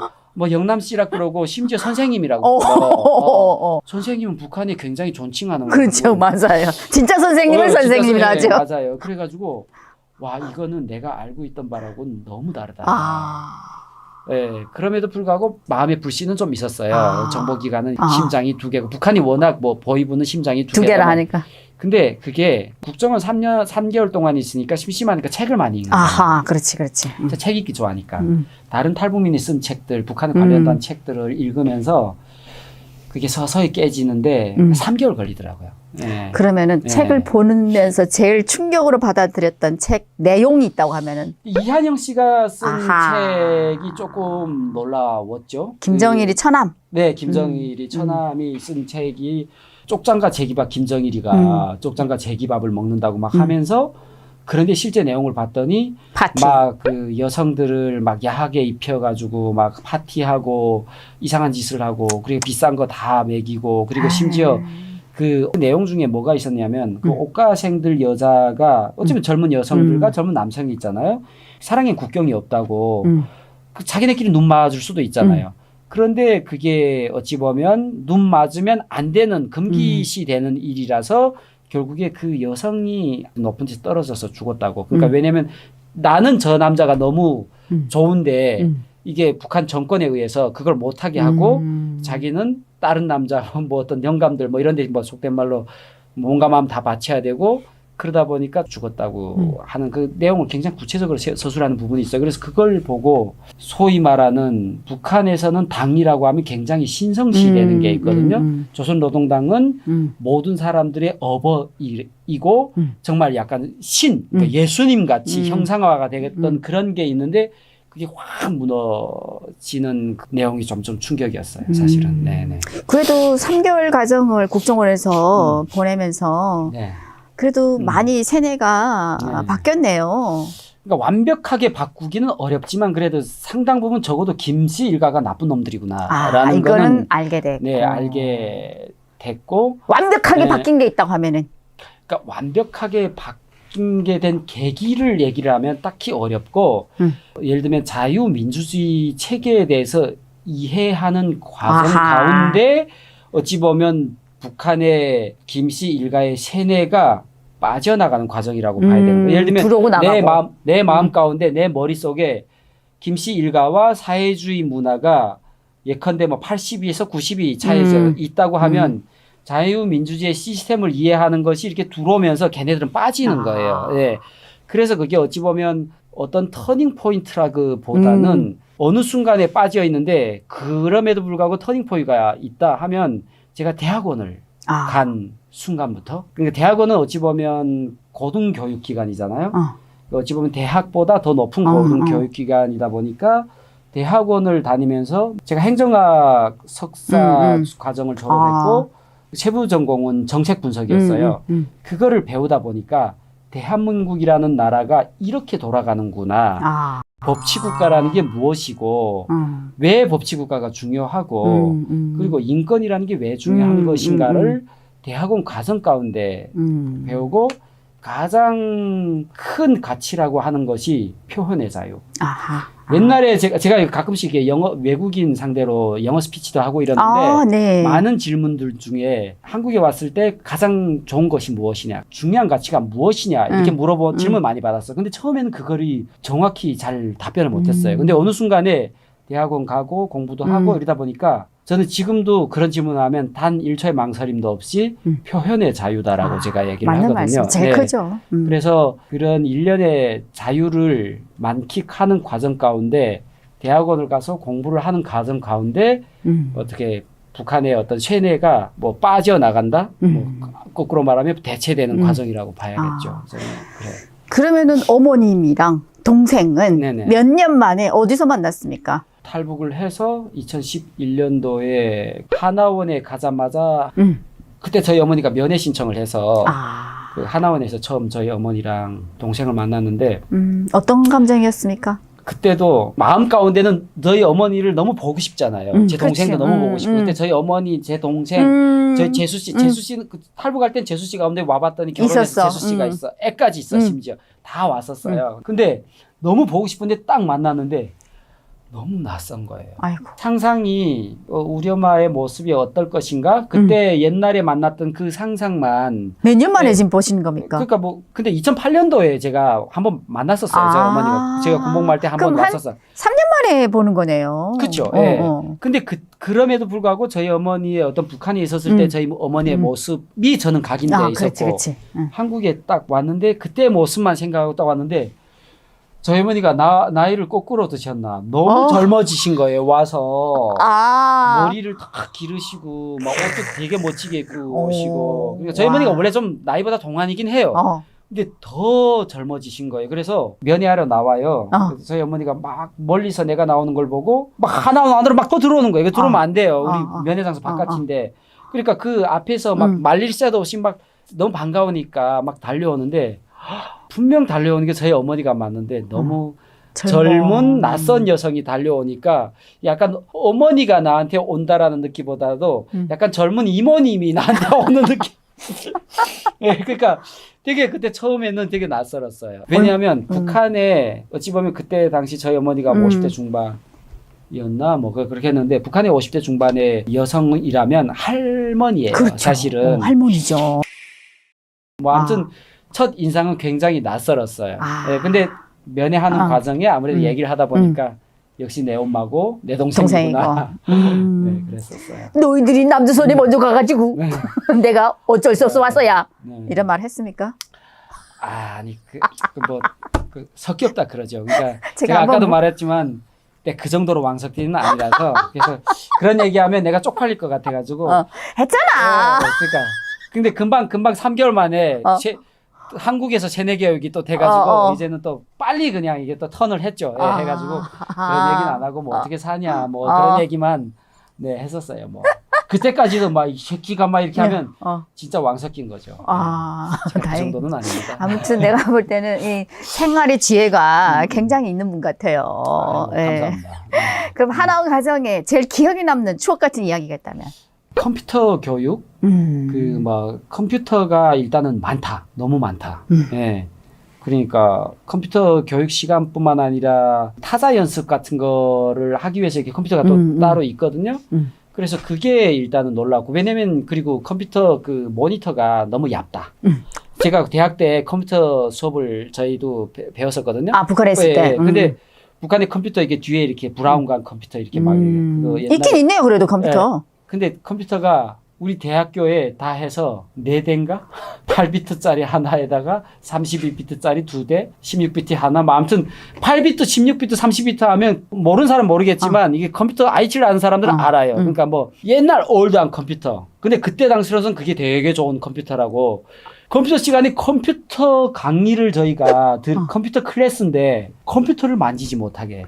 영남씨라 그러고, 심지어 선생님이라고. 선생님은 북한이 굉장히 존칭하는 거예요. 그렇죠, 맞아요. 진짜 선생님을 선생님이라 하죠. 맞아요. 그래가지고, 와, 이거는 내가 알고 있던 바라고는 너무 다르다. 예, 그럼에도 불구하고 마음의 불씨는 좀 있었어요. 아. 정보기관은 아. 심장이 2개고 북한이 워낙 뭐 보위부는 심장이 2개라. 2개라 하니까. 근데 그게 국정원 3개월 동안 있으니까 심심하니까 책을 많이 읽는 거예요. 아하, 그렇지. 제가 책 읽기 좋아하니까. 음. 다른 탈북민이 쓴 책들, 북한에 관련된 책들을 읽으면서 그게 서서히 깨지는데 3개월 걸리더라고요. 예. 그러면은 네. 책을 보면서 제일 충격으로 받아들였던 책 내용이 있다고 하면은 이한영 씨가 쓴 아하. 책이 조금 놀라웠죠. 김정일이 처남. 네, 김정일이 처남이 쓴 책이 쪽장과 제기밥 김정일이가 쪽장과 제기밥을 먹는다고 막 하면서 그런데 실제 내용을 봤더니 파티. 막 그 여성들을 막 야하게 입혀가지고 막 파티하고 이상한 짓을 하고 그리고 비싼 거 다 먹이고 그리고 심지어 그 내용 중에 뭐가 있었냐면 그 옷가생들 여자가 어쩌면 젊은 여성들과 젊은 남성이 있잖아요. 사랑엔 국경이 없다고 그 자기네끼리 눈 맞을 수도 있잖아요. 그런데 그게 어찌 보면 눈 맞으면 안 되는 금기시 되는 일이라서 결국에 그 여성이 높은 데 떨어져서 죽었다고. 그러니까 왜냐면 나는 저 남자가 너무 좋은데 이게 북한 정권에 의해서 그걸 못하게 하고 자기는 다른 남자 뭐 어떤 영감들 뭐 이런 데 뭐 속된 말로 뭔가 마음 다 바쳐야 되고 그러다 보니까 죽었다고 하는 그 내용을 굉장히 구체적으로 서술하는 부분이 있어요. 그래서 그걸 보고 소위 말하는 북한에서는 당이라고 하면 굉장히 신성시되는 게 있거든요. 조선노동당은 모든 사람들의 어버이고 정말 약간 신, 그러니까 예수님 같이 형상화가 되겠던 그런 게 있는데 그게 확 무너지는 그 내용이 좀 충격이었어요. 사실은. 네네. 그래도 3개월 과정을 국정원에서 보내면서 네. 그래도 많이 세뇌가 네. 바뀌었네요. 그러니까 완벽하게 바꾸기는 어렵지만 그래도 상당 부분 적어도 김씨 일가가 나쁜 놈들이구나라는 이거는 거는 알게 됐고. 네, 알게 됐고 완벽하게 네. 바뀐 게 있다고 하면은 그러니까 완벽하게 바뀐 게 된 계기를 얘기를 하면 딱히 어렵고 예를 들면 자유민주주의 체계에 대해서 이해하는 과정 아하. 가운데 어찌 보면 북한의 김씨 일가의 세뇌가 빠져나가는 과정이라고 봐야 되는 거예요. 예를 들면 들어오고 나가고. 내 마음 가운데 내 머릿속에 김씨 일가와 사회주의 문화가 예컨대 뭐 80에서 90이 차이에서 있다고 하면 자유민주주의 시스템을 이해하는 것이 이렇게 들어오면서 걔네들은 빠지는 거예요. 예. 그래서 그게 어찌 보면 어떤 터닝 포인트라기보다는 어느 순간에 빠져 있는데 그럼에도 불구하고 터닝 포인트가 있다 하면 제가 대학원을 간 순간부터 그러니까 대학원은 어찌 보면 고등교육기관이잖아요. 어찌 보면 대학보다 더 높은 고등교육기관이다 보니까 대학원을 다니면서 제가 행정학 석사 과정을 졸업했고 세부 전공은 정책 분석이었어요. 그거를 배우다 보니까 대한민국이라는 나라가 이렇게 돌아가는구나. 법치국가라는 게 무엇이고 왜 법치국가가 중요하고 그리고 인권이라는 게 왜 중요한 것인가를 대학원 과정 가운데 배우고 가장 큰 가치라고 하는 것이 표현의 자유. 옛날에 제가 가끔씩 이렇게 외국인 상대로 영어 스피치도 하고 이러는데 네. 많은 질문들 중에 한국에 왔을 때 가장 좋은 것이 무엇이냐, 중요한 가치가 무엇이냐 이렇게 질문 많이 받았어. 근데 처음에는 그거를 정확히 잘 답변을 못했어요. 근데 어느 순간에 대학원 가고 공부도 하고 이러다 보니까 저는 지금도 그런 질문을 하면 단 1초의 망설임도 없이 표현의 자유다라고 제가 얘기를 맞는 하거든요. 말씀. 제일 크죠. 그래서 그런 일련의 자유를 만끽하는 과정 가운데 대학원을 가서 공부를 하는 과정 가운데 어떻게 북한의 어떤 세뇌가 뭐 빠져나간다? 뭐 거꾸로 말하면 대체되는 과정이라고 봐야겠죠. 저는 그래요. 그러면은 어머님이랑 동생은 네네. 몇 년 만에 어디서 만났습니까? 탈북을 해서 2011년도에 하나원에 가자마자 그때 저희 어머니가 면회 신청을 해서 그 하나원에서 처음 저희 어머니랑 동생을 만났는데 어떤 감정이었습니까? 그때도 마음 가운데는 저희 어머니를 너무 보고 싶잖아요. 제 동생도 그치. 너무 보고 싶고 그때 저희 어머니, 제 동생, 저희 재수 씨는 탈북할 땐 재수 씨가 가운데 와봤더니 결혼해서 있었어. 재수 씨가 있어. 애까지 있어 심지어 다 왔었어요. 근데 너무 보고 싶은데 딱 만났는데 너무 낯선 거예요. 아이고. 상상이 우리 엄마의 모습이 어떨 것인가? 그때 옛날에 만났던 그 상상만 몇 년 만에 네. 지금 보시는 겁니까? 그러니까 뭐 근데 2008년도에 제가 한번 만났었어요. 저희 어머니가 제가 군복무할 때 한번 그럼 한 왔었어. 3년 오랜만에 보는 거네요. 그렇죠. 예. 근데 그럼에도 불구하고 저희 어머니의 어떤 북한에 있었을 때 저희 어머니의 모습이 저는 각인돼 있었고 그렇지. 한국에 딱 왔는데 그때 모습만 생각하고 딱 왔는데 저희 어머니가 나이를 거꾸로 드셨나 너무 젊어지신 거예요. 와서 머리를 다 기르시고 막 옷도 되게 멋지게 입고 오시고 그러니까 저희 어머니가 원래 좀 나이보다 동안이긴 해요. 근데 더 젊어지신 거예요. 그래서 면회하러 나와요. 그래서 저희 어머니가 막 멀리서 내가 나오는 걸 보고 막 하나 안으로 막 또 들어오는 거예요. 이거 들어오면 안 돼요. 우리 면회 장소 바깥인데. 그러니까 그 앞에서 막 말릴 새도 없이 막 너무 반가우니까 막 달려오는데 분명 달려오는 게 저희 어머니가 맞는데 너무 젊은 낯선 여성이 달려오니까 약간 어머니가 나한테 온다라는 느낌보다도 약간 젊은 이모님이 나한테 오는 느낌. 네, 그러니까 되게 그때 처음에는 되게 낯설었어요. 왜냐하면 북한에 어찌 보면 그때 당시 저희 어머니가 50대 중반이었나 뭐 그렇게 했는데 북한의 50대 중반의 여성이라면 할머니예요. 그렇죠. 사실은 할머니죠. 뭐 아무튼 첫 인상은 굉장히 낯설었어요. 네, 근데 면회하는 과정에 아무래도 얘기를 하다 보니까 역시 내 엄마고 내 동생이구나. 네, 그랬었어요. 너희들이 남조선에 먼저 가가지고 내가 어쩔 수 없어 왔어야. 네. 이런 말 했습니까? 아니 그 섞였다 그러죠. 그러니까 제가 아까도 말했지만 그 정도로 왕석띠는 아니라서 그래서 그런 얘기하면 내가 쪽팔릴 것 같아가지고 했잖아. 그러니까 근데 금방 3개월 만에 한국에서 세뇌 교육이 또 돼가지고 이제는 또 빨리 그냥 이게 또 턴을 했죠. 예, 해가지고 그런 얘기는 안 하고 뭐 어떻게 사냐 뭐 그런 얘기만 네 했었어요. 뭐 그때까지도 막 이 새끼가 막 이렇게 하면 진짜 왕석인 거죠. 제가 그 정도는 아닙니다. 아무튼 내가 볼 때는 이 생활의 지혜가 굉장히 있는 분 같아요. 감사합니다. 그럼 하나원 가정에 제일 기억에 남는 추억 같은 이야기가 있다면? 컴퓨터 교육, 그 뭐 컴퓨터가 일단은 많다, 너무 많다. 예. 그러니까 컴퓨터 교육 시간뿐만 아니라 타자 연습 같은 거를 하기 위해서 이렇게 컴퓨터가 또 따로 있거든요. 그래서 그게 일단은 놀랍고 왜냐면 그리고 컴퓨터 그 모니터가 너무 얇다. 제가 대학 때 컴퓨터 수업을 저희도 배웠었거든요. 북한에 있을 때. 근데 북한의 컴퓨터 이게 뒤에 이렇게 브라운관 컴퓨터 이렇게 막 그거 옛날에 있긴 있네요, 그래도 컴퓨터. 근데 컴퓨터가 우리 대학교에 다 해서 4대인가? 8비트짜리 하나에다가 32비트짜리 2대, 16비트 하나, 뭐 아무튼 8비트, 16비트, 30비트 하면 모르는 사람 모르겠지만 이게 컴퓨터 IT를 아는 사람들은 알아요. 그러니까 뭐 옛날 올드한 컴퓨터. 근데 그때 당시로선 그게 되게 좋은 컴퓨터라고. 컴퓨터 시간에 컴퓨터 강의를 저희가 컴퓨터 클래스인데 컴퓨터를 만지지 못하게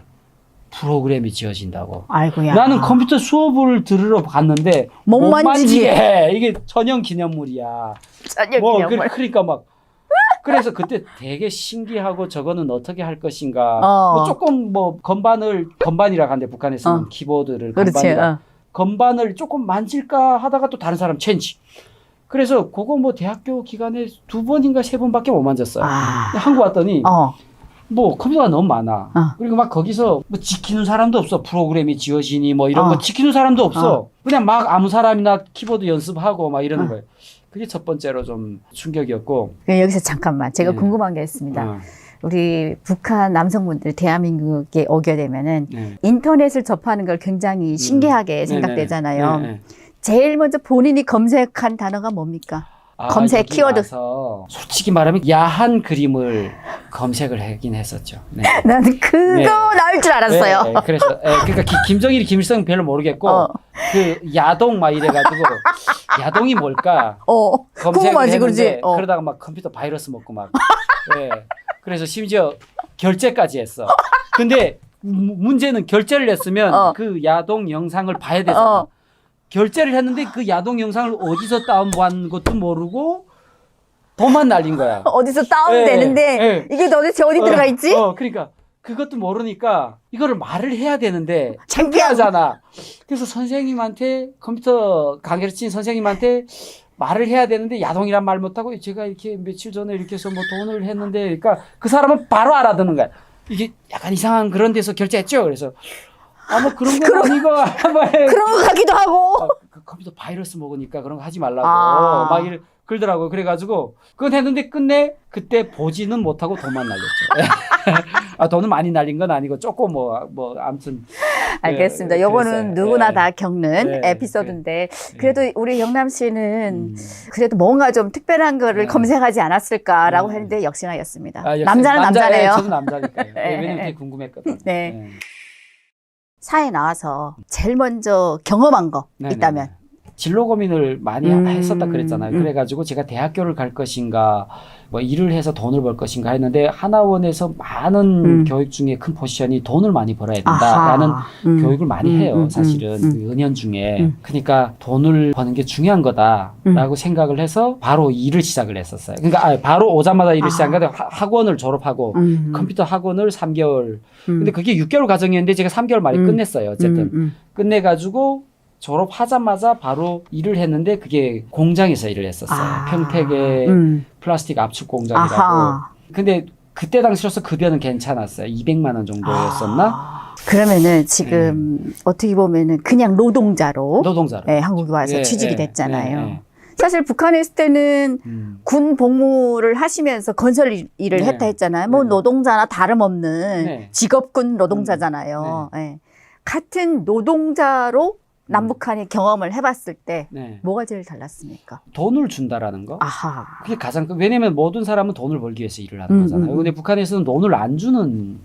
프로그램이 지어진다고. 아이고야. 나는 컴퓨터 수업을 들으러 갔는데 못 만지게 해. 이게 전형 기념물이야. 전형 기념물. 그러니까 막 그래서 그때 되게 신기하고 저거는 어떻게 할 것인가. 뭐 조금 뭐 건반이라 하는데 북한에서는 키보드를 건반이라. 건반을 조금 만질까 하다가 또 다른 사람 체인지. 그래서 그거 뭐 대학교 기간에 2번인가 3번밖에 못 만졌어요. 한국 왔더니 뭐 컴퓨터가 너무 많아. 그리고 막 거기서 뭐 지키는 사람도 없어. 프로그램이 지어지니 뭐 이런 거 지키는 사람도 없어. 그냥 막 아무 사람이나 키보드 연습하고 막 이러는 거예요. 그게 첫 번째로 좀 충격이었고. 여기서 잠깐만 제가 궁금한 게 있습니다. 우리 북한 남성분들 대한민국에 오게 되면은 인터넷을 접하는 걸 굉장히 신기하게 생각되잖아요. 제일 먼저 본인이 검색한 단어가 뭡니까? 검색 키워드. 솔직히 말하면 야한 그림을 검색을 하긴 했었죠. 네. 나는 그거 나올 줄 알았어요. 네, 그래서 그러니까 김정일, 김일성 별로 모르겠고 그 야동 막 이래가지고 야동이 뭘까 검색을 했는데 그러다가 막 컴퓨터 바이러스 먹고 막. 네. 그래서 심지어 결제까지 했어. 근데 문제는 결제를 했으면 그 야동 영상을 봐야 되잖아. 결제를 했는데 그 야동 영상을 어디서 다운받은 것도 모르고 돈만 날린 거야. 어디서 다운되는데 이게 도대체 어디 들어가 있지? 그러니까 그것도 모르니까 이거를 말을 해야 되는데 창피하잖아. 그래서 선생님한테 컴퓨터 강의를 친 선생님한테 말을 해야 되는데 야동이란 말 못하고 제가 이렇게 며칠 전에 이렇게 해서 뭐 돈을 했는데 그러니까 그 사람은 바로 알아듣는 거야. 이게 약간 이상한 그런 데서 결제했죠. 그래서 뭐 그런 건 아니고 그런 거 같기도 하고 그 컴퓨터 바이러스 먹으니까 그런 거 하지 말라고 막 그러더라고요. 그래가지고 그건 했는데 끝내 그때 보지는 못하고 돈만 날렸죠. 돈을 많이 날린 건 아니고 조금 아무튼. 알겠습니다. 네, 요거는 그랬어요. 누구나 네. 다 겪는 네, 에피소드인데 그래도 우리 영남 씨는 음. 그래도 뭔가 좀 특별한 거를 네. 검색하지 않았을까라고 네. 했는데 역시나였습니다. 역시 남자는 남자네요. 저는 남자니까요. 네. 왜냐면 되게 궁금했거든요. 네. 사회 나와서 제일 먼저 경험한 거 네, 있다면. 네. 진로 고민을 많이 했었다 그랬잖아요. 그래가지고 제가 대학교를 갈 것인가, 뭐 일을 해서 돈을 벌 것인가 했는데 하나원에서 많은 교육 중에 큰 포지션이 돈을 많이 벌어야 된다라는 교육을 많이 해요. 사실은 그 은연 중에. 그러니까 돈을 버는 게 중요한 거다라고 생각을 해서 바로 일을 시작을 했었어요. 그러니까 바로 오자마자 일을 시작한 게 학원을 졸업하고 컴퓨터 학원을 3개월. 근데 그게 6개월 과정이었는데 제가 3개월 만에 끝냈어요. 어쨌든 끝내가지고. 졸업하자마자 바로 일을 했는데 그게 공장에서 일을 했었어요. 평택의 플라스틱 압축 공장이라고. 아하. 근데 그때 당시로서 급여는 괜찮았어요. 200만 원 정도였었나? 그러면은 지금 어떻게 보면은 그냥 노동자로 노동자로. 한국에 와서 예, 취직이 예, 됐잖아요. 예, 예. 사실 북한에 있을 때는 군 복무를 하시면서 건설 일을 네. 했다 했잖아요. 뭐 네. 노동자나 다름없는 네. 직업군 노동자잖아요. 예. 같은 노동자로 남북한이 경험을 해봤을 때 네. 뭐가 제일 달랐습니까? 돈을 준다라는 거. 아하. 그게 가장 왜냐면 모든 사람은 돈을 벌기 위해서 일을 하는 거잖아요. 근데 북한에서는 돈을 안 주는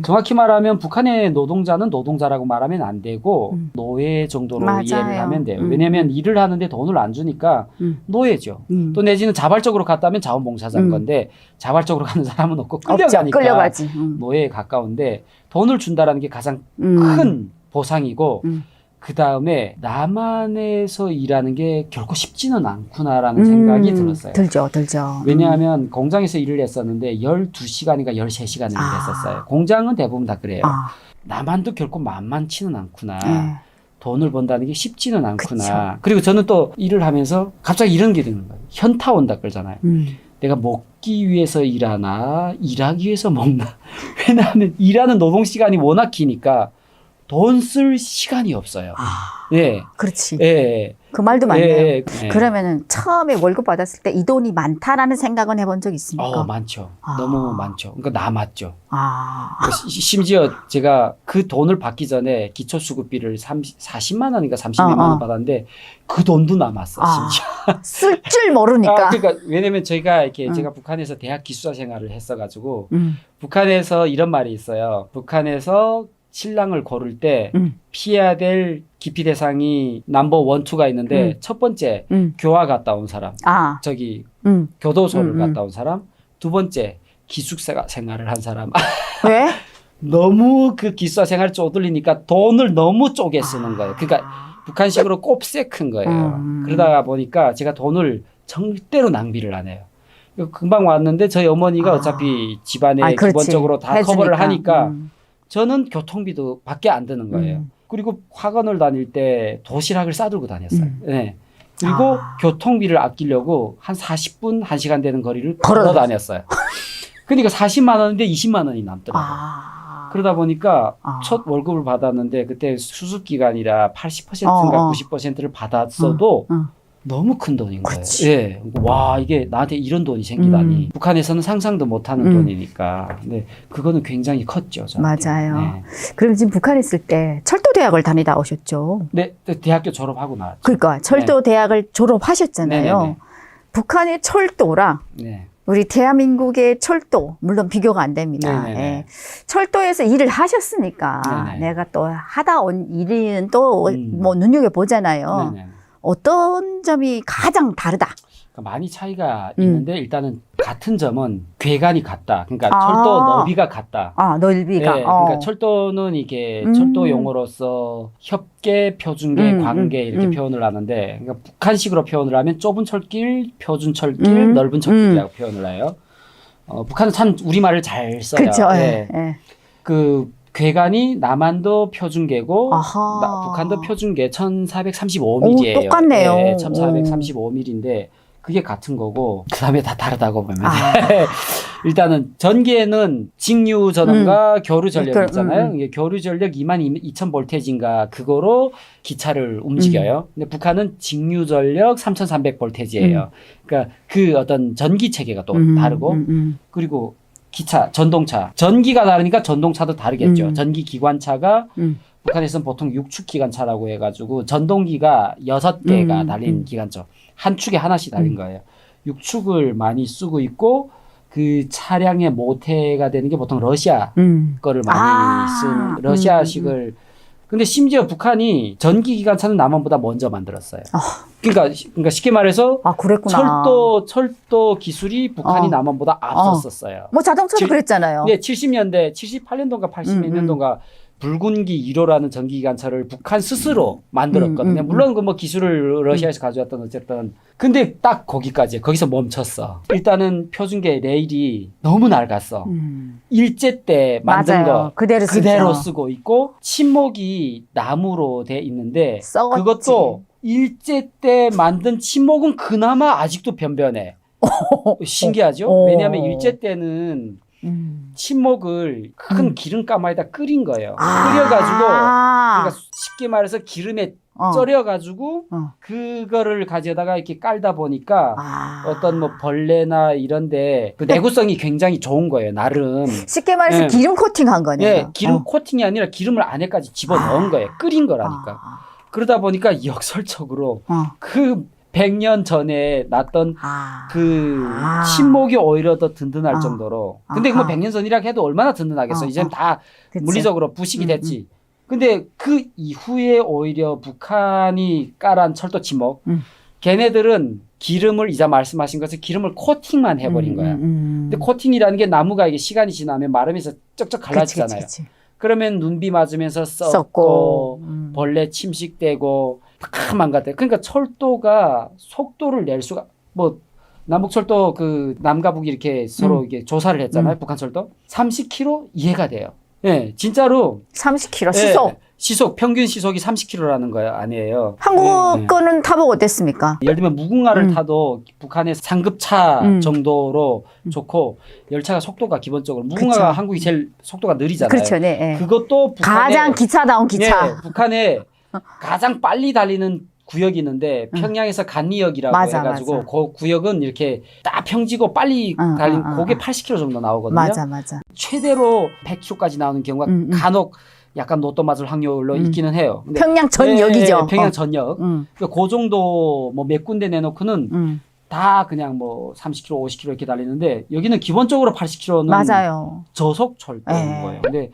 정확히 말하면 북한의 노동자는 노동자라고 말하면 안 되고 노예 정도로 맞아요. 이해를 하면 돼요. 왜냐하면 일을 하는데 돈을 안 주니까 노예죠. 또 내지는 자발적으로 갔다면 자원봉사자인 건데 자발적으로 가는 사람은 없고 끌려가니까 없죠. 끌려가지. 노예에 가까운데 돈을 준다라는 게 가장 큰 보상이고 그 다음에 남한에서 일하는 게 결코 쉽지는 않구나라는 생각이 들었어요. 들죠. 왜냐하면 공장에서 일을 했었는데 12시간인가 13시간을 일했었어요. 공장은 대부분 다 그래요. 남한도 결코 만만치는 않구나. 돈을 번다는 게 쉽지는 않구나. 그쵸. 그리고 저는 또 일을 하면서 갑자기 이런 게 드는 거예요. 현타 온다 그러잖아요. 내가 먹기 위해서 일하나 일하기 위해서 먹나. 왜냐하면 일하는 노동시간이 워낙 기니까 돈 쓸 시간이 없어요. 예. 그렇지. 예. 그 말도 맞네요. 예. 그러면은 처음에 월급 받았을 때 이 돈이 많다라는 생각은 해본 적 있습니까? 많죠. 너무 많죠. 그러니까 남았죠. 심지어 제가 그 돈을 받기 전에 기초수급비를 40만 원인가 30만 원 받았는데 그 돈도 남았어. 심지어. 쓸 줄 모르니까. 그러니까 왜냐면 저희가 이렇게 제가 북한에서 대학 기숙사 생활을 했어가지고 북한에서 이런 말이 있어요. 북한에서 신랑을 고를 때 피해야 될 기피 대상이 넘버 1, 2가 있는데 첫 번째 교화 갔다 온 사람, 교도소를 갔다 온 사람, 두 번째 기숙사 생활을 한 사람. 왜? 너무 그 기숙사 생활 쪼들리니까 돈을 너무 쪼개 쓰는 거예요. 그러니까 북한식으로 꼽새큰 거예요. 그러다 보니까 제가 돈을 절대로 낭비를 안 해요. 금방 왔는데 저희 어머니가 어차피 집안에 기본적으로 다 해주니까. 커버를 하니까 저는 교통비도 밖에 안 드는 거예요. 그리고 학원을 다닐 때 도시락을 싸들고 다녔어요. 네. 그리고 교통비를 아끼려고 한 40분, 1시간 되는 거리를 걸어 다녔어요. 그러니까 40만 원인데 20만 원이 남더라고요. 그러다 보니까 첫 월급을 받았는데 그때 수습기간이라 80%인가 90%를 받았어도 너무 큰 돈인 거예요. 예. 와, 이게 나한테 이런 돈이 생기다니. 북한에서는 상상도 못하는 돈이니까. 근데 그거는 굉장히 컸죠. 저한테. 맞아요. 네. 그럼 지금 북한에 있을 때 철도대학을 다니다 오셨죠? 네, 대학교 졸업하고 나왔죠. 그러니까 철도대학을 졸업하셨잖아요. 네네네. 북한의 철도랑 네. 우리 대한민국의 철도 물론 비교가 안 됩니다. 예. 철도에서 일을 하셨으니까 네네. 내가 또 하다 온 일은 또 뭐 눈여겨 보잖아요. 네네. 어떤 점이 가장 다르다? 그러니까 많이 차이가 있는데 일단은 같은 점은 괴간이 같다. 그러니까 철도 너비가 같다. 넓이가. 네, 그러니까 철도는 이게 철도 용어로서 협계, 표준계, 관계 이렇게 표현을 하는데, 그러니까 북한식으로 표현을 하면 좁은 철길, 표준 철길, 넓은 철길이라고 표현을 해요. 북한은 참 우리말을 잘 써요. 그렇죠. 네. 그 괴간이 남한도 표준계고 북한도 표준계 1435mm예요. 똑같네요. 네, 1435mm인데 그게 같은 거고 그다음에 다 다르다고 보면 일단은 전기에는 직류 전원과 교류 전력 있잖아요. 이게 교류 전력 22,000볼테지인가 그거로 기차를 움직여요. 근데 북한은 직류 전력 3,300볼테지예요. 그러니까 그 어떤 전기 체계가 또 다르고 그리고 기차, 전동차. 전기가 다르니까 전동차도 다르겠죠. 전기 기관차가 북한에서는 보통 6축 기관차라고 해가지고 전동기가 6개가 달린 기관차. 한 축에 하나씩 달린 거예요. 6축을 많이 쓰고 있고 그 차량의 모태가 되는 게 보통 러시아 거를 많이 쓴 러시아식을 근데 심지어 북한이 전기 기관차는 남한보다 먼저 만들었어요. 그러니까 쉽게 말해서 그랬구나. 철도 기술이 북한이 남한보다 앞섰었어요. 뭐 자동차도 그랬잖아요. 네, 70년대, 78년도인가 81년도인가 붉은기 1호라는 전기 기관차를 북한 스스로 만들었거든요. 물론 그 뭐 기술을 러시아에서 가져왔던 어쨌든. 근데 딱 거기서 멈췄어. 일단은 표준계 레일이 너무 낡았어. 일제 때 만든 맞아요. 거 그대로 쓰고 있고 침목이 나무로 돼 있는데 썩었지. 그것도 일제 때 만든 침목은 그나마 아직도 변변해. 신기하죠? 왜냐하면 일제 때는 침목을 큰 기름가마에다 끓인 거예요. 끓여가지고 그러니까 쉽게 말해서 기름에 쪄려가지고 그거를 가져다가 이렇게 깔다 보니까 어떤 뭐 벌레나 이런데 그 내구성이 굉장히 좋은 거예요. 나름. 쉽게 말해서 기름 코팅한 거네요. 네, 기름 코팅이 아니라 기름을 안에까지 집어넣은 거예요. 끓인 거라니까. 그러다 보니까 역설적으로 그 100년 전에 났던 그 침목이 오히려 더 든든할 정도로. 근데 뭐 100년 전이라 해도 얼마나 든든하겠어. 이제는 다 그치. 물리적으로 부식이 됐지. 근데 그 이후에 오히려 북한이 깔은 철도 침목, 걔네들은 기름을 이제 말씀하신 것처럼 기름을 코팅만 해버린 거야. 근데 코팅이라는 게 나무가 이게 시간이 지나면 마르면서 쩍쩍 갈라지잖아요. 그치. 그러면 눈비 맞으면서 썩고 벌레 침식되고 다 망가져. 그러니까 철도가 속도를 낼 수가 뭐 남북철도 그 남과 북이 이렇게 서로 이게 조사를 했잖아요. 북한 철도 30km 이해가 돼요. 예, 진짜로 30km 시속. 예, 시속 평균 시속이 30km라는 거예요. 아니에요. 한국 거는 타보고 어땠습니까? 예를 들면 무궁화를 타도 북한의 상급차 정도로 좋고 열차가 속도가 기본적으로 무궁화가 그쵸. 한국이 제일 속도가 느리잖아요. 그렇죠, 네. 그것도 북한의 가장 기차다운 기차. 네, 북한에 가장 빨리 달리는 구역이 있는데 평양에서 간리역이라고 맞아, 해가지고 맞아. 그 구역은 이렇게 딱 평지고 빨리 달리는 그게 80km 정도 나오거든요. 맞아. 최대로 100km까지 나오는 경우가 간혹 약간 로또 맞을 확률로 있기는 해요. 근데 평양 전역이죠. 평양 전역. 그 정도 뭐 몇 군데 내놓고는 다 그냥 뭐 30km, 50km 이렇게 달리는데 여기는 기본적으로 80km는 맞아요. 저속 철도인 네. 거예요. 근데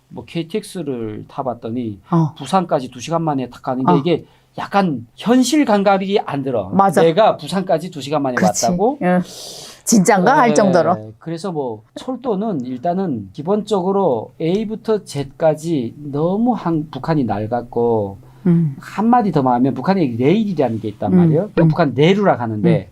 뭐 KTX를 타봤더니 부산까지 2시간 만에 딱 가는데 이게 약간 현실 감각이 안 들어. 맞아. 내가 부산까지 2시간 만에 왔다고. 진짠가 할 정도로. 그래서 뭐 철도는 일단은 기본적으로 A부터 Z까지 너무 북한이 낡았고 한마디 더 말하면 북한에 레일이라는 게 있단 말이에요. 북한 내루라 하는데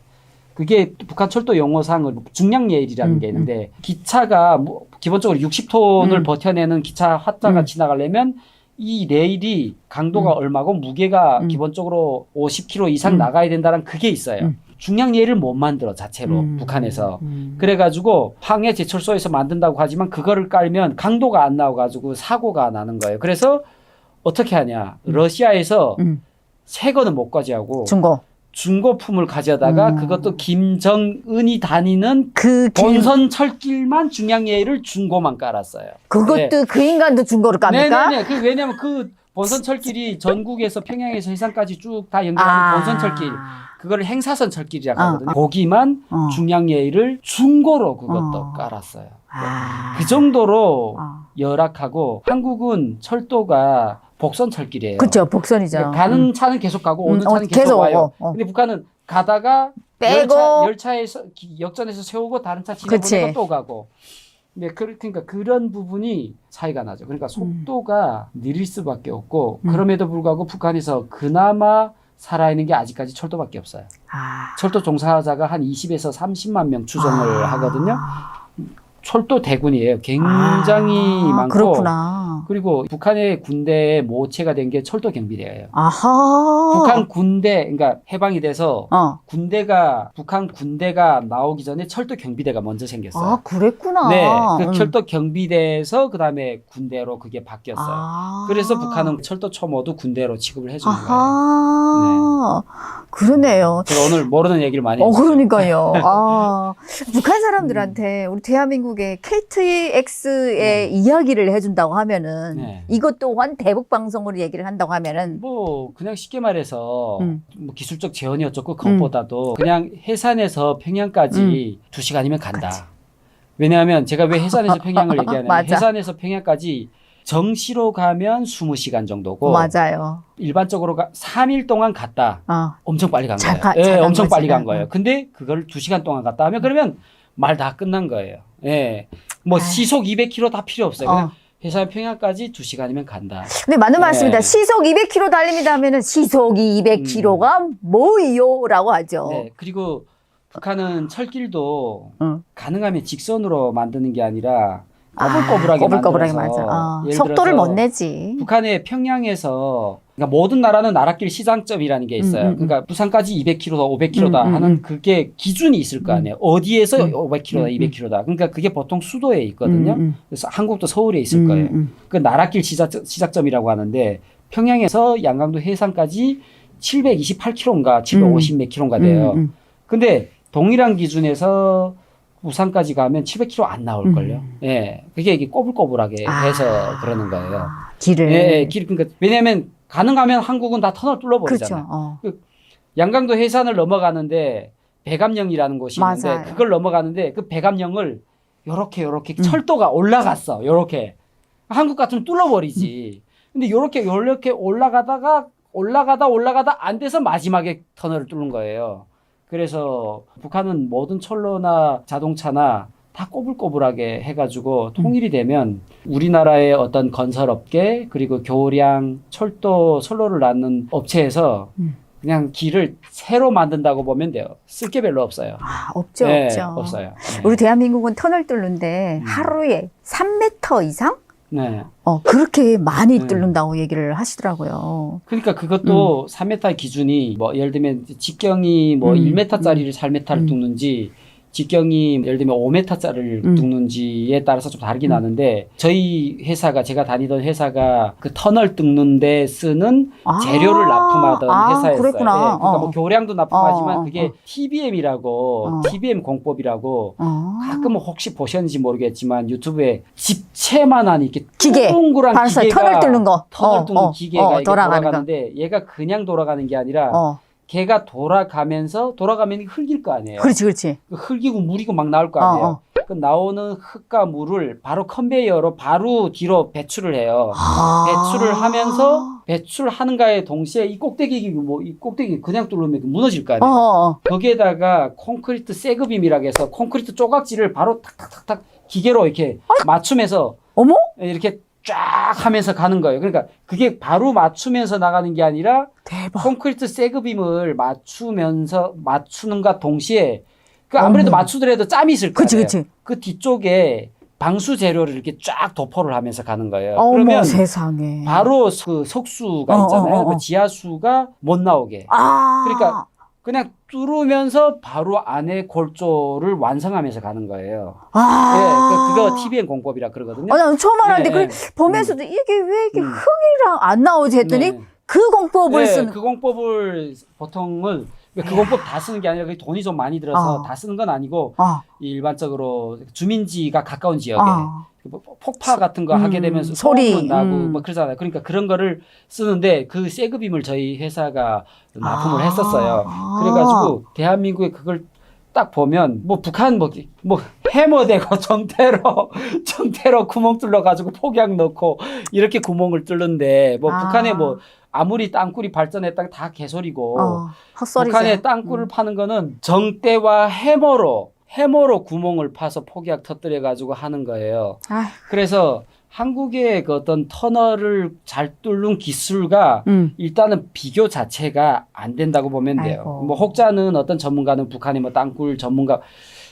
그게 북한 철도 용어상을 중량 레일이라는 게 있는데 기차가 뭐 기본적으로 60톤을 버텨내는 기차 화자가 지나가려면 이 레일이 강도가 얼마고 무게가 기본적으로 50kg 이상 나가야 된다는 그게 있어요. 중량 레일을 못 만들어 자체로 북한에서. 그래가지고 황해 제철소에서 만든다고 하지만 그거를 깔면 강도가 안 나와가지고 사고가 나는 거예요. 그래서 어떻게 하냐. 러시아에서 새 거는 못 가져가고 중고품을 가져다가 그것도 김정은이 다니는 본선 철길만 중량 레일을 중고만 깔았어요. 그것도 네. 그 인간도 중고를 깝니까? 네네네. 왜냐면 그 본선 철길이 전국에서 평양에서 해상까지 쭉 다 연결하는 본선 철길. 그거를 행사선 철길이라고 하거든요. 거기만 중량 레일을 중고로 그것도 깔았어요. 그 정도로 열악하고 한국은 철도가 복선 철길이에요. 그렇죠. 복선이죠. 그러니까 가는 차는 계속 가고 오는 차는 계속 와요. 근데 북한은 가다가 빼고 열차에서 역전해서 세우고 다른 차 지나보내고 또 가고. 네, 그러니까 그런 부분이 차이가 나죠. 그러니까 속도가 느릴 수밖에 없고 그럼에도 불구하고 북한에서 그나마 살아있는 게 아직까지 철도밖에 없어요. 철도 종사자가 한 20에서 30만 명 추정을 하거든요. 철도 대군이에요. 굉장히 많고. 그렇구나. 그리고 북한의 군대의 모체가 된 게 철도 경비대예요. 아하. 북한 군대, 그러니까 해방이 돼서 북한 군대가 나오기 전에 철도 경비대가 먼저 생겼어요. 아, 그랬구나. 네, 그 철도 경비대에서 그 다음에 군대로 그게 바뀌었어요. 그래서 북한은 철도 초모도 군대로 취급을 해주는 거예요. 아하. 그러네요. 제가 오늘 모르는 얘기를 많이 했어요. 그러니까요. 북한 사람들한테 우리 대한민국의 KTX의 이야기를 해준다고 하면은 네. 이것 또한 대북 방송으로 얘기를 한다고 하면은 뭐 그냥 쉽게 말해서 뭐 기술적 재원이 어쩌고 그것보다도 그냥 해산에서 평양까지 2시간이면 간다. 그치. 왜냐하면 제가 왜 해산에서 평양을 얘기하냐면 맞아. 해산에서 평양까지 정시로 가면 20시간 정도고 맞아요. 일반적으로 3일 동안 갔다. 엄청 빨리 간 거예요. 잘 예, 간 엄청 거지. 빨리 간 거예요. 근데 그걸 2시간 동안 갔다 하면 그러면 말 다 끝난 거예요. 예. 뭐 시속 200km 다 필요 없어요. 그냥 해산 평양까지 2시간이면 간다. 근데 맞는 말씀입니다. 네. 시속 200km 달립니다 하면은 시속이 200km가 뭐요? 라고 하죠. 네. 그리고 북한은 철길도 가능하면 직선으로 만드는 게 아니라 꼬불꼬불하게 만들어서 예를 속도를 들어서 못 내지. 북한의 평양에서 그러니까 모든 나라는 나라길 시장점이라는 게 있어요. 그러니까 부산까지 200km다, 500km다 하는 그게 기준이 있을 거 아니에요. 어디에서 500km다, 200km다. 그러니까 그게 보통 수도에 있거든요. 그래서 한국도 서울에 있을 거예요. 그 나라길 시작점이라고 하는데 평양에서 양강도 해상까지 728km인가 750 몇 킬로인가 돼요. 근데 동일한 기준에서 부산까지 가면 700km 안 나올걸요. 예. 그게 이게 꼬불꼬불하게 해서 그러는 거예요. 길을. 예, 그러니까 왜냐면 가능하면 한국은 다 터널 뚫어버리잖아요. 그렇죠. 양강도 해산을 넘어가는데 배감령이라는 곳이 있는데 맞아요. 그걸 넘어가는데 그 배감령을 요렇게 철도가 올라갔어. 요렇게. 한국 같으면 뚫어버리지. 근데 요렇게 올라가다 안 돼서 마지막에 터널을 뚫는 거예요. 그래서 북한은 모든 철로나 자동차나 다 꼬불꼬불하게 해가지고 통일이 되면 우리나라의 어떤 건설업계 그리고 교량, 철도, 선로를 낳는 업체에서 그냥 길을 새로 만든다고 보면 돼요. 쓸 게 별로 없어요. 없죠. 네, 없죠. 없어요. 네. 우리 대한민국은 터널 뚫는데 하루에 3m 이상? 네. 그렇게 많이 뚫는다고 얘기를 하시더라고요. 그러니까 그것도 3m 기준이 뭐 예를 들면 직경이 뭐 1m짜리를 4m를 뚫는지 직경이 예를 들면 5m짜리를 뚫는지에 따라서 좀 다르긴 하는데 저희 회사가 제가 다니던 회사가 그 터널 뚫는 데 쓰는 재료를 납품하던 회사였어요. 그랬구나. 네, 그러니까 뭐 교량도 납품하지만 그게 TBM이라고 TBM 공법이라고 가끔 혹시 보셨는지 모르겠지만 유튜브에 집채만한 이렇게 기계. 동그란 기계가 터널 뚫는 거. 터널 뚫는 기계가 이렇게 돌아가는 돌아가는데 얘가 그냥 돌아가는 게 아니라 걔가 돌아가면 흙일 거 아니에요. 그렇지. 흙이고 물이고 막 나올 거 아니에요. 그 나오는 흙과 물을 바로 컨베이어로 바로 뒤로 배출을 해요. 배출을 하면서 배출하는가에 동시에 이 꼭대기 그냥 뚫으면 무너질 거 아니에요. 거기에다가 콘크리트 세그빔이라고 해서 콘크리트 조각지를 바로 탁탁탁탁 기계로 이렇게 맞추면서 이렇게 쫙 하면서 가는 거예요. 그러니까 그게 바로 맞추면서 나가는 게 아니라 대박. 콘크리트 세그빔을 맞추는가 동시에 그 아무래도 맞추더라도 짬이 있을 거예요. 그 뒤쪽에 방수 재료를 이렇게 쫙 도포를 하면서 가는 거예요. 그러면 세상에. 바로 그 석수가 있잖아요. 그 지하수가 못 나오게. 그러니까 그냥 뚫으면서 바로 안에 골조를 완성하면서 가는 거예요. 그거 TBM 공법이라 그러거든요. 난 처음 알았는데 보면서도 이게 왜 이렇게 흙이랑 안 나오지 했더니 그 공법을 쓰는. 그 공법을 보통은 그 공법 다 쓰는 게 아니라 돈이 좀 많이 들어서 다 쓰는 건 아니고 일반적으로 주민지가 가까운 지역에 폭파 같은 거 하게 되면 소리 나고 뭐 그러잖아요. 그러니까 그런 거를 쓰는데 그 세그빔을 저희 회사가 납품을 했었어요. 그래가지고 대한민국에 그걸 딱 보면 뭐 북한 뭐 해머대고 정태로 구멍 뚫러가지고 폭약 넣고 이렇게 구멍을 뚫는데 뭐 북한에 뭐 아무리 땅굴이 발전했다 다 개소리고 헛소리죠. 북한에 땅굴을 파는 거는 정대와 해머로 구멍을 파서 폭약 터뜨려가지고 하는 거예요. 그래서 한국의 그 어떤 터널을 잘 뚫는 기술과 일단은 비교 자체가 안 된다고 보면 돼요. 뭐 혹자는 어떤 전문가는 북한의 뭐 땅굴 전문가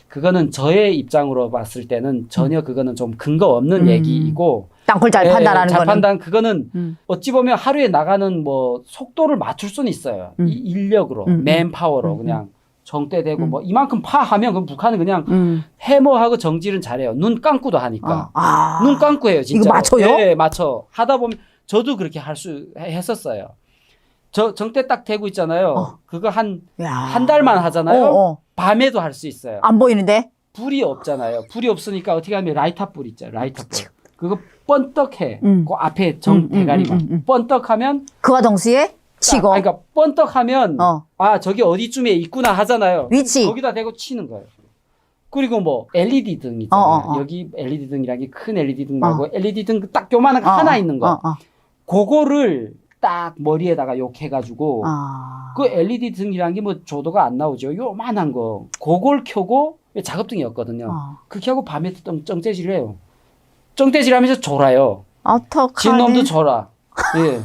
그거는 저의 입장으로 봤을 때는 전혀 그거는 좀 근거 없는 얘기이고 땅굴 잘 예, 판단하는 잘 거는. 판단 그거는 어찌 보면 하루에 나가는 뭐 속도를 맞출 수는 있어요. 이 인력으로, 맨파워로 그냥 정대되고 뭐 이만큼 파하면 그럼 북한은 그냥 해머하고 정질은 잘해요. 눈 감고도 하니까. 눈 감고 해요, 진짜. 이거 맞춰요? 네, 맞춰. 하다 보면 저도 그렇게 했었어요. 저 정대 딱 대고 있잖아요. 그거 한 달만 하잖아요. 밤에도 할 수 있어요. 안 보이는데? 불이 없잖아요. 불이 없으니까 어떻게 하면 라이터 불 있죠. 라이터 불. 그거 번떡해. 그 앞에 정 대가리만 번떡하면 그와 동시에 치고. 그러니까 번떡하면 아 저기 어디쯤에 있구나 하잖아요. 위치. 거기다 대고 치는 거예요. 그리고 뭐 LED 등 있잖아요. 여기 LED 등이라는 게 큰 LED 등 말고 LED 등 딱 요만한 거 하나 있는 거. 그거를 딱 머리에다가 욕해가지고 그 LED 등이라는 게 뭐 조도가 안 나오죠. 요만한 거. 그걸 켜고 작업등이었거든요. 그렇게 하고 밤에 쩡대질을 해요. 쩡대질하면서 졸아요. 어떡하네. 진놈도 졸아. 예.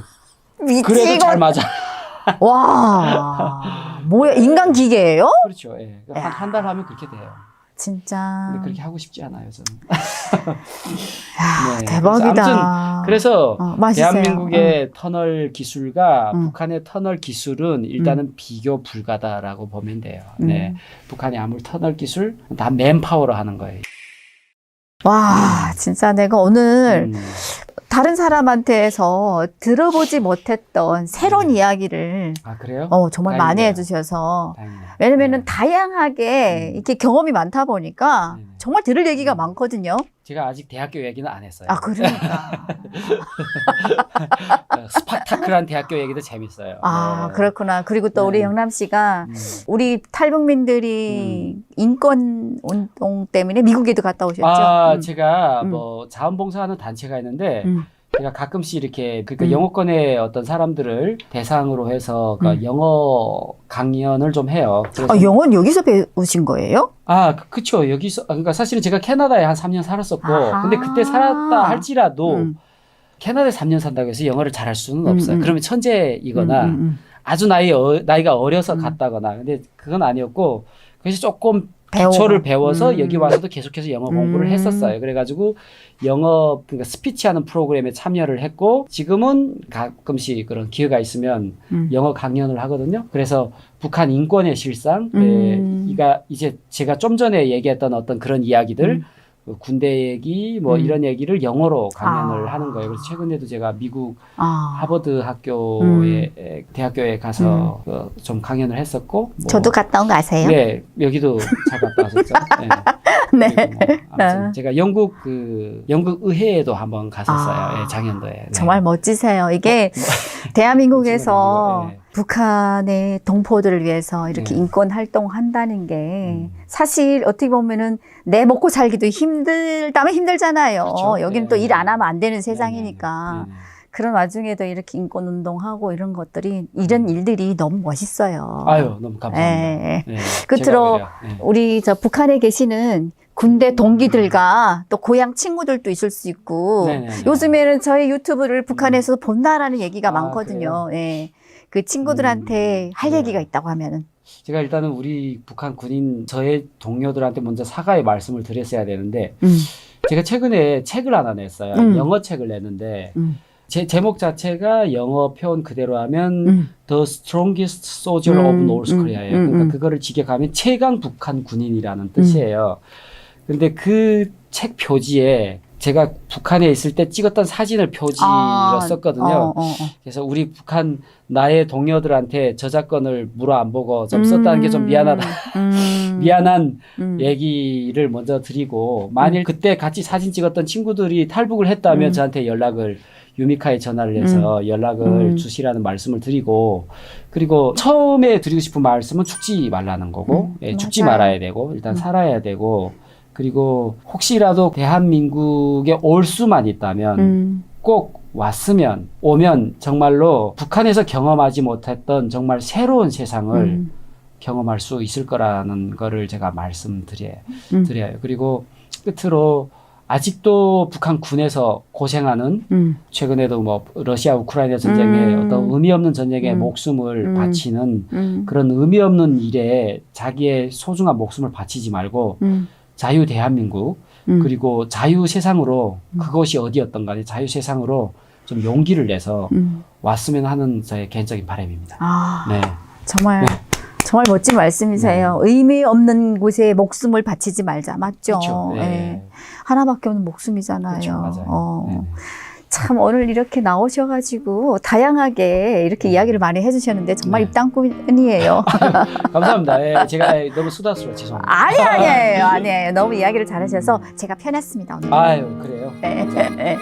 미치고. 그래도 잘 맞아. 와. 뭐야, 인간 기계예요? 그렇죠. 예. 한 달 하면 그렇게 돼요. 진짜. 근데 그렇게 하고 싶지 않아요, 저는. 야, 네. 대박이다. 그래서 맛있어요. 대한민국의 터널 기술과 북한의 터널 기술은 일단은 비교 불가다라고 보면 돼요. 네. 북한이 아무리 터널 기술 다 맨파워로 하는 거예요. 와, 진짜 내가 오늘 다른 사람한테서 들어보지 못했던 새로운 이야기를 아, 그래요? 정말 다행이네요. 많이 해주셔서. 다행이네요. 왜냐면은 네. 다양하게 이렇게 경험이 많다 보니까 네네. 정말 들을 얘기가 많거든요. 제가 아직 대학교 얘기는 안 했어요. 아, 그러니까. 스파타클한 대학교 얘기도 재밌어요. 아, 네. 그렇구나. 그리고 또 우리 네. 영남 씨가 우리 탈북민들이 인권 운동 때문에 미국에도 갔다 오셨죠? 아, 제가 뭐 자원봉사하는 단체가 있는데 제가 가끔씩 이렇게 그러니까 영어권의 어떤 사람들을 대상으로 해서 그러니까 영어 강연을 좀 해요. 그래서 영어는 여기서 배우신 거예요? 아, 그쵸. 여기서 그러니까 사실은 제가 캐나다에 한 3년 살았었고 아하. 근데 그때 살았다 할지라도 캐나다에 3년 산다고 해서 영어를 잘할 수는 없어요. 그러면 천재이거나 아주 나이가 어려서 갔다거나 근데 그건 아니었고 그래서 조금 기초를 배워서 여기 와서도 계속해서 영어 공부를 했었어요. 그래가지고 영어 그러니까 스피치하는 프로그램에 참여를 했고 지금은 가끔씩 그런 기회가 있으면 영어 강연을 하거든요. 그래서 북한 인권의 실상, 이제 제가 좀 전에 얘기했던 어떤 그런 이야기들, 그 군대 얘기 뭐 이런 얘기를 영어로 강연을 하는 거예요. 그래서 최근에도 제가 미국 하버드 학교에 대학교에 가서 좀 강연을 했었고 뭐 저도 갔다 온 거 아세요? 네, 여기도 잘 갔다 왔었죠. 네. 네. 그리고 뭐 아무튼 제가 영국 의회에도 한번 갔었어요. 예, 장현도에. 네. 정말 멋지세요. 이게 대한민국에서 네. 북한의 동포들을 위해서 이렇게 네. 인권 활동한다는 게 사실 어떻게 보면은 내 먹고 살기도 힘들다면 힘들잖아요. 그렇죠. 여기는 네. 또 일 안 하면 안 되는 세상이니까. 네. 그런 와중에도 이렇게 인권 운동하고 이런 것들이 이런 일들이 너무 멋있어요. 아유, 너무 감사합니다. 네. 네, 끝으로 제가 오히려, 네. 우리 저 북한에 계시는 군대 동기들과 또 고향 친구들도 있을 수 있고 네네네. 요즘에는 저희 유튜브를 북한에서 본다라는 얘기가 아, 많거든요. 예. 그 친구들한테 할 네. 얘기가 있다고 하면은 제가 일단은 우리 북한 군인 저의 동료들한테 먼저 사과의 말씀을 드렸어야 되는데 제가 최근에 책을 하나 냈어요. 영어 책을 냈는데 제 제목 자체가 영어 표현 그대로 하면 The Strongest Soldier of North Korea예요. 그러니까 그거를 직역하면 최강 북한 군인이라는 뜻이에요. 근데 그 책 표지에 제가 북한에 있을 때 찍었던 사진을 표지로 썼거든요. 그래서 우리 북한 나의 동료들한테 저작권을 물어 안 보고 좀 썼다는 게 좀 미안하다. 미안한 얘기를 먼저 드리고 만일 그때 같이 사진 찍었던 친구들이 탈북을 했다면 저한테 유미카에 전화를 해서 연락을 주시라는 말씀을 드리고 그리고 처음에 드리고 싶은 말씀은 죽지 말라는 거고 예, 죽지 맞아요. 말아야 되고 일단 살아야 되고 그리고 혹시라도 대한민국에 올 수만 있다면 꼭 오면 정말로 북한에서 경험하지 못했던 정말 새로운 세상을 경험할 수 있을 거라는 거를 제가 말씀드려요. 그리고 끝으로 아직도 북한 군에서 고생하는 최근에도 뭐 러시아 우크라이나 전쟁에 어떤 의미 없는 전쟁에 목숨을 바치는 그런 의미 없는 일에 자기의 소중한 목숨을 바치지 말고 자유 대한민국 그리고 자유 세상으로 그것이 어디였던 간에 자유 세상으로 좀 용기를 내서 왔으면 하는 저의 개인적인 바람입니다. 아, 네. 정말 정말 멋진 말씀이세요. 의미 없는 곳에 목숨을 바치지 말자. 맞죠? 그렇죠. 네. 예. 하나밖에 없는 목숨이잖아요. 그렇죠. 맞아요. 네. 참 오늘 이렇게 나오셔가지고 다양하게 이렇게 이야기를 많이 해주셨는데 정말 네. 입담꾼이에요. 감사합니다. 예, 제가 너무 수다스러워 죄송합니다. 아니에요. 너무 이야기를 잘하셔서 제가 편했습니다. 오늘. 아유 그래요. 네.